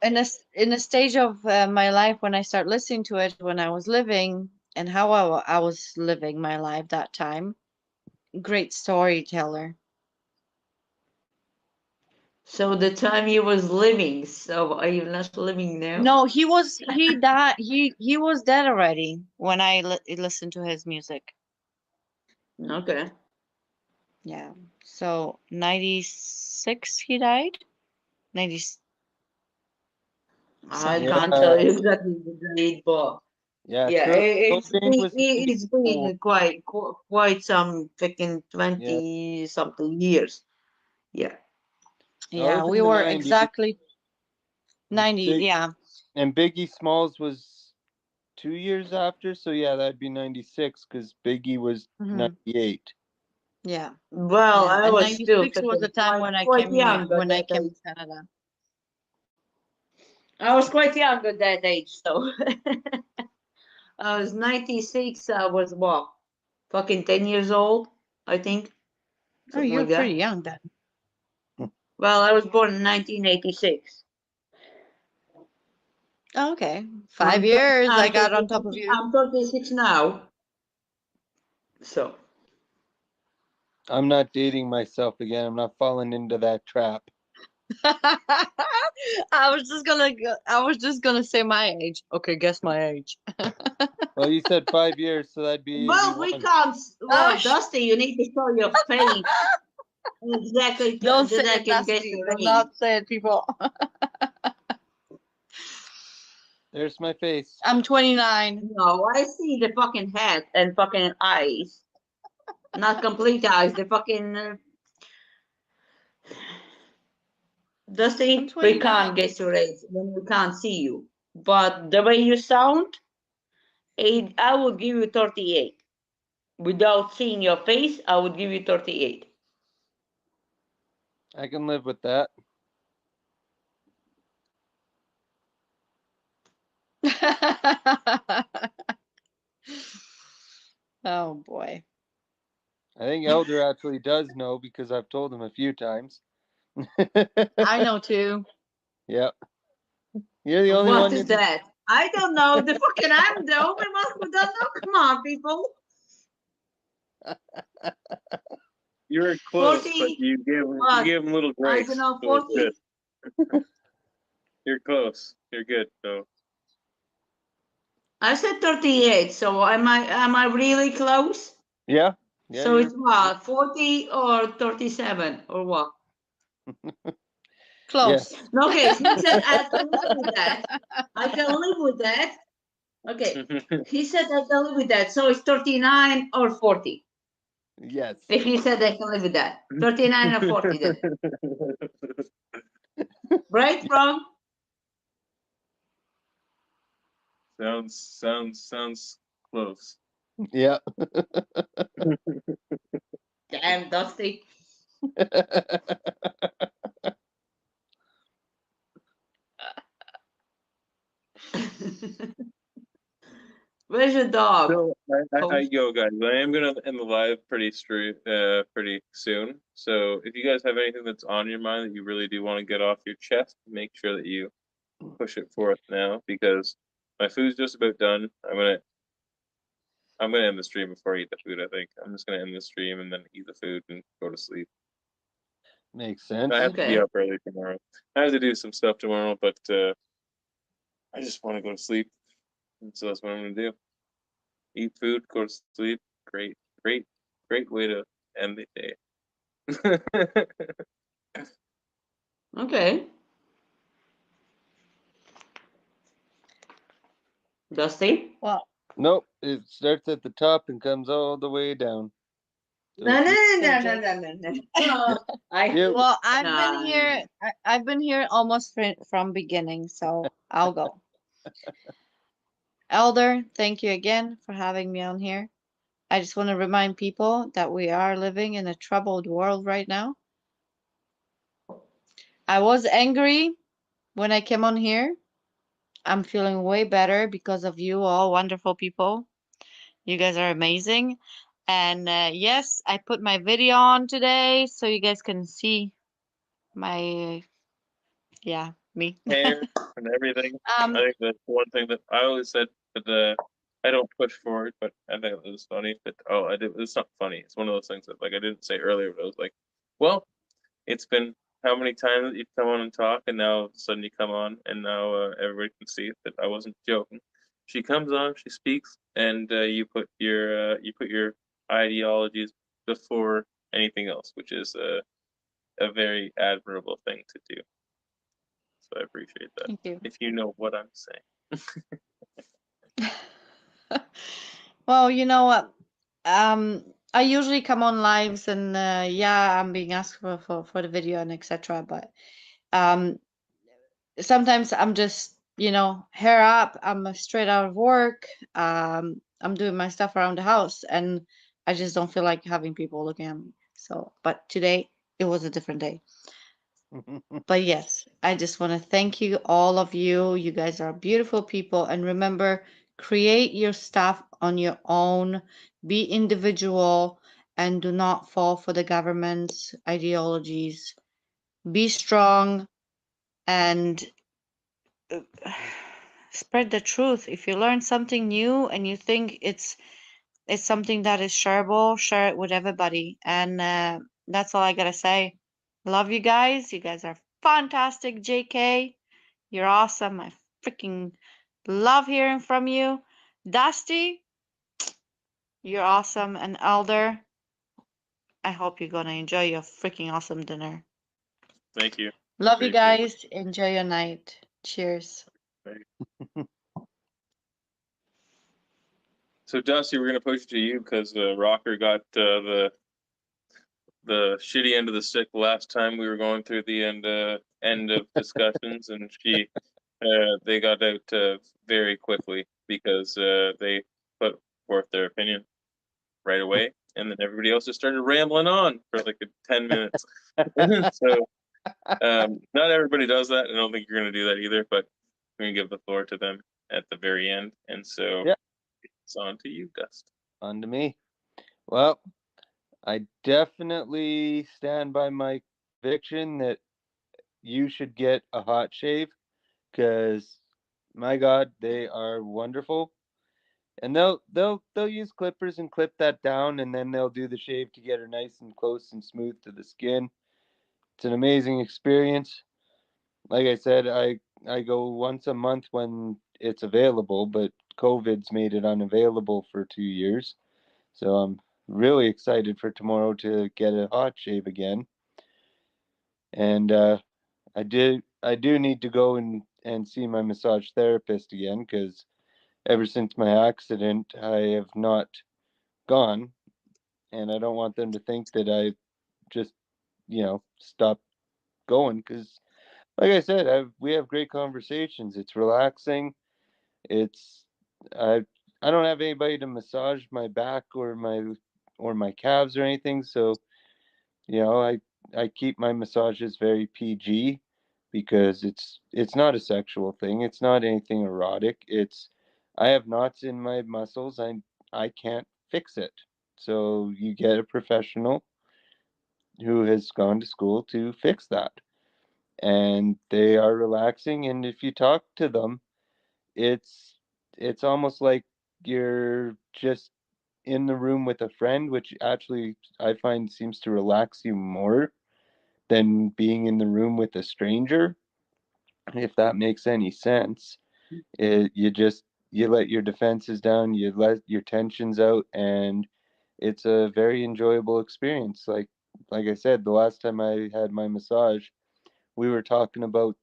In a stage of my life when I start listening to it, when I was living and how I was living my life that time, great storyteller. So the time he was living, so are you not living now? No, he died. He was dead already when I listened to his music. Okay. Yeah. So 96 he died. 90. I Something can't like tell that. you exactly the date, but Yeah. yeah, Kurt Cobain was it's been quite some freaking 20 something years. Yeah. Yeah, was we in the were 90s. exactly 90. Big, Yeah. and Biggie Smalls was 2 years after, so yeah, that'd be 96 because Biggie was Mhm. 98. Yeah. Well, Yeah. I And was still 96 was the time when I quite came young at when I that came age. to Canada. I was quite young at that age, so I was 96. I was what, fucking 10 years old, I think. Oh, Something you were like that. pretty young then. Well, I was born in 1986. Oh, okay. I'm 5 years I I'm got on top of you. I'm 36 now. So I'm not dating myself again. I'm not falling into that trap. I was just gonna say my age. Okay, guess my age. Well, you said 5 years, so that'd be well, we 81. can't. Well, Oh, Dusty, you need to show your face exactly don't so say that I it, can guess Dusty. your Do age. not say it, people. There's my face. I'm 29. No, I see the fucking head and fucking eyes. Not complete eyes. The fucking Dusty. I'm We 29. can't guess your age when we can't see you. But the way you sound, I would give you 38. Without seeing your face, I would give you 38. I can live with that. Oh boy. I think Elder actually does know because I've told him a few times. I know too. Yep. You're the only What one is that that? I don't know. The fucking I'm the only one who don't know. Come on, people. You were close, 40. but you What? gave him little I breaks. don't know. So it's 40. good. You're close. You're good. So I said 38. So am I really close? Yeah. Yeah. So it's what, 40 or 37 or what? Close. Yes. Okay, he said I can live with that. I can live with that. Okay. He said I can live with that. So it's 39 or 40. Yes. If he said I can live with that. 39 or 40 then. Right, wrong? sounds close. Yeah. Damn, Dusty. Where's your dog? So I Coach? go, guys. I am gonna end the live pretty soon. So if you guys have anything that's on your mind that you really do want to get off your chest, make sure that you push it forth now, because my food's just about done. I'm gonna end the stream before I eat the food. I think I'm just gonna end the stream and then eat the food and go to sleep. Makes sense. I have to be Okay. up early tomorrow. I have to do some stuff tomorrow, but I just want to go to sleep, and so that's what I'm gonna do. Eat food, go to sleep. Great, great, great way to end the day. Okay. Dusty? Well, Nope. It starts at the top and comes all the way down. So No, no, keep- no, no, no, no, no, no. I Yeah. well, I've Nah, been here. I've been here almost from beginning, so I'll go. Elder, thank you again for having me on here. I just want to remind people that we are living in a troubled world right now. I was angry when I came on here. I'm feeling way better because of you all wonderful people. You guys are amazing. And yes, I put my video on today so you guys can see my, yeah, me. Hair and everything. Um, I think that's one thing that I always said, but I don't push forward, but I think it was funny. But I did. It's not funny. It's one of those things that like I didn't say earlier, but I was like, well, it's been how many times that you've come on and talk, and now all of a sudden you come on, and now everybody can see that I wasn't joking. She comes on, she speaks, and you put your ideologies before anything else, which is a very admirable thing to do. So I appreciate that. Thank you. If you know what I'm saying. Well, you know what? I usually come on lives and yeah, I'm being asked for the video and etc. But um, sometimes I'm just, hair up. I'm straight out of work. I'm doing my stuff around the house, and I just don't feel like having people looking at me. So, but today it was a different day. But yes, I just want to thank you, all of you. You guys are beautiful people. And remember, create your stuff on your own, be individual, and do not fall for the government's ideologies. Be strong and spread the truth. If you learn something new and you think it's something that is shareable, share it with everybody. And that's all I gotta say. Love you guys. You guys are fantastic, JK. You're awesome. I freaking love hearing from you. Dusty, you're awesome. And Elder, I hope you're gonna enjoy your freaking awesome dinner. Thank you. Love you Appreciate it. guys. Enjoy your night. Cheers. So Dusty, we're gonna push it to you because Rocker got the shitty end of the stick last time we were going through the end of discussions, and they got out very quickly because they put forth their opinion right away, and then everybody else just started rambling on for like 10 minutes. So not everybody does that. I don't think you're gonna do that either, but we're gonna give the floor to them at the very end, and so Yeah. it's on to you, Dust. On to me. Well, I definitely stand by my conviction that you should get a hot shave because, my God, they are wonderful. And they'll use clippers and clip that down, and then they'll do the shave to get her nice and close and smooth to the skin. It's an amazing experience. Like I said, I go once a month when it's available, but COVID's made it unavailable for 2 years. So I'm really excited for tomorrow to get a hot shave again. And I do need to go and see my massage therapist again because ever since my accident, I have not gone, and I don't want them to think that I just stopped going because, like I said, we have great conversations. It's relaxing. It's I don't have anybody to massage my back or my calves or anything, so I keep my massages very PG because it's not a sexual thing. It's not anything erotic. I have knots in my muscles. I can't fix it. So you get a professional who has gone to school to fix that. And they are relaxing, and if you talk to them, it's it's almost like you're just in the room with a friend, which actually I find seems to relax you more than being in the room with a stranger, if that makes any sense. You let your defenses down, you let your tensions out, and it's a very enjoyable experience. Like I said, the last time I had my massage, we were talking about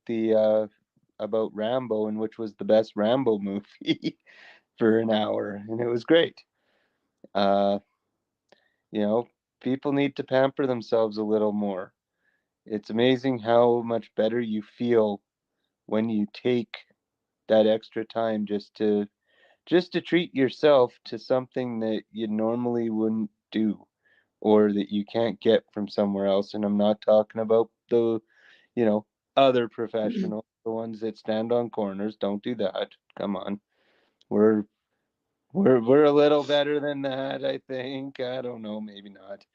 Rambo and which was the best Rambo movie for an hour, and it was great. Uh, you know, People need to pamper themselves a little more. It's amazing how much better you feel when you take that extra time just to treat yourself to something that you normally wouldn't do or that you can't get from somewhere else. And I'm not talking about the, you know, other professionals, the ones that stand on corners. Don't do that. Come on. We're we're a little better than that, I think. I don't know, maybe not.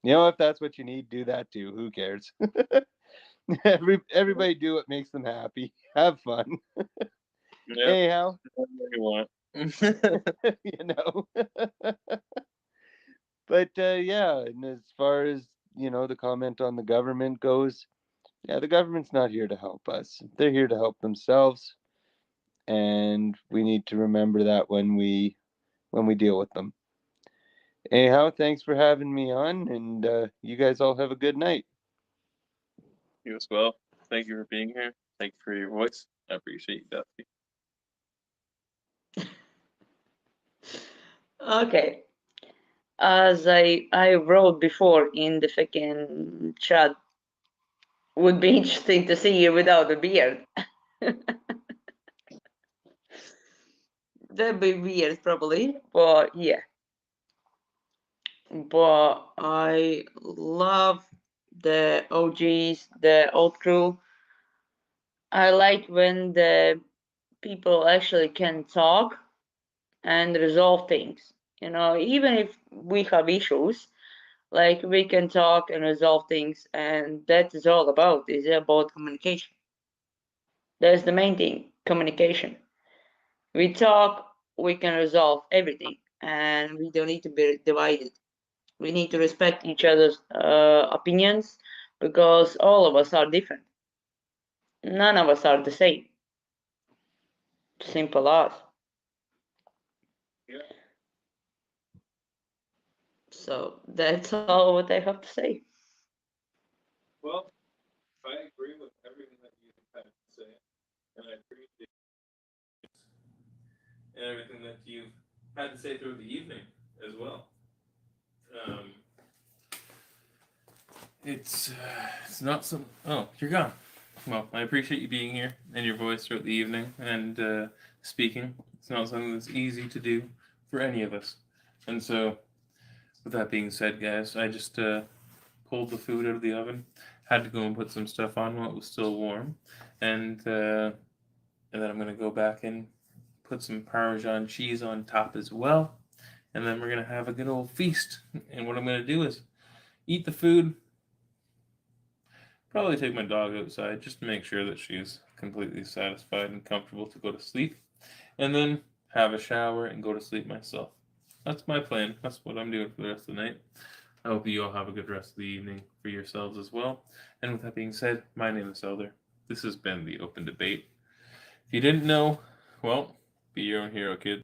If that's what you need, do that too. Who cares? Everybody do what makes them happy. Have fun. Yeah, Anyhow, whatever you want. you know. But yeah, and as far as the comment on the government goes, yeah, the government's not here to help us. They're here to help themselves, and we need to remember that when we deal with them. Anyhow, thanks for having me on, and you guys all have a good night. You as well. Thank you for being here. Thank you for your voice. I appreciate you, Dusty. Okay. As I wrote before in the fucking chat, would be interesting to see you without a beard. That'd be weird, probably, but yeah. But I love the OGs, the old crew. I like when the people actually can talk and resolve things. Even if we have issues, like we can talk and resolve things, and that is all about. Is about communication. That's the main thing, communication. We talk, we can resolve everything, and we don't need to be divided. We need to respect each other's opinions because all of us are different. None of us are the same. Simple as. Yeah. So that's all what I have to say. Well, I agree with everything that you had to say, and I appreciate and everything that you've had to say through the evening as well. It's not so. Oh, you're gone. Well, I appreciate you being here and your voice throughout the evening and speaking. It's not something that's easy to do for any of us. And so, with that being said, guys, I just pulled the food out of the oven. Had to go and put some stuff on while it was still warm, and then I'm gonna go back and put some Parmesan cheese on top as well. And then we're gonna have a good old feast. And what I'm gonna do is eat the food. Probably take my dog outside just to make sure that she's completely satisfied and comfortable to go to sleep. And then have a shower and go to sleep myself. That's my plan. That's what I'm doing for the rest of the night. I hope you all have a good rest of the evening for yourselves as well. And with that being said, my name is Elder. This has been the Open Debate. If you didn't know, well, be your own hero, kid.